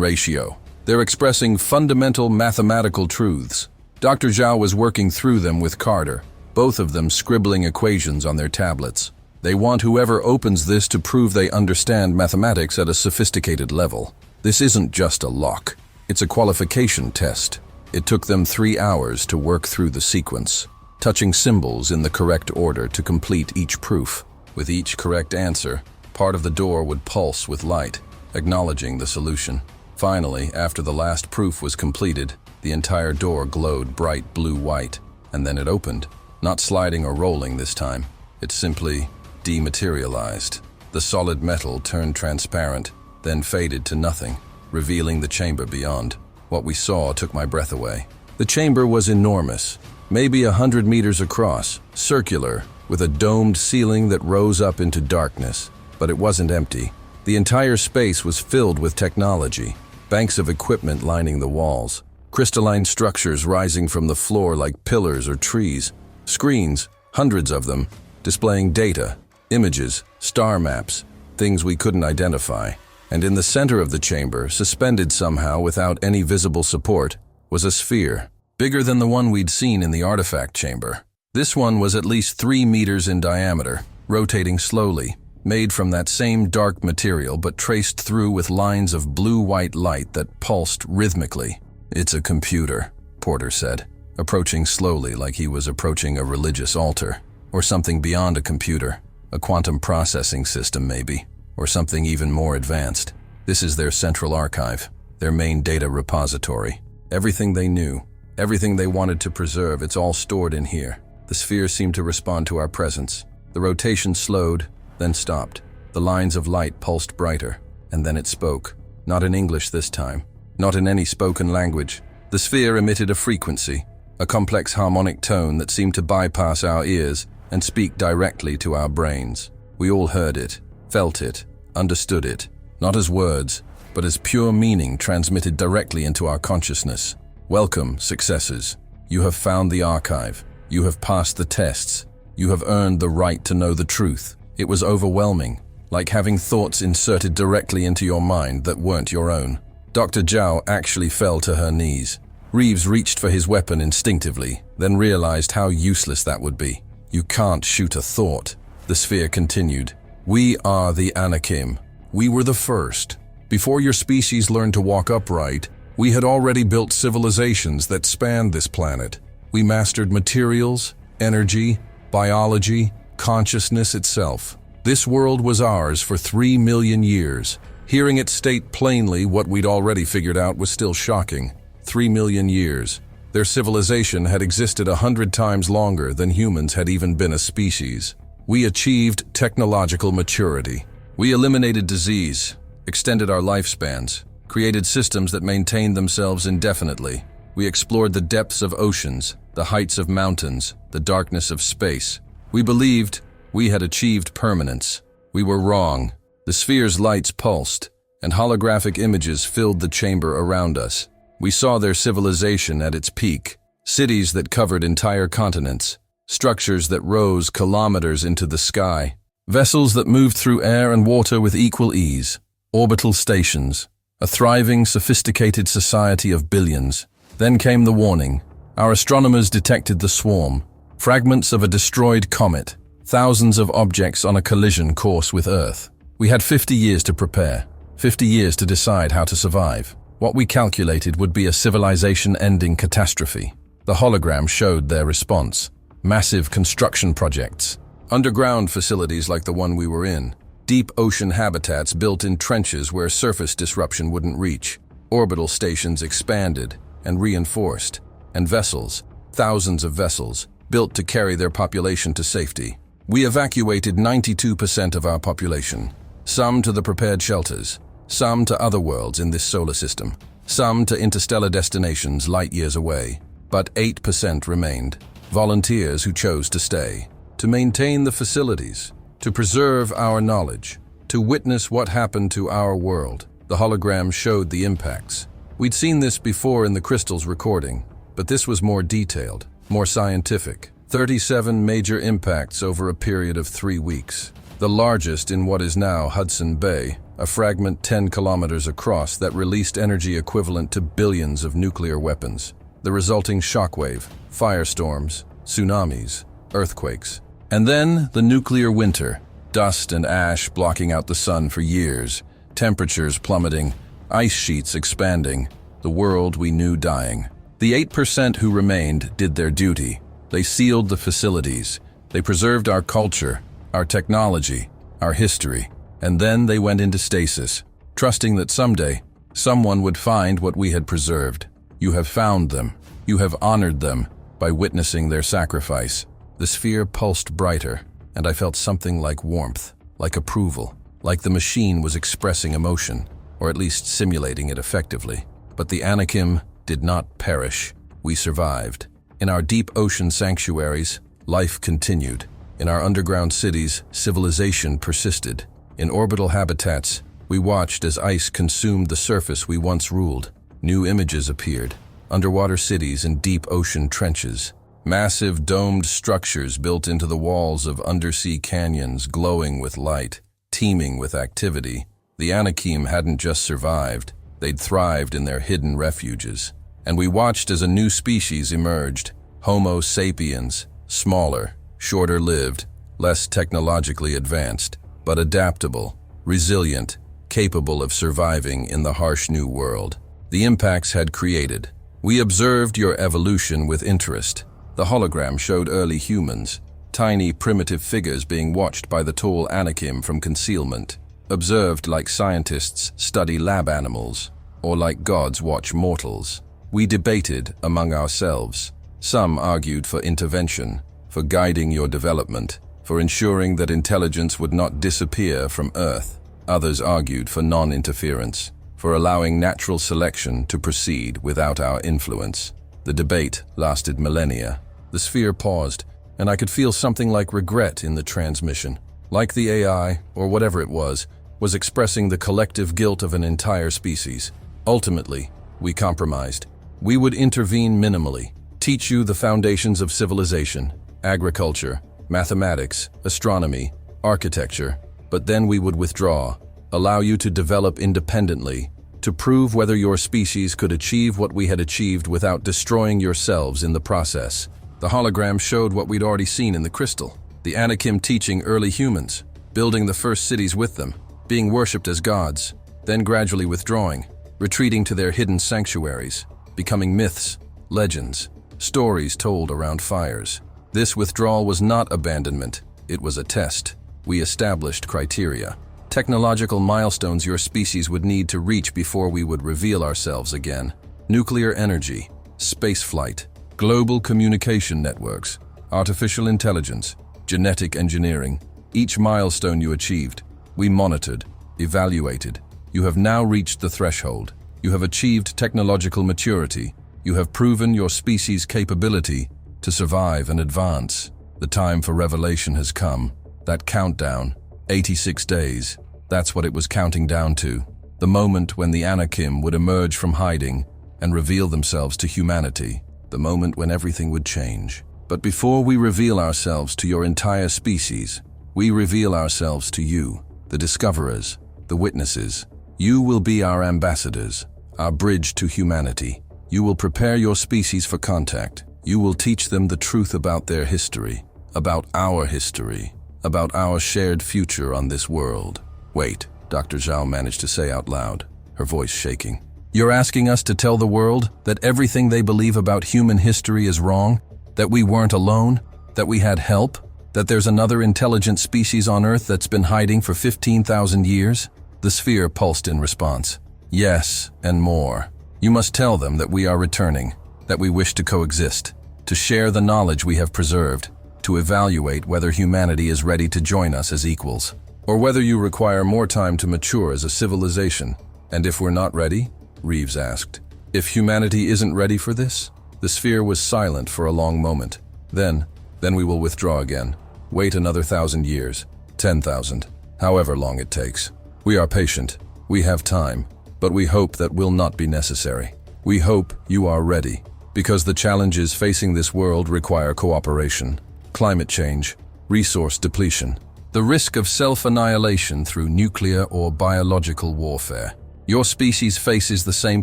ratio. They're expressing fundamental mathematical truths." Dr. Zhao was working through them with Carter, both of them scribbling equations on their tablets. "They want whoever opens this to prove they understand mathematics at a sophisticated level. This isn't just a lock. It's a qualification test." It took them 3 hours to work through the sequence, touching symbols in the correct order to complete each proof. With each correct answer, part of the door would pulse with light, acknowledging the solution. Finally, after the last proof was completed, the entire door glowed bright blue-white, and then it opened. Not sliding or rolling this time. It simply dematerialized. The solid metal turned transparent, then faded to nothing, revealing the chamber beyond. What we saw took my breath away. The chamber was enormous, maybe 100 meters across, circular, with a domed ceiling that rose up into darkness. But it wasn't empty. The entire space was filled with technology, banks of equipment lining the walls, crystalline structures rising from the floor like pillars or trees, screens, hundreds of them, displaying data, images, star maps, things we couldn't identify. And in the center of the chamber, suspended somehow without any visible support, was a sphere, bigger than the one we'd seen in the artifact chamber. This one was at least 3 meters in diameter, rotating slowly, made from that same dark material but traced through with lines of blue-white light that pulsed rhythmically. "It's a computer," Porter said, approaching slowly like he was approaching a religious altar, or something beyond a computer, a quantum processing system maybe, or something even more advanced. "This is their central archive, their main data repository. Everything they knew, everything they wanted to preserve, it's all stored in here." The sphere seemed to respond to our presence. The rotation slowed, then stopped. The lines of light pulsed brighter, and then it spoke. Not in English this time, not in any spoken language. The sphere emitted a frequency, a complex harmonic tone that seemed to bypass our ears and speak directly to our brains. We all heard it, felt it, understood it, not as words, but as pure meaning transmitted directly into our consciousness. "Welcome, successors. You have found the archive. You have passed the tests. You have earned the right to know the truth." It was overwhelming, like having thoughts inserted directly into your mind that weren't your own. Dr. Zhao actually fell to her knees. Reeves reached for his weapon instinctively, then realized how useless that would be. "You can't shoot a thought," the sphere continued. "We are the Anakim. We were the first. Before your species learned to walk upright, we had already built civilizations that spanned this planet. We mastered materials, energy, biology, consciousness itself. This world was ours for 3 million years. Hearing it state plainly what we'd already figured out was still shocking. 3 million years. Their civilization had existed 100 times longer than humans had even been a species. We achieved technological maturity. We eliminated disease, extended our lifespans, created systems that maintained themselves indefinitely. We explored the depths of oceans, the heights of mountains, the darkness of space. We believed we had achieved permanence. We were wrong. The sphere's lights pulsed, and holographic images filled the chamber around us. We saw their civilization at its peak, cities that covered entire continents, structures that rose kilometers into the sky, vessels that moved through air and water with equal ease, orbital stations, a thriving, sophisticated society of billions. Then came the warning. Our astronomers detected the swarm, fragments of a destroyed comet, thousands of objects on a collision course with Earth. We had 50 years to prepare, 50 years to decide how to survive. What we calculated would be a civilization-ending catastrophe. The hologram showed their response. Massive construction projects, underground facilities like the one we were in, deep ocean habitats built in trenches where surface disruption wouldn't reach, orbital stations expanded and reinforced, and vessels, thousands of vessels, built to carry their population to safety. We evacuated 92% of our population, some to the prepared shelters, some to other worlds in this solar system, some to interstellar destinations light years away. But 8% remained, volunteers who chose to stay, to maintain the facilities, to preserve our knowledge, to witness what happened to our world. The hologram showed the impacts. We'd seen this before in the crystal's recording, but this was more detailed, more scientific. 37 major impacts over a period of 3 weeks. The largest in what is now Hudson Bay, a fragment 10 kilometers across that released energy equivalent to billions of nuclear weapons. The resulting shockwave, firestorms, tsunamis, earthquakes. And then the nuclear winter, dust and ash blocking out the sun for years, temperatures plummeting, ice sheets expanding, the world we knew dying. The 8% who remained did their duty. They sealed the facilities. They preserved our culture, our technology, our history. And then they went into stasis, trusting that someday, someone would find what we had preserved. You have found them. You have honored them by witnessing their sacrifice. The sphere pulsed brighter, and I felt something like warmth, like approval, like the machine was expressing emotion, or at least simulating it effectively. But the Anakim did not perish. We survived. In our deep ocean sanctuaries, life continued. In our underground cities, civilization persisted. In orbital habitats, we watched as ice consumed the surface we once ruled. New images appeared. Underwater cities in deep ocean trenches. Massive domed structures built into the walls of undersea canyons glowing with light, teeming with activity. The Anakim hadn't just survived, they'd thrived in their hidden refuges. And we watched as a new species emerged, Homo sapiens, smaller, shorter-lived, less technologically advanced, but adaptable, resilient, capable of surviving in the harsh new world. The impacts had created. We observed your evolution with interest. The hologram showed early humans, tiny primitive figures being watched by the tall Anakim from concealment, observed like scientists study lab animals, or like gods watch mortals. We debated among ourselves. Some argued for intervention, for guiding your development, for ensuring that intelligence would not disappear from Earth. Others argued for non-interference, for allowing natural selection to proceed without our influence. The debate lasted millennia. The sphere paused, and I could feel something like regret in the transmission. Like the AI, or whatever it was expressing the collective guilt of an entire species. Ultimately, we compromised. We would intervene minimally, teach you the foundations of civilization, agriculture, mathematics, astronomy, architecture, but then we would withdraw, allow you to develop independently, to prove whether your species could achieve what we had achieved without destroying yourselves in the process. The hologram showed what we'd already seen in the crystal. The Anakim teaching early humans, building the first cities with them, being worshipped as gods. then gradually withdrawing, retreating to their hidden sanctuaries, becoming myths, legends, stories told around fires. This withdrawal was not abandonment, it was a test. We established criteria, technological milestones your species would need to reach before we would reveal ourselves again. Nuclear energy, spaceflight, global communication networks, artificial intelligence, genetic engineering. Each milestone you achieved, we monitored, evaluated. You have now reached the threshold. You have achieved technological maturity. You have proven your species' capability to survive and advance. The time for revelation has come. That countdown, 86 days, that's what it was counting down to. The moment when the Anakim would emerge from hiding and reveal themselves to humanity. The moment when everything would change. But before we reveal ourselves to your entire species, we reveal ourselves to you, the discoverers, the witnesses. You will be our ambassadors, our bridge to humanity. You will prepare your species for contact. You will teach them the truth about their history, about our history, about our shared future on this world. Wait, Dr. Zhao managed to say out loud, her voice shaking. You're asking us to tell the world that everything they believe about human history is wrong? That we weren't alone? That we had help? That there's another intelligent species on Earth that's been hiding for 15,000 years? The sphere pulsed in response. Yes, and more. You must tell them that we are returning, that we wish to coexist, to share the knowledge we have preserved, to evaluate whether humanity is ready to join us as equals, or whether you require more time to mature as a civilization. And if we're not ready? Reeves asked. If humanity isn't ready for this? The sphere was silent for a long moment. Then we will withdraw again. Wait another 1,000 years, 10,000, however long it takes. We are patient. We have time. But we hope that will not be necessary. We hope you are ready, because the challenges facing this world require cooperation. Climate change, resource depletion, the risk of self-annihilation through nuclear or biological warfare. Your species faces the same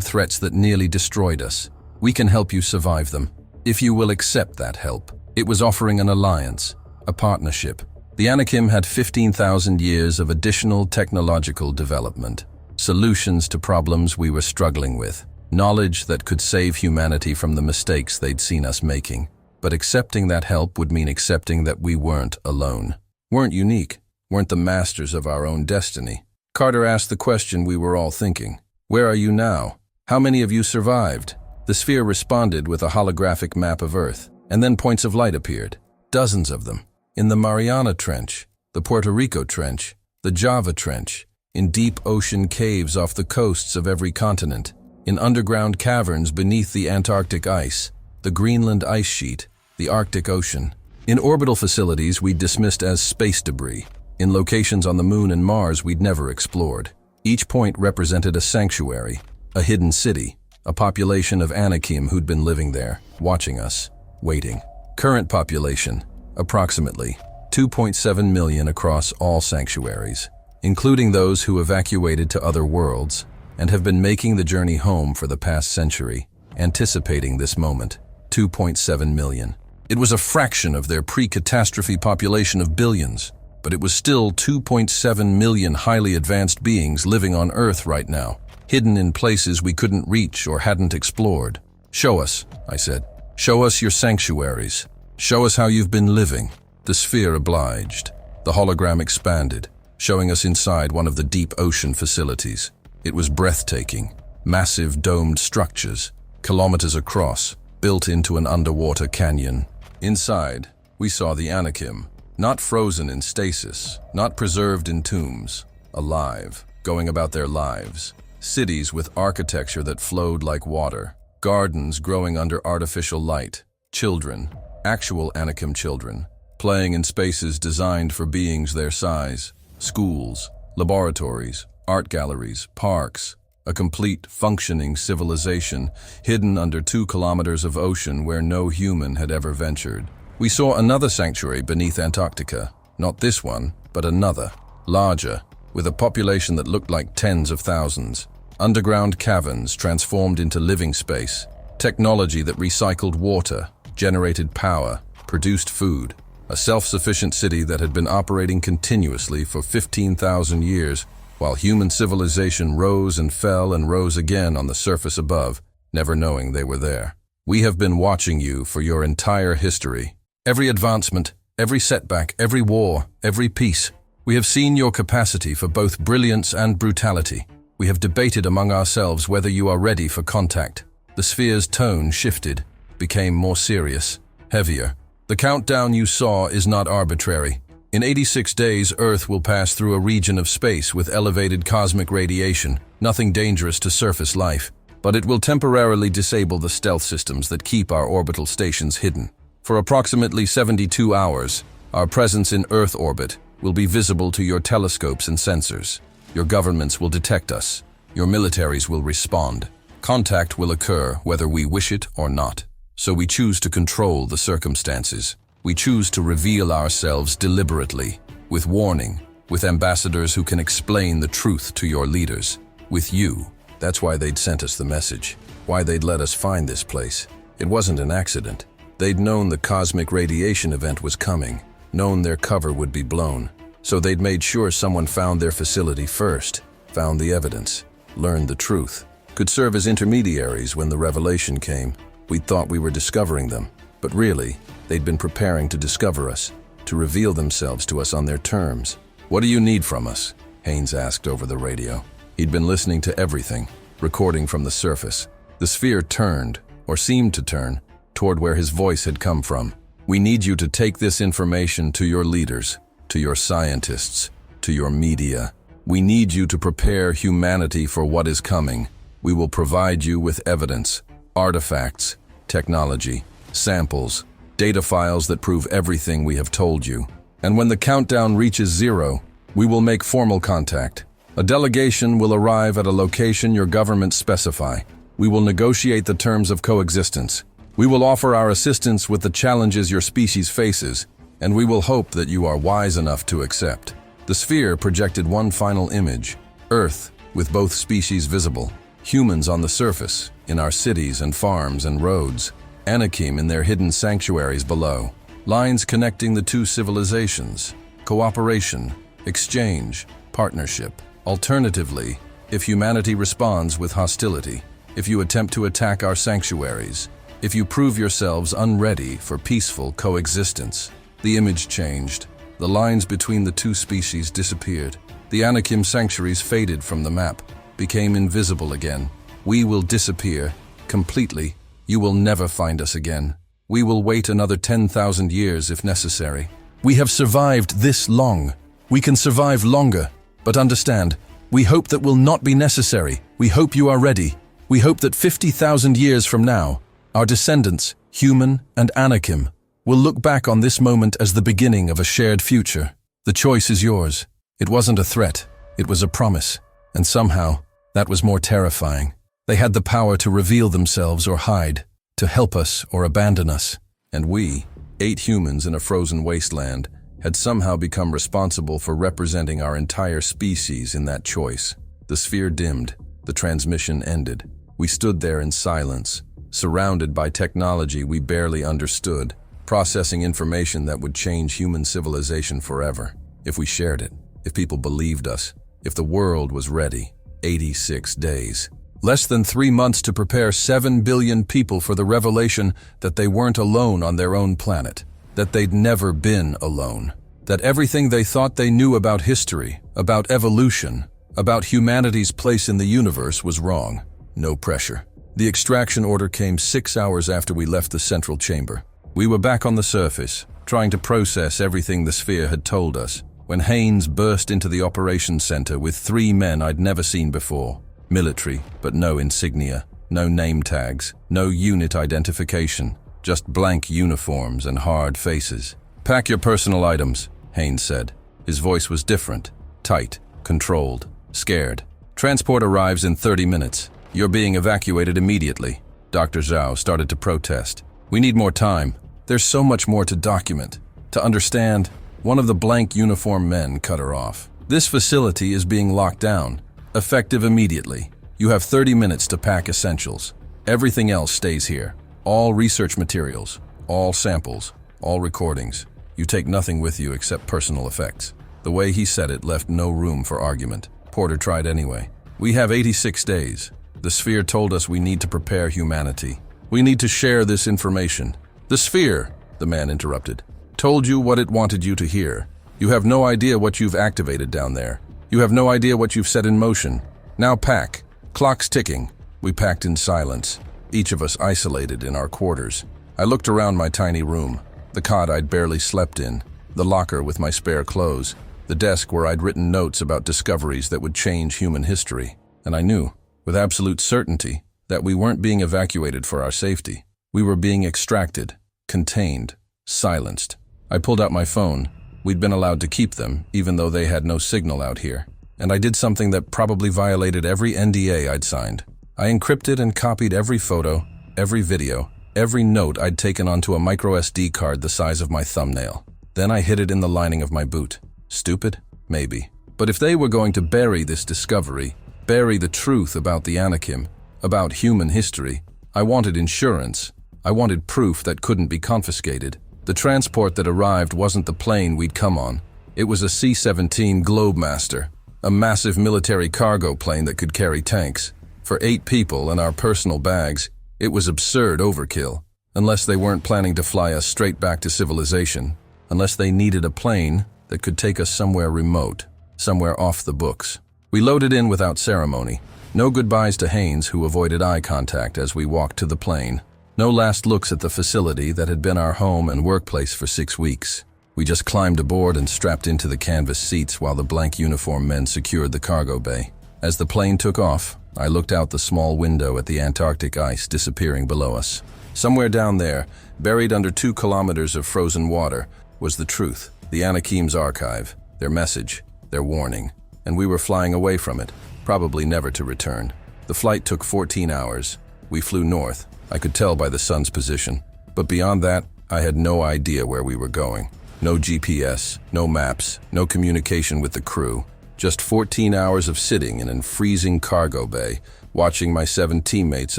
threats that nearly destroyed us. We can help you survive them, if you will accept that help. It was offering an alliance, a partnership. The Anakim had 15,000 years of additional technological development, solutions to problems we were struggling with, knowledge that could save humanity from the mistakes they'd seen us making. But accepting that help would mean accepting that we weren't alone, weren't unique, weren't the masters of our own destiny. Carter asked the question we were all thinking. Where are you now? How many of you survived? The sphere responded with a holographic map of Earth, and then points of light appeared. Dozens of them. In the Mariana Trench, the Puerto Rico Trench, the Java Trench, in deep ocean caves off the coasts of every continent, in underground caverns beneath the Antarctic ice, the Greenland ice sheet, the Arctic Ocean. In orbital facilities we'd dismissed as space debris, in locations on the Moon and Mars we'd never explored. Each point represented a sanctuary, a hidden city, a population of Anakim who'd been living there, watching us, waiting. Current population, approximately 2.7 million across all sanctuaries, including those who evacuated to other worlds and have been making the journey home for the past century, anticipating this moment. 2.7 million. It was a fraction of their pre-catastrophe population of billions, but it was still 2.7 million highly advanced beings living on Earth right now, hidden in places we couldn't reach or hadn't explored. Show us, I said. Show us your sanctuaries. Show us how you've been living. The sphere obliged. The hologram expanded, showing us inside one of the deep ocean facilities. It was breathtaking. Massive domed structures, kilometers across, built into an underwater canyon. Inside, we saw the Anakim, not frozen in stasis, not preserved in tombs, alive, going about their lives. Cities with architecture that flowed like water, gardens growing under artificial light, children, actual Anakim children, playing in spaces designed for beings their size, schools, laboratories, art galleries, parks, a complete, functioning civilization hidden under 2 kilometers of ocean where no human had ever ventured. We saw another sanctuary beneath Antarctica, not this one, but another, larger, with a population that looked like tens of thousands. Underground caverns transformed into living space, technology that recycled water, generated power, produced food, a self-sufficient city that had been operating continuously for 15,000 years. while human civilization rose and fell and rose again on the surface above, never knowing they were there. We have been watching you for your entire history. Every advancement, every setback, every war, every peace. We have seen your capacity for both brilliance and brutality. We have debated among ourselves whether you are ready for contact. The sphere's tone shifted, became more serious, heavier. The countdown you saw is not arbitrary. In 86 days, Earth will pass through a region of space with elevated cosmic radiation, nothing dangerous to surface life, but it will temporarily disable the stealth systems that keep our orbital stations hidden. For approximately 72 hours, our presence in Earth orbit will be visible to your telescopes and sensors. Your governments will detect us. Your militaries will respond. Contact will occur whether we wish it or not. So we choose to control the circumstances. We choose to reveal ourselves deliberately, with warning, with ambassadors who can explain the truth to your leaders. With you. That's why they'd sent us the message. Why they'd let us find this place. It wasn't an accident. They'd known the cosmic radiation event was coming, known their cover would be blown. So they'd made sure someone found their facility first, found the evidence, learned the truth, could serve as intermediaries when the revelation came. We thought we were discovering them, but really, they'd been preparing to discover us, to reveal themselves to us on their terms. "What do you need from us?" Haynes asked over the radio. He'd been listening to everything, recording from the surface. The sphere turned, or seemed to turn, toward where his voice had come from. "We need you to take this information to your leaders, to your scientists, to your media. We need you to prepare humanity for what is coming. We will provide you with evidence, artifacts, technology, samples, data files that prove everything we have told you. And when the countdown reaches 0, we will make formal contact. A delegation will arrive at a location your governments specify. We will negotiate the terms of coexistence. We will offer our assistance with the challenges your species faces, and we will hope that you are wise enough to accept." The sphere projected one final image: Earth, with both species visible. Humans on the surface, in our cities and farms and roads. Anakim in their hidden sanctuaries below. Lines connecting the two civilizations. Cooperation, exchange, partnership. Alternatively, if humanity responds with hostility, if you attempt to attack our sanctuaries, if you prove yourselves unready for peaceful coexistence. The image changed. The lines between the two species disappeared. The Anakim sanctuaries faded from the map, became invisible again. We will disappear, completely. You will never find us again. We will wait another 10,000 years if necessary. We have survived this long. We can survive longer. But understand, we hope that will not be necessary. We hope you are ready. We hope that 50,000 years from now, our descendants, human and Anakim, will look back on this moment as the beginning of a shared future. The choice is yours. It wasn't a threat. It was a promise. And somehow, that was more terrifying. They had the power to reveal themselves or hide, to help us or abandon us. And we, 8 humans in a frozen wasteland, had somehow become responsible for representing our entire species in that choice. The sphere dimmed. The transmission ended. We stood there in silence, surrounded by technology we barely understood, processing information that would change human civilization forever. If we shared it, if people believed us, if the world was ready. 86 days. Less than 3 months to prepare 7 billion people for the revelation that they weren't alone on their own planet, that they'd never been alone, that everything they thought they knew about history, about evolution, about humanity's place in the universe was wrong. No pressure. The extraction order came 6 hours after we left the central chamber. We were back on the surface, trying to process everything the sphere had told us, when Haynes burst into the operations center with 3 men I'd never seen before. Military, but no insignia, no name tags, no unit identification, just blank uniforms and hard faces. "Pack your personal items," Haynes said. His voice was different, tight, controlled, scared. "Transport arrives in 30 minutes. You're being evacuated immediately." Dr. Zhao started to protest. "We need more time. There's so much more to document, to understand." One of the blank uniform men cut her off. "This facility is being locked down, effective immediately. You have 30 minutes to pack essentials. Everything else stays here. All research materials, all samples, all recordings. You take nothing with you except personal effects." The way he said it left no room for argument. Porter tried anyway. We have 86 days. The sphere told us we need to prepare humanity. We need to share this information. The sphere, the man interrupted, told you what it wanted you to hear. You have no idea what you've activated down there. You have no idea what you've set in motion. Now pack. Clock's ticking. We packed in silence, each of us isolated in our quarters. I looked around my tiny room, the cot I'd barely slept in, the locker with my spare clothes, the desk where I'd written notes about discoveries that would change human history. And I knew, with absolute certainty, that we weren't being evacuated for our safety. We were being extracted, contained, silenced. I pulled out my phone. We'd been allowed to keep them, even though they had no signal out here. And I did something that probably violated every NDA I'd signed. I encrypted and copied every photo, every video, every note I'd taken onto a micro SD card the size of my thumbnail. Then I hid it in the lining of my boot. Stupid? Maybe. But if they were going to bury this discovery, bury the truth about the Anakim, about human history, I wanted insurance. I wanted proof that couldn't be confiscated. The transport that arrived wasn't the plane we'd come on. It was a C-17 Globemaster, a massive military cargo plane that could carry tanks. For 8 people and our personal bags, it was absurd overkill, unless they weren't planning to fly us straight back to civilization, unless they needed a plane that could take us somewhere remote, somewhere off the books. We loaded in without ceremony. No goodbyes to Haynes, who avoided eye contact as we walked to the plane. No last looks at the facility that had been our home and workplace for 6 weeks. We just climbed aboard and strapped into the canvas seats while the blank uniform men secured the cargo bay. As the plane took off, I looked out the small window at the Antarctic ice disappearing below us. Somewhere down there, buried under 2 kilometers of frozen water, was the truth, the Anakim's archive, their message, their warning. And we were flying away from it, probably never to return. The flight took 14 hours. We flew north. I could tell by the sun's position. But beyond that, I had no idea where we were going. No GPS, no maps, no communication with the crew. Just 14 hours of sitting in a freezing cargo bay, watching my 7 teammates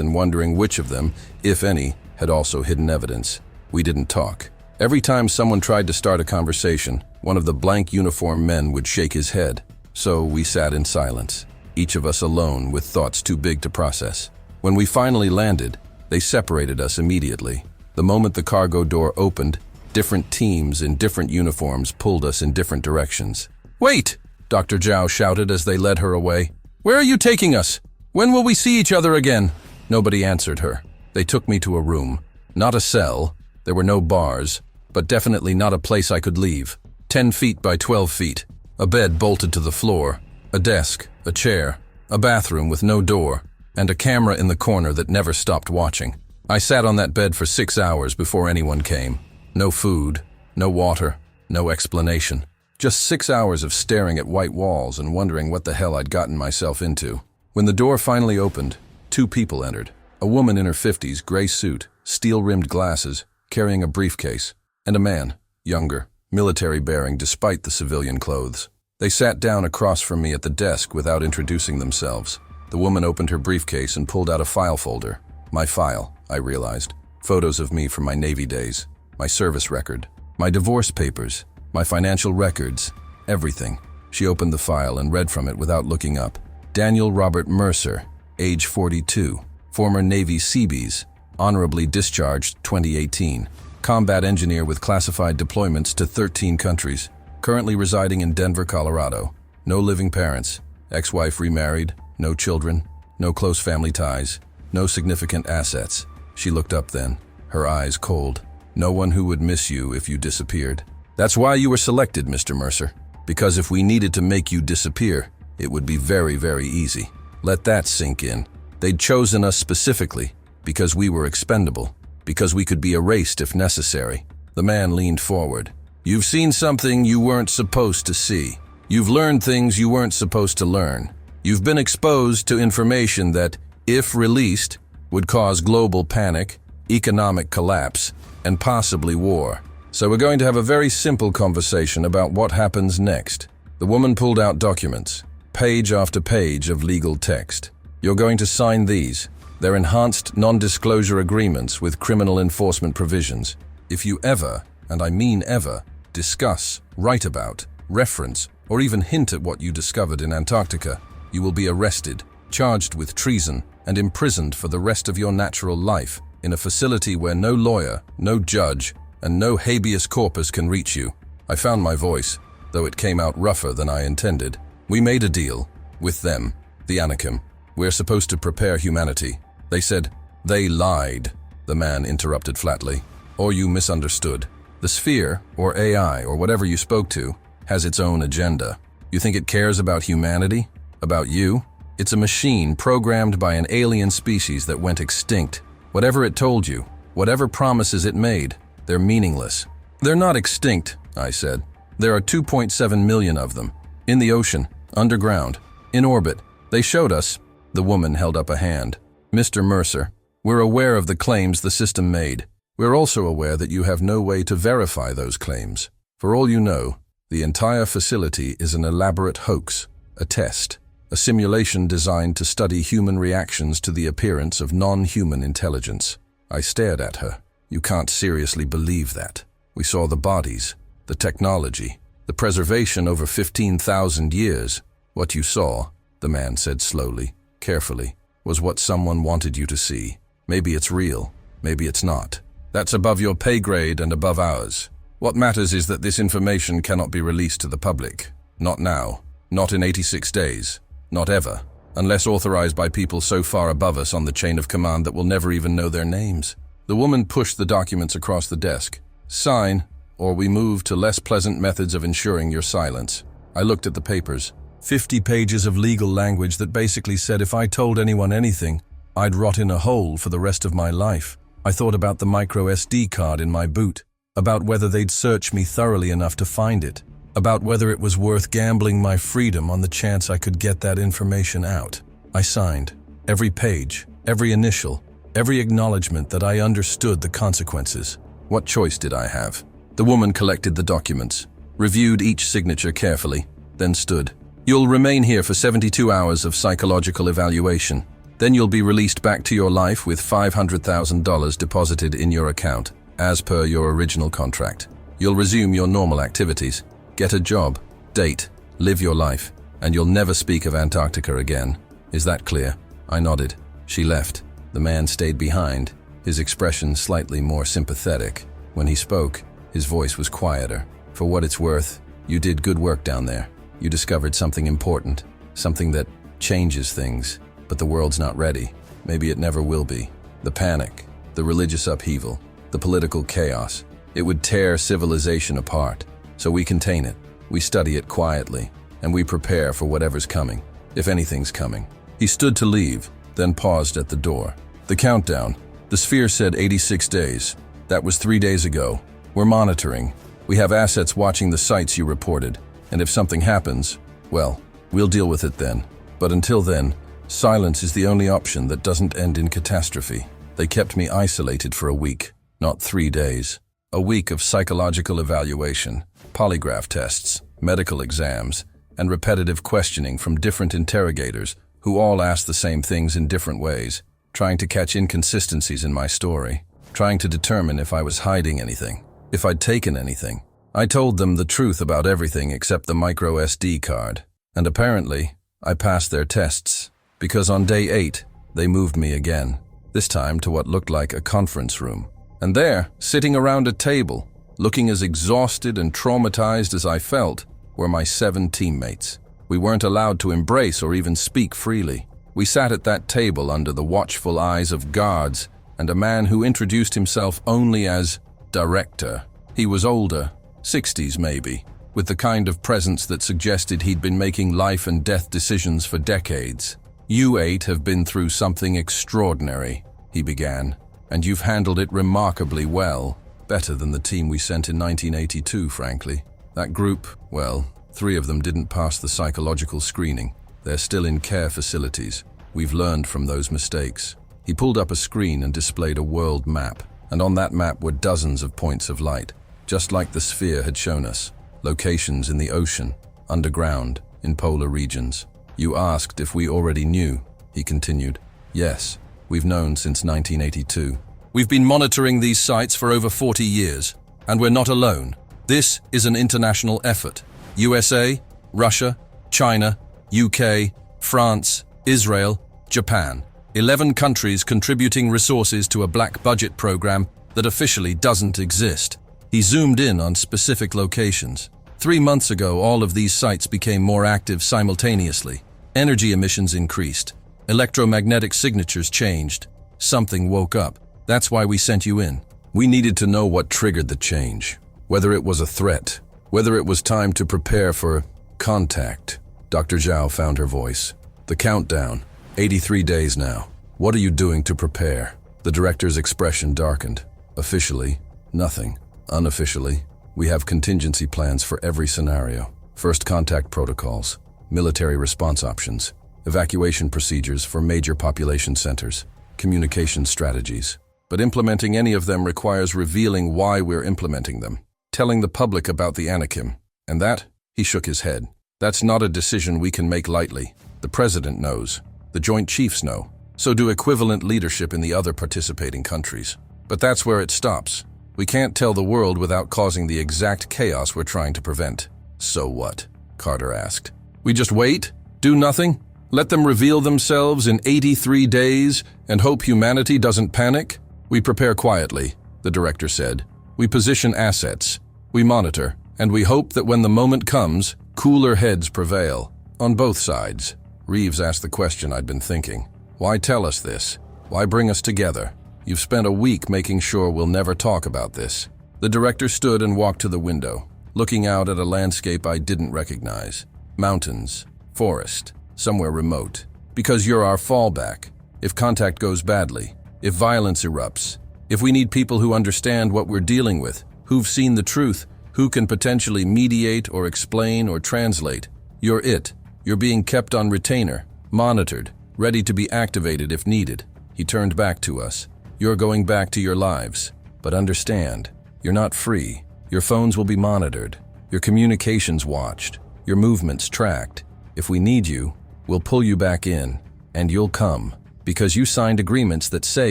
and wondering which of them, if any, had also hidden evidence. We didn't talk. Every time someone tried to start a conversation, one of the blank uniform men would shake his head. So we sat in silence, each of us alone with thoughts too big to process. When we finally landed, they separated us immediately. The moment the cargo door opened, different teams in different uniforms pulled us in different directions. "Wait!" Dr. Zhao shouted as they led her away. "Where are you taking us? When will we see each other again?" Nobody answered her. They took me to a room. Not a cell. There were no bars, but definitely not a place I could leave. 10 feet by 12 feet. A bed bolted to the floor. A desk, a chair, a bathroom with no door, and a camera in the corner that never stopped watching. I sat on that bed for 6 hours before anyone came. No food, no water, no explanation. Just 6 hours of staring at white walls and wondering what the hell I'd gotten myself into. When the door finally opened, 2 people entered. A woman in her 50s, gray suit, steel-rimmed glasses, carrying a briefcase, and a man, younger, military-bearing despite the civilian clothes. They sat down across from me at the desk without introducing themselves. The woman opened her briefcase and pulled out a file folder. My file, I realized. Photos of me from my Navy days, my service record, my divorce papers, my financial records, everything. She opened the file and read from it without looking up. Daniel Robert Mercer, age 42, former Navy Seabees, honorably discharged 2018. Combat engineer with classified deployments to 13 countries, currently residing in Denver, Colorado. No living parents, ex-wife remarried, no children, no close family ties, no significant assets. She looked up then, her eyes cold. No one who would miss you if you disappeared. That's why you were selected, Mr. Mercer. Because if we needed to make you disappear, it would be very, very easy. Let that sink in. They'd chosen us specifically because we were expendable, because we could be erased if necessary. The man leaned forward. You've seen something you weren't supposed to see. You've learned things you weren't supposed to learn. You've been exposed to information that, if released, would cause global panic, economic collapse, and possibly war. So we're going to have a very simple conversation about what happens next. The woman pulled out documents, page after page of legal text. You're going to sign these. They're enhanced non-disclosure agreements with criminal enforcement provisions. If you ever, and I mean ever, discuss, write about, reference, or even hint at what you discovered in Antarctica, You will be arrested, charged with treason, and imprisoned for the rest of your natural life in a facility where no lawyer, no judge, and no habeas corpus can reach you. I found my voice, though it came out rougher than I intended. We made a deal with them, the Anakim. We're supposed to prepare humanity. They said, they lied, the man interrupted flatly. Or you misunderstood. The sphere, or AI, or whatever you spoke to, has its own agenda. You think it cares about humanity? About you? It's a machine programmed by an alien species that went extinct. Whatever it told you, whatever promises it made, they're meaningless. They're not extinct, I said. There are 2.7 million of them. In the ocean, underground, in orbit. They showed us. The woman held up a hand. Mr. Mercer, we're aware of the claims the system made. We're also aware that you have no way to verify those claims. For all you know, the entire facility is an elaborate hoax, a test, a simulation designed to study human reactions to the appearance of non-human intelligence. I stared at her. You can't seriously believe that. We saw the bodies, the technology, the preservation over 15,000 years. What you saw, the man said slowly, carefully, was what someone wanted you to see. Maybe it's real, maybe it's not. That's above your pay grade and above ours. What matters is that this information cannot be released to the public. Not now, not in 86 days, not ever, unless authorized by people so far above us on the chain of command that we'll never even know their names. The woman pushed the documents across the desk. Sign, or we move to less pleasant methods of ensuring your silence. I looked at the papers. 50 pages of legal language that basically said if I told anyone anything, I'd rot in a hole for the rest of my life. I thought about the micro SD card in my boot, about whether they'd search me thoroughly enough to find it, about whether it was worth gambling my freedom on the chance I could get that information out. I signed. Every page, every initial, every acknowledgement that I understood the consequences. What choice did I have? The woman collected the documents, reviewed each signature carefully, then stood. You'll remain here for 72 hours of psychological evaluation. Then you'll be released back to your life with $500,000 deposited in your account, as per your original contract. You'll resume your normal activities, get a job, date, live your life, and you'll never speak of Antarctica again. Is that clear? I nodded. She left. The man stayed behind, his expression slightly more sympathetic. When he spoke, his voice was quieter. For what it's worth, you did good work down there. You discovered something important, something that changes things. But the world's not ready. Maybe it never will be. The panic, the religious upheaval, the political chaos. It would tear civilization apart. So we contain it, we study it quietly, and we prepare for whatever's coming, if anything's coming. He stood to leave, then paused at the door. The countdown. The sphere said 86 days. That was 3 days ago. We're monitoring. We have assets watching the sites you reported. And if something happens, well, we'll deal with it then. But until then, silence is the only option that doesn't end in catastrophe. They kept me isolated for a week, not 3 days. A week of psychological evaluation, polygraph tests, medical exams, and repetitive questioning from different interrogators who all asked the same things in different ways, trying to catch inconsistencies in my story, trying to determine if I was hiding anything, if I'd taken anything. I told them the truth about everything except the micro SD card, and apparently, I passed their tests, because on day 8, they moved me again, this time to what looked like a conference room. And there, sitting around a table, looking as exhausted and traumatized as I felt, were my 7 teammates. We weren't allowed to embrace or even speak freely. We sat at that table under the watchful eyes of guards and a man who introduced himself only as director. He was older, 60s maybe, with the kind of presence that suggested he'd been making life and death decisions for decades. You 8 have been through something extraordinary, he began, and you've handled it remarkably well, better than the team we sent in 1982, frankly. That group, well, 3 of them didn't pass the psychological screening. They're still in care facilities. We've learned from those mistakes. He pulled up a screen and displayed a world map, and on that map were dozens of points of light, just like the sphere had shown us. Locations in the ocean, underground, in polar regions. You asked if we already knew, he continued. Yes, we've known since 1982. We've been monitoring these sites for over 40 years, and we're not alone. This is an international effort. USA, Russia, China, UK, France, Israel, Japan. 11 countries contributing resources to a black budget program that officially doesn't exist. He zoomed in on specific locations. 3 months ago, all of these sites became more active simultaneously. Energy emissions increased. Electromagnetic signatures changed. Something woke up. That's why we sent you in. We needed to know what triggered the change. Whether it was a threat. Whether it was time to prepare for contact. Dr. Zhao found her voice. The countdown. 83 days now. What are you doing to prepare? The director's expression darkened. Officially, nothing. Unofficially, we have contingency plans for every scenario. First contact protocols, military response options, evacuation procedures for major population centers, communication strategies. But implementing any of them requires revealing why we're implementing them, telling the public about the Anakim. And that, he shook his head. That's not a decision we can make lightly. The president knows. The Joint Chiefs know. So do equivalent leadership in the other participating countries. But that's where it stops. We can't tell the world without causing the exact chaos we're trying to prevent. So what? Carter asked. We just wait? Do nothing? Let them reveal themselves in 83 days and hope humanity doesn't panic? We prepare quietly, the director said. We position assets. We monitor. And we hope that when the moment comes, cooler heads prevail. On both sides. Reeves asked the question I'd been thinking. Why tell us this? Why bring us together? You've spent a week making sure we'll never talk about this. The director stood and walked to the window, looking out at a landscape I didn't recognize. Mountains, forest, somewhere remote. Because you're our fallback. If contact goes badly, if violence erupts, if we need people who understand what we're dealing with, who've seen the truth, who can potentially mediate or explain or translate, you're it. You're being kept on retainer, monitored, ready to be activated if needed. He turned back to us. You're going back to your lives. But understand, you're not free. Your phones will be monitored. Your communications watched. Your movements tracked. If we need you, we'll pull you back in. And you'll come. Because you signed agreements that say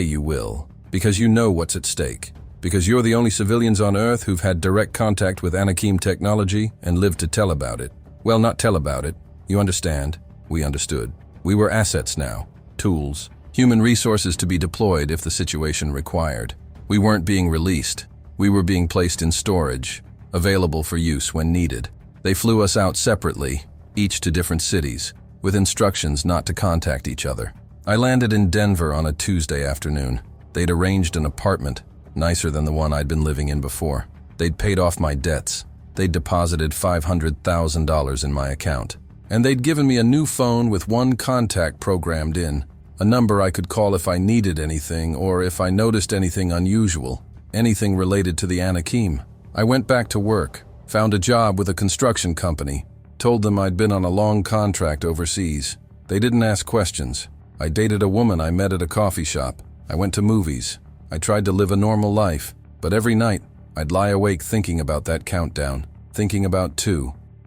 you will. Because you know what's at stake. Because you're the only civilians on Earth who've had direct contact with Anakim technology and lived to tell about it. Well, not tell about it. You understand? We understood. We were assets now. Tools. Human resources to be deployed if the situation required. We weren't being released. We were being placed in storage, available for use when needed. They flew us out separately, each to different cities, with instructions not to contact each other. I landed in Denver on a Tuesday afternoon. They'd arranged an apartment, nicer than the one I'd been living in before. They'd paid off my debts. They'd deposited $500,000 in my account. And they'd given me a new phone with one contact programmed in, a number I could call if I needed anything or if I noticed anything unusual, anything related to the Anakim. I went back to work, found a job with a construction company, told them I'd been on a long contract overseas. They didn't ask questions. I dated a woman I met at a coffee shop. I went to movies. I tried to live a normal life, but every night I'd lie awake thinking about that countdown, thinking about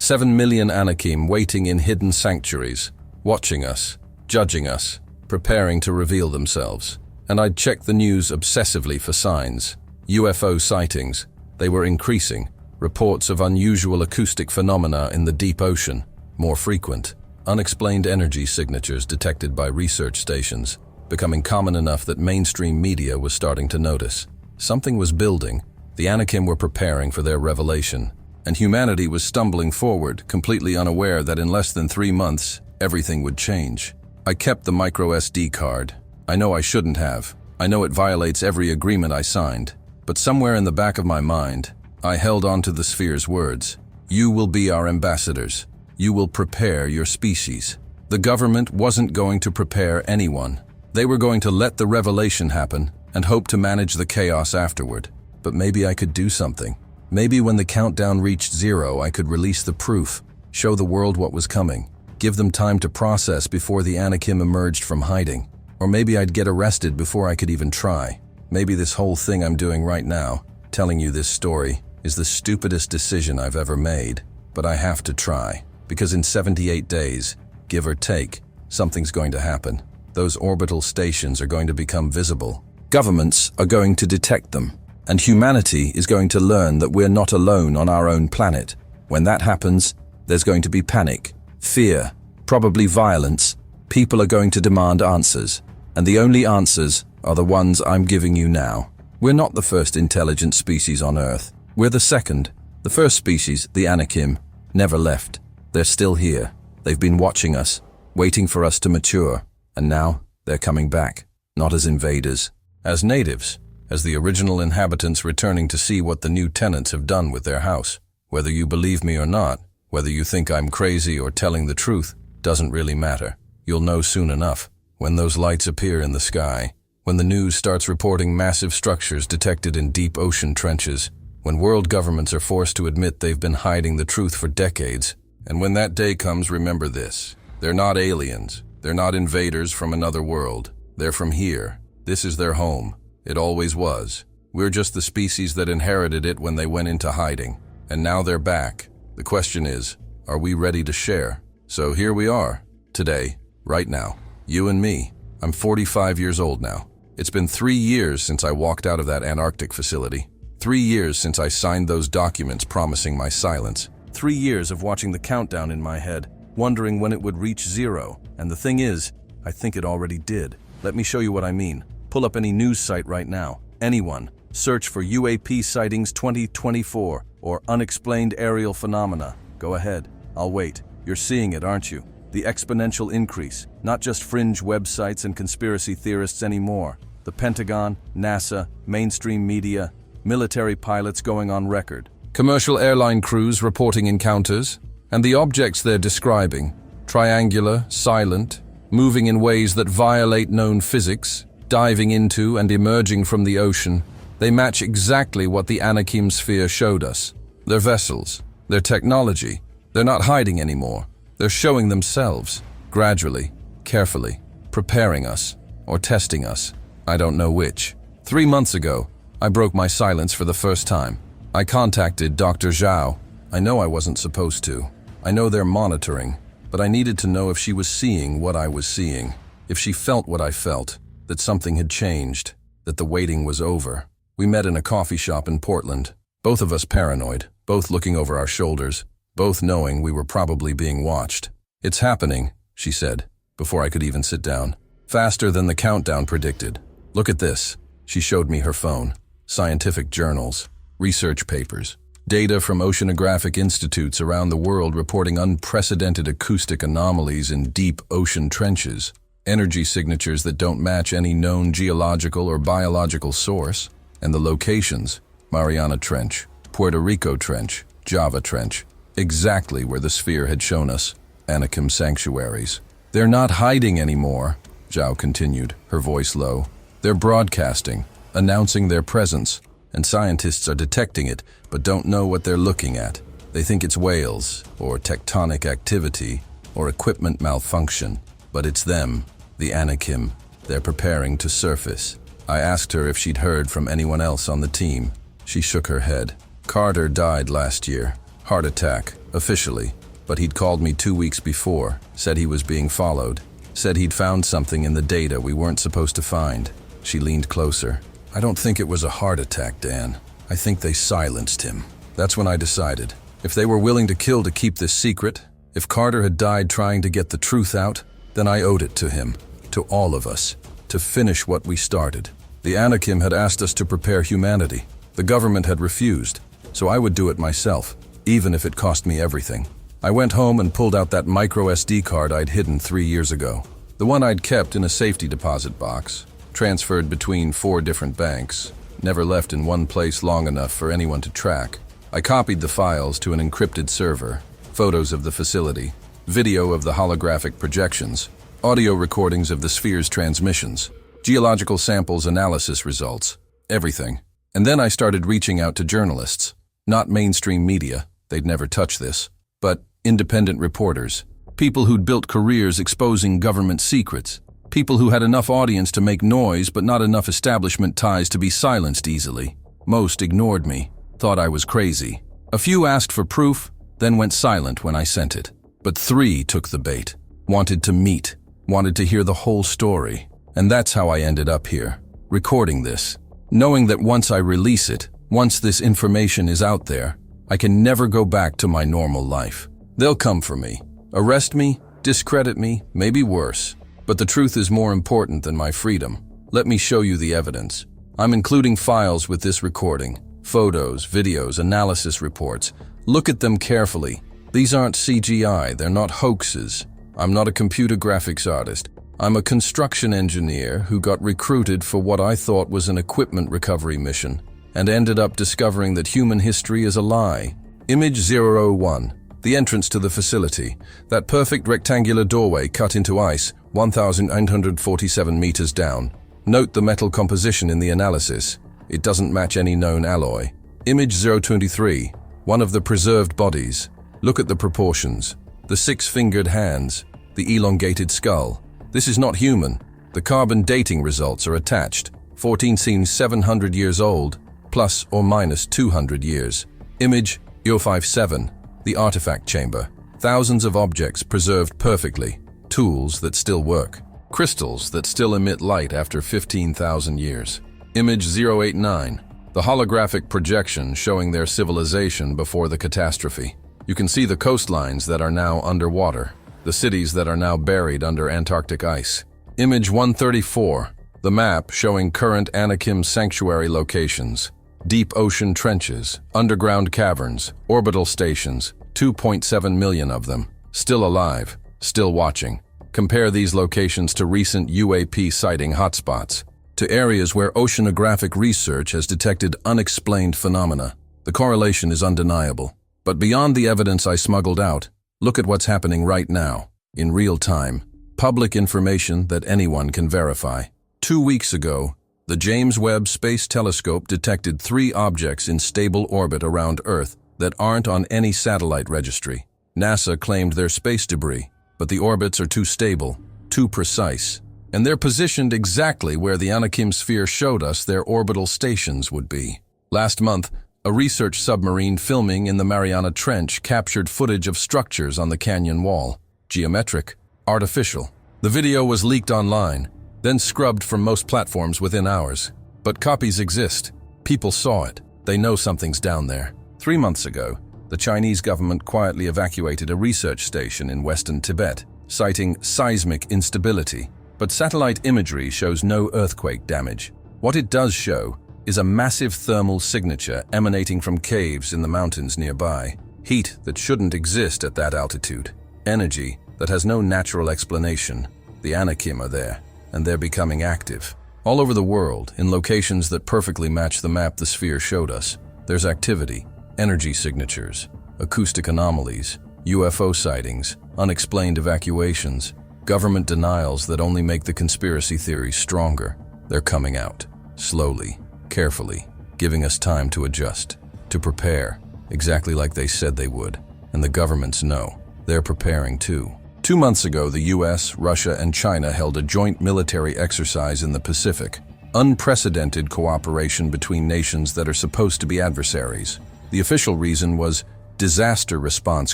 7 million Anakim waiting in hidden sanctuaries, watching us, judging us, preparing to reveal themselves. And I'd check the news obsessively for signs. UFO sightings. They were increasing. Reports of unusual acoustic phenomena in the deep ocean, more frequent. Unexplained energy signatures detected by research stations, becoming common enough that mainstream media was starting to notice. Something was building. The Anakim were preparing for their revelation. And humanity was stumbling forward, completely unaware that in less than 3 months, everything would change. I kept the micro SD card. I know I shouldn't have. I know it violates every agreement I signed. But somewhere in the back of my mind, I held on to the Sphere's words. You will be our ambassadors. You will prepare your species. The government wasn't going to prepare anyone. They were going to let the revelation happen and hope to manage the chaos afterward. But maybe I could do something. Maybe when the countdown reached 0, I could release the proof, show the world what was coming, give them time to process before the Anakim emerged from hiding. Or maybe I'd get arrested before I could even try. Maybe this whole thing I'm doing right now, telling you this story, is the stupidest decision I've ever made. But I have to try, because in 78 days, give or take, something's going to happen. Those orbital stations are going to become visible. Governments are going to detect them. And humanity is going to learn that we're not alone on our own planet. When that happens, there's going to be panic, fear, probably violence, People are going to demand answers, and the only answers are the ones I'm giving you now. We're not the first intelligent species on Earth. We're the second. The first species, the Anakim, never left. They're still here. They've been watching us, waiting for us to mature, and now they're coming back, not as invaders, as natives, as the original inhabitants returning to see what the new tenants have done with their house. Whether you believe me or not, whether you think I'm crazy or telling the truth, doesn't really matter. You'll know soon enough, when those lights appear in the sky, when the news starts reporting massive structures detected in deep ocean trenches, when world governments are forced to admit they've been hiding the truth for decades. And when that day comes, remember this. They're not aliens. They're not invaders from another world. They're from here. This is their home. It always was. We're just the species that inherited it when they went into hiding. And now they're back. The question is, are we ready to share? So here we are, today, right now. You and me. I'm 45 years old now. It's been 3 years since I walked out of that Antarctic facility. 3 years since I signed those documents promising my silence. 3 years of watching the countdown in my head, wondering when it would reach 0. And the thing is, I think it already did. Let me show you what I mean. Pull up any news site right now. Anyone. Search for UAP sightings 2024 or unexplained aerial phenomena. Go ahead. I'll wait. You're seeing it, aren't you? The exponential increase. Not just fringe websites and conspiracy theorists anymore. The Pentagon, NASA, mainstream media, military pilots going on record. Commercial airline crews reporting encounters. And the objects they're describing, triangular, silent, moving in ways that violate known physics, diving into and emerging from the ocean, they match exactly what the Anakim sphere showed us. Their vessels, their technology, they're not hiding anymore. They're showing themselves, gradually, carefully, preparing us, or testing us. I don't know which. 3 months ago, I broke my silence for the first time. I contacted Dr. Zhao. I know I wasn't supposed to. I know they're monitoring, but I needed to know if she was seeing what I was seeing, if she felt what I felt, that something had changed, that the waiting was over. We met in a coffee shop in Portland, both of us paranoid, both looking over our shoulders, both knowing we were probably being watched. "It's happening," she said, before I could even sit down. "Faster than the countdown predicted. Look at this." She showed me her phone. Scientific journals, research papers, data from oceanographic institutes around the world reporting unprecedented acoustic anomalies in deep ocean trenches, energy signatures that don't match any known geological or biological source, and the locations: Mariana Trench, Puerto Rico Trench, Java Trench, exactly where the sphere had shown us, Anakim sanctuaries. "They're not hiding anymore," Zhao continued, her voice low. "They're broadcasting, announcing their presence, and scientists are detecting it, but don't know what they're looking at. They think it's whales, or tectonic activity, or equipment malfunction. But it's them, the Anakim. They're preparing to surface." I asked her if she'd heard from anyone else on the team. She shook her head. "Carter died last year. Heart attack, officially. But he'd called me 2 weeks before, said he was being followed, said he'd found something in the data we weren't supposed to find." She leaned closer. "I don't think it was a heart attack, Dan. I think they silenced him." That's when I decided. If they were willing to kill to keep this secret, if Carter had died trying to get the truth out, then I owed it to him, to all of us, to finish what we started. The Anakim had asked us to prepare humanity. The government had refused, so I would do it myself, even if it cost me everything. I went home and pulled out that micro SD card I'd hidden 3 years ago. The one I'd kept in a safety deposit box, transferred between 4 different banks, never left in one place long enough for anyone to track. I copied the files to an encrypted server, photos of the facility, video of the holographic projections, audio recordings of the sphere's transmissions, geological samples analysis results, everything. And then I started reaching out to journalists, not mainstream media, they'd never touch this, but independent reporters, people who'd built careers exposing government secrets, people who had enough audience to make noise but not enough establishment ties to be silenced easily. Most ignored me, thought I was crazy. A few asked for proof, then went silent when I sent it. But 3 took the bait, wanted to meet, wanted to hear the whole story. And that's how I ended up here, recording this, knowing that once I release it, once this information is out there, I can never go back to my normal life. They'll come for me, arrest me, discredit me, maybe worse, But the truth is more important than my freedom. Let me show you the evidence. I'm including files with this recording. Photos, videos, analysis reports. Look at them carefully. These aren't CGI, they're not hoaxes. I'm not a computer graphics artist. I'm a construction engineer who got recruited for what I thought was an equipment recovery mission, and ended up discovering that human history is a lie. Image 001. The entrance to the facility. That perfect rectangular doorway cut into ice, 1,947 meters down. Note the metal composition in the analysis. It doesn't match any known alloy. Image 023. One of the preserved bodies. Look at the proportions. The six-fingered hands. The elongated skull. This is not human. The carbon dating results are attached. 14 seems 700 years old, plus or minus 200 years. Image 057. The artifact chamber. Thousands of objects preserved perfectly. Tools that still work. Crystals that still emit light after 15,000 years. Image 089. The holographic projection showing their civilization before the catastrophe. You can see the coastlines that are now underwater. The cities that are now buried under Antarctic ice. Image 134. The map showing current Anakim sanctuary locations. Deep ocean trenches, underground caverns, orbital stations, 2.7 million of them. Still alive, still watching. Compare these locations to recent UAP sighting hotspots, to areas where oceanographic research has detected unexplained phenomena. The correlation is undeniable. But beyond the evidence I smuggled out, look at what's happening right now, in real time. Public information that anyone can verify. 2 weeks ago, the James Webb Space Telescope detected 3 objects in stable orbit around Earth that aren't on any satellite registry. NASA claimed they're space debris, but the orbits are too stable, too precise, and they're positioned exactly where the Anakim sphere showed us their orbital stations would be. Last month, a research submarine filming in the Mariana Trench captured footage of structures on the canyon wall. Geometric, artificial. The video was leaked online, then scrubbed from most platforms within hours. But copies exist. People saw it. They know something's down there. 3 months ago, the Chinese government quietly evacuated a research station in western Tibet, citing seismic instability. But satellite imagery shows no earthquake damage. What it does show is a massive thermal signature emanating from caves in the mountains nearby. Heat that shouldn't exist at that altitude. Energy that has no natural explanation. The Anakim are there, and they're becoming active. All over the world, in locations that perfectly match the map the sphere showed us, there's activity, energy signatures, acoustic anomalies, UFO sightings, unexplained evacuations, government denials that only make the conspiracy theories stronger. They're coming out, slowly, carefully, giving us time to adjust, to prepare, exactly like they said they would. And the governments know. They're preparing too. 2 months ago, the US, Russia, and China held a joint military exercise in the Pacific. Unprecedented cooperation between nations that are supposed to be adversaries. The official reason was disaster response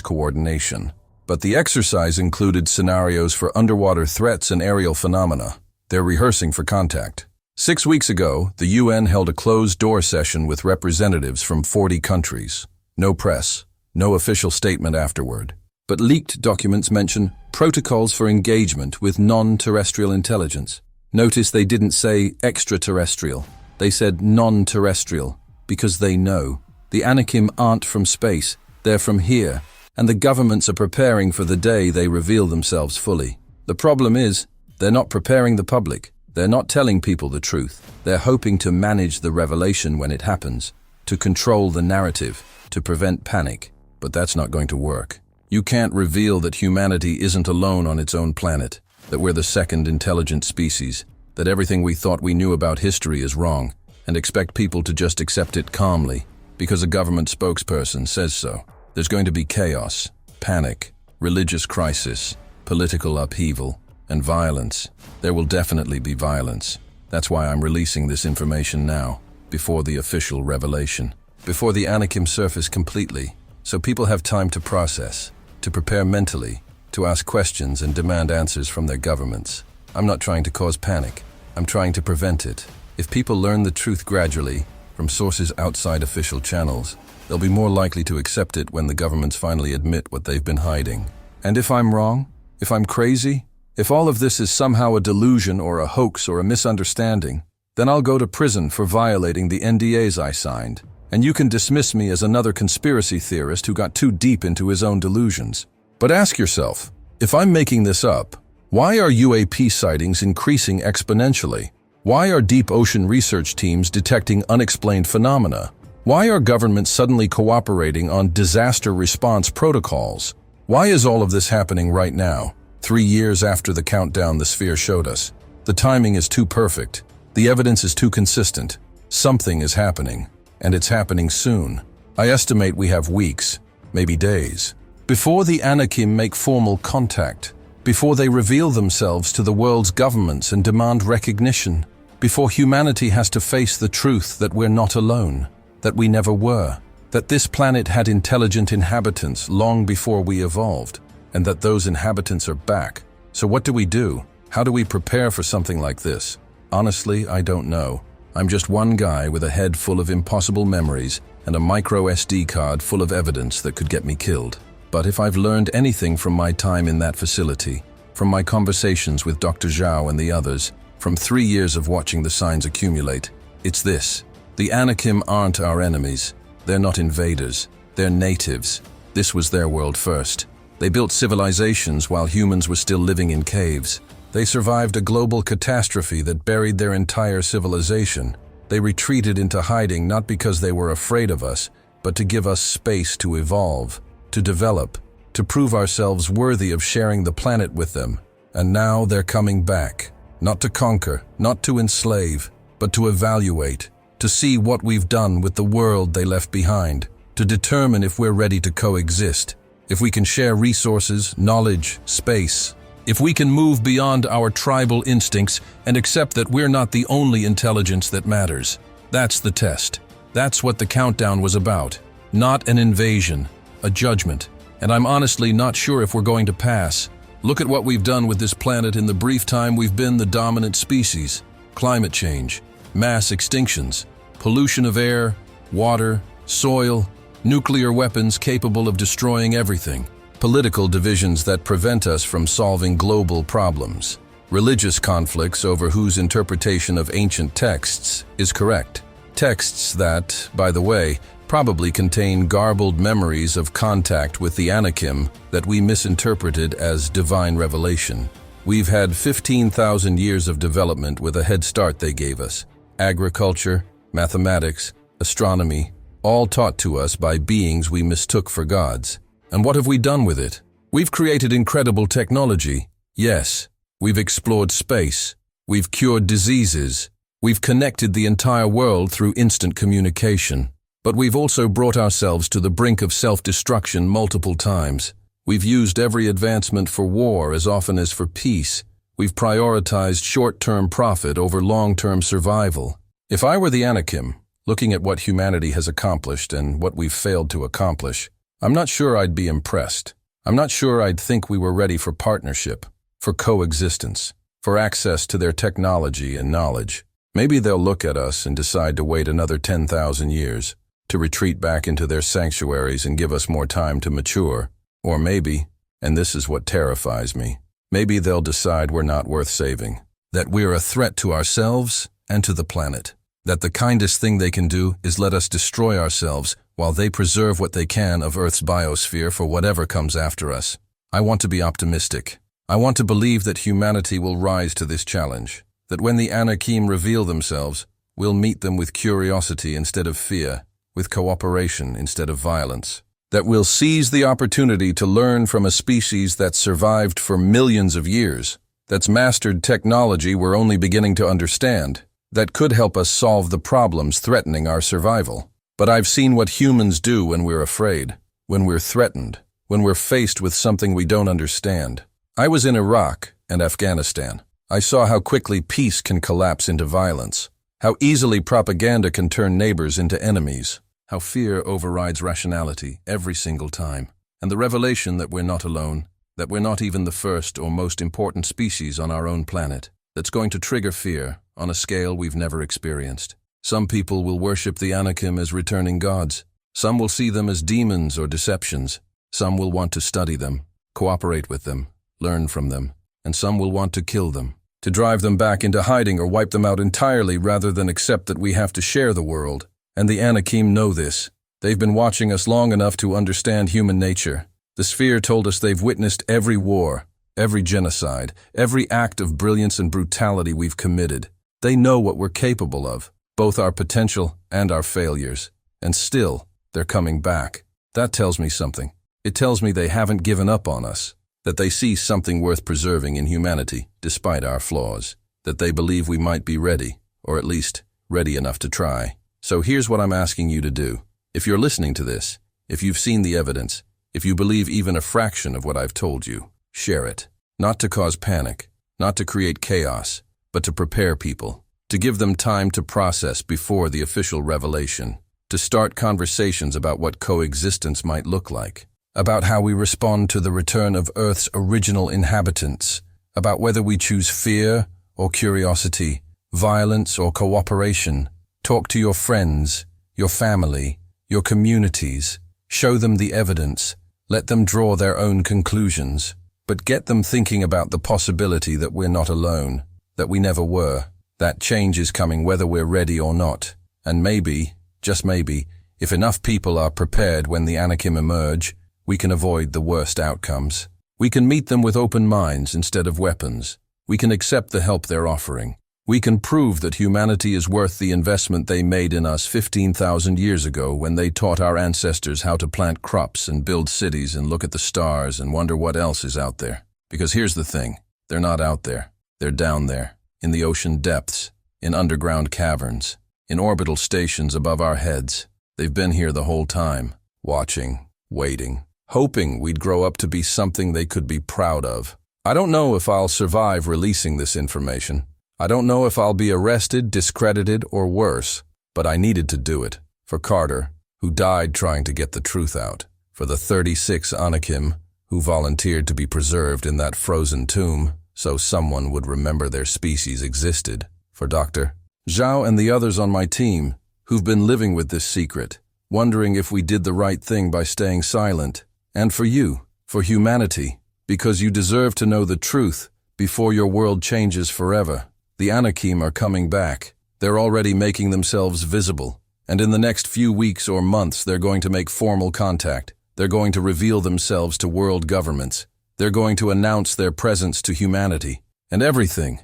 coordination. But the exercise included scenarios for underwater threats and aerial phenomena. They're rehearsing for contact. 6 weeks ago, the UN held a closed-door session with representatives from 40 countries. No press, no official statement afterward. But leaked documents mention protocols for engagement with non-terrestrial intelligence. Notice they didn't say extraterrestrial. They said non-terrestrial, because they know. The Anakim aren't from space, they're from here, and the governments are preparing for the day they reveal themselves fully. The problem is, they're not preparing the public. They're not telling people the truth. They're hoping to manage the revelation when it happens, to control the narrative, to prevent panic. But that's not going to work. You can't reveal that humanity isn't alone on its own planet, that we're the second intelligent species, that everything we thought we knew about history is wrong, and expect people to just accept it calmly, because a government spokesperson says so. There's going to be chaos, panic, religious crisis, political upheaval, and violence. There will definitely be violence. That's why I'm releasing this information now, before the official revelation, before the Anakim surface completely, so people have time to process, to prepare mentally, to ask questions and demand answers from their governments. I'm not trying to cause panic. I'm trying to prevent it. If people learn the truth gradually, from sources outside official channels, they'll be more likely to accept it when the governments finally admit what they've been hiding. And if I'm wrong, if I'm crazy, If all of this is somehow a delusion or a hoax or a misunderstanding, then I'll go to prison for violating the NDAs I signed, and you can dismiss me as another conspiracy theorist who got too deep into his own delusions. But ask yourself, if I'm making this up, why are UAP sightings increasing exponentially? Why are deep ocean research teams detecting unexplained phenomena? Why are governments suddenly cooperating on disaster response protocols? Why is all of this happening right now, 3 years after the countdown the sphere showed us? The timing is too perfect. The evidence is too consistent. Something is happening, and it's happening soon. I estimate we have weeks, maybe days, before the Anakim make formal contact, before they reveal themselves to the world's governments and demand recognition, before humanity has to face the truth that we're not alone, that we never were, that this planet had intelligent inhabitants long before we evolved, and that those inhabitants are back. So what do? How do we prepare for something like this? Honestly, I don't know. I'm just one guy with a head full of impossible memories and a micro SD card full of evidence that could get me killed. But if I've learned anything from my time in that facility, from my conversations with Dr. Zhao and the others, from 3 years of watching the signs accumulate, it's this. The Anakim aren't our enemies. They're not invaders. They're natives. This was their world first. They built civilizations while humans were still living in caves. They survived a global catastrophe that buried their entire civilization. They retreated into hiding not because they were afraid of us, but to give us space to evolve, to develop, to prove ourselves worthy of sharing the planet with them. And now they're coming back, not to conquer, not to enslave, but to evaluate, to see what we've done with the world they left behind, to determine if we're ready to coexist, if we can share resources, knowledge, space, if we can move beyond our tribal instincts and accept that we're not the only intelligence that matters. That's the test. That's what the countdown was about. Not an invasion, a judgment. And I'm honestly not sure if we're going to pass. Look at what we've done with this planet in the brief time we've been the dominant species. Climate change, mass extinctions, pollution of air, water, soil, nuclear weapons capable of destroying everything. Political divisions that prevent us from solving global problems. Religious conflicts over whose interpretation of ancient texts is correct. Texts that, by the way, probably contain garbled memories of contact with the Anakim that we misinterpreted as divine revelation. We've had 15,000 years of development with a head start they gave us. Agriculture, mathematics, astronomy, all taught to us by beings we mistook for gods. And what have we done with it? We've created incredible technology. Yes, we've explored space. We've cured diseases. We've connected the entire world through instant communication. But we've also brought ourselves to the brink of self-destruction multiple times. We've used every advancement for war as often as for peace. We've prioritized short-term profit over long-term survival. If I were the Anakim, looking at what humanity has accomplished and what we've failed to accomplish, I'm not sure I'd be impressed. I'm not sure I'd think we were ready for partnership, for coexistence, for access to their technology and knowledge. Maybe they'll look at us and decide to wait another 10,000 years, to retreat back into their sanctuaries and give us more time to mature. Or maybe, and this is what terrifies me, maybe they'll decide we're not worth saving, that we're a threat to ourselves and to the planet, that the kindest thing they can do is let us destroy ourselves while they preserve what they can of Earth's biosphere for whatever comes after us. I want to be optimistic. I want to believe that humanity will rise to this challenge, that when the Anakim reveal themselves, we'll meet them with curiosity instead of fear, with cooperation instead of violence, that we'll seize the opportunity to learn from a species that's survived for millions of years, that's mastered technology we're only beginning to understand, that could help us solve the problems threatening our survival. But I've seen what humans do when we're afraid, when we're threatened, when we're faced with something we don't understand. I was in Iraq and Afghanistan. I saw how quickly peace can collapse into violence, how easily propaganda can turn neighbors into enemies, how fear overrides rationality every single time, and the revelation that we're not alone, that we're not even the first or most important species on our own planet, that's going to trigger fear on a scale we've never experienced. Some people will worship the Anakim as returning gods. Some will see them as demons or deceptions. Some will want to study them, cooperate with them, learn from them. and some will want to kill them, to drive them back into hiding or wipe them out entirely rather than accept that we have to share the world. And the Anakim know this. They've been watching us long enough to understand human nature. The Sphere told us they've witnessed every war, every genocide, every act of brilliance and brutality we've committed. They know what we're capable of, both our potential and our failures. And still, they're coming back. That tells me something. It tells me they haven't given up on us, that they see something worth preserving in humanity, despite our flaws, that they believe we might be ready, or at least ready enough to try. So here's what I'm asking you to do. If you're listening to this, if you've seen the evidence, if you believe even a fraction of what I've told you, share it. Not to cause panic, not to create chaos, but to prepare people, to give them time to process before the official revelation, to start conversations about what coexistence might look like, about how we respond to the return of Earth's original inhabitants, about whether we choose fear or curiosity, violence or cooperation. Talk to your friends, your family, your communities. Show them the evidence. Let them draw their own conclusions. But get them thinking about the possibility that we're not alone, that we never were, that change is coming whether we're ready or not. And maybe, just maybe, if enough people are prepared when the Anakim emerge, we can avoid the worst outcomes. We can meet them with open minds instead of weapons. We can accept the help they're offering. We can prove that humanity is worth the investment they made in us 15,000 years ago when they taught our ancestors how to plant crops and build cities and look at the stars and wonder what else is out there. Because here's the thing, they're not out there. They're down there, in the ocean depths, in underground caverns, in orbital stations above our heads. They've been here the whole time, watching, waiting, hoping we'd grow up to be something they could be proud of. I don't know if I'll survive releasing this information. I don't know if I'll be arrested, discredited, or worse, but I needed to do it. For Carter, who died trying to get the truth out. For the 36 Anakim, who volunteered to be preserved in that frozen tomb so someone would remember their species existed. For Dr. Zhao and the others on my team, who've been living with this secret, wondering if we did the right thing by staying silent. And for you, for humanity, because you deserve to know the truth before your world changes forever. The Anakim are coming back. They're already making themselves visible. And in the next few weeks or months, they're going to make formal contact. They're going to reveal themselves to world governments. They're going to announce their presence to humanity. And everything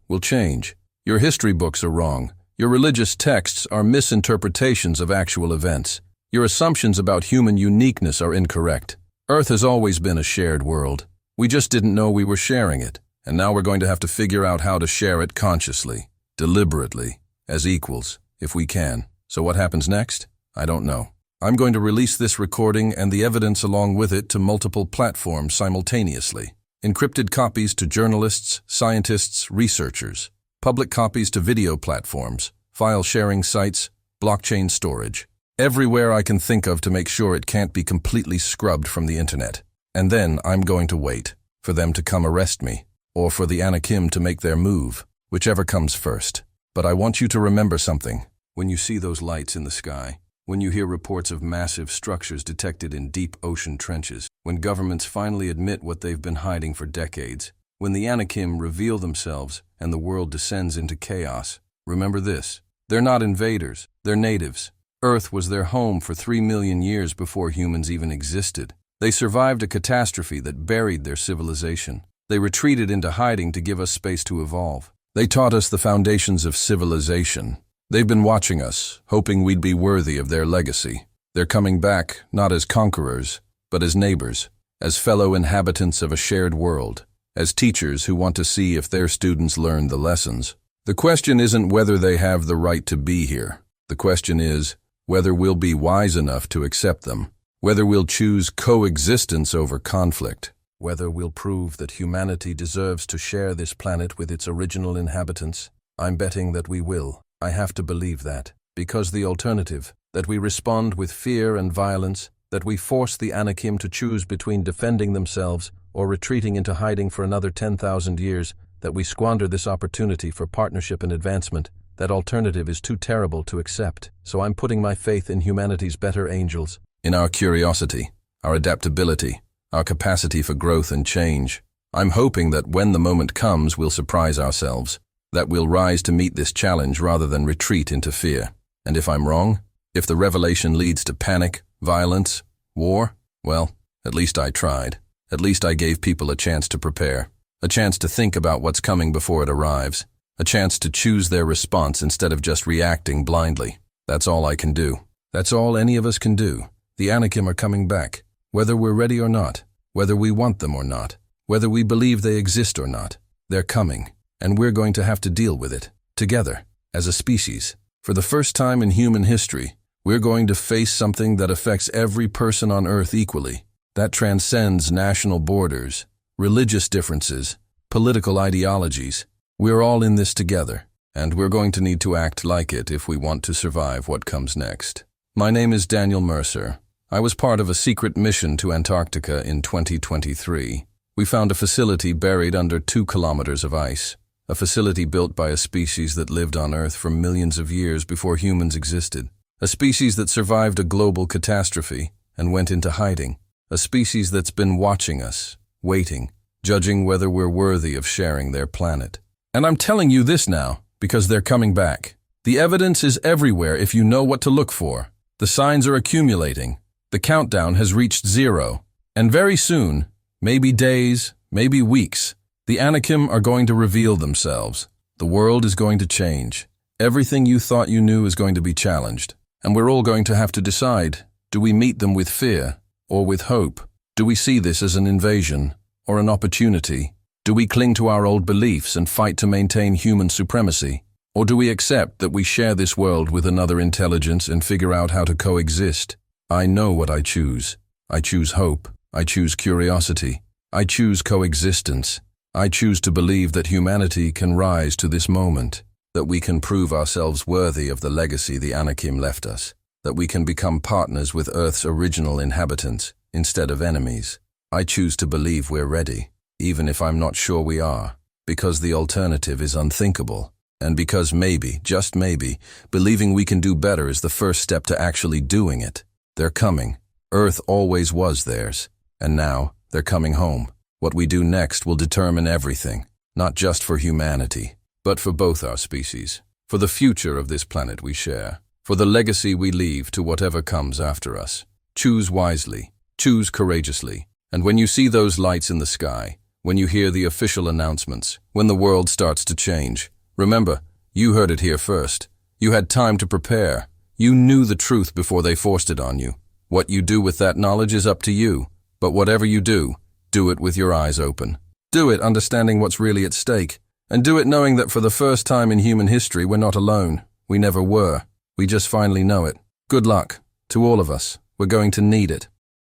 will change. Your history books are wrong. Your religious texts are misinterpretations of actual events. Your assumptions about human uniqueness are incorrect. Earth has always been a shared world. We just didn't know we were sharing it. And now we're going to have to figure out how to share it consciously, deliberately, as equals, if we can. So what happens next? I don't know. I'm going to release this recording and the evidence along with it to multiple platforms simultaneously. Encrypted copies to journalists, scientists, researchers. Public copies to video platforms, file sharing sites, blockchain storage. Everywhere I can think of to make sure it can't be completely scrubbed from the internet. And then I'm going to wait for them to come arrest me, or for the Anakim to make their move, whichever comes first. But I want you to remember something. When you see those lights in the sky, when you hear reports of massive structures detected in deep ocean trenches, when governments finally admit what they've been hiding for decades, when the Anakim reveal themselves and the world descends into chaos, remember this. They're not invaders, they're natives. Earth was their home for 3 million years before humans even existed. They survived a catastrophe that buried their civilization. They retreated into hiding to give us space to evolve. They taught us the foundations of civilization. They've been watching us, hoping we'd be worthy of their legacy. They're coming back, not as conquerors, but as neighbors, as fellow inhabitants of a shared world, as teachers who want to see if their students learn the lessons. The question isn't whether they have the right to be here. The question is whether we'll be wise enough to accept them, whether we'll choose coexistence over conflict, whether we'll prove that humanity deserves to share this planet with its original inhabitants. I'm betting that we will. I have to believe that, because the alternative, that we respond with fear and violence, that we force the Anakim to choose between defending themselves or retreating into hiding for another 10,000 years, that we squander this opportunity for partnership and advancement, that alternative is too terrible to accept. So I'm putting my faith in humanity's better angels, in our curiosity, our adaptability, our capacity for growth and change. I'm hoping that when the moment comes, we'll surprise ourselves, that we'll rise to meet this challenge rather than retreat into fear. And if I'm wrong, if the revelation leads to panic, violence, war, well, at least I tried. At least I gave people a chance to prepare, a chance to think about what's coming before it arrives, a chance to choose their response instead of just reacting blindly. That's all I can do. That's all any of us can do. The Anakim are coming back, whether we're ready or not, whether we want them or not, whether we believe they exist or not. They're coming, and we're going to have to deal with it, together, as a species. For the first time in human history, we're going to face something that affects every person on Earth equally, that transcends national borders, religious differences, political ideologies. We're all in this together, and we're going to need to act like it if we want to survive what comes next. My name is Daniel Mercer. I was part of a secret mission to Antarctica in 2023. We found a facility buried under 2 kilometers of ice, a facility built by a species that lived on Earth for millions of years before humans existed, a species that survived a global catastrophe and went into hiding, a species that's been watching us, waiting, judging whether we're worthy of sharing their planet. And I'm telling you this now because they're coming back. The evidence is everywhere if you know what to look for. The signs are accumulating. The countdown has reached 0. And very soon, maybe days, maybe weeks, the Anakim are going to reveal themselves. The world is going to change. Everything you thought you knew is going to be challenged. And we're all going to have to decide, do we meet them with fear or with hope? Do we see this as an invasion or an opportunity? Do we cling to our old beliefs and fight to maintain human supremacy? Or do we accept that we share this world with another intelligence and figure out how to coexist? I know what I choose. I choose hope. I choose curiosity. I choose coexistence. I choose to believe that humanity can rise to this moment, that we can prove ourselves worthy of the legacy the Anakim left us, that we can become partners with Earth's original inhabitants instead of enemies. I choose to believe we're ready, even if I'm not sure we are, because the alternative is unthinkable. And because maybe, just maybe, believing we can do better is the first step to actually doing it. They're coming. Earth always was theirs. And now, they're coming home. What we do next will determine everything, not just for humanity, but for both our species, for the future of this planet we share, for the legacy we leave to whatever comes after us. Choose wisely, choose courageously, and when you see those lights in the sky, when you hear the official announcements, when the world starts to change, remember, you heard it here first. You had time to prepare. You knew the truth before they forced it on you. What you do with that knowledge is up to you. But whatever you do it with your eyes open. Do it understanding what's really at stake. And do it knowing that for the first time in human history, we're not alone. We never were. We just finally know it. Good luck to all of us. We're going to need it.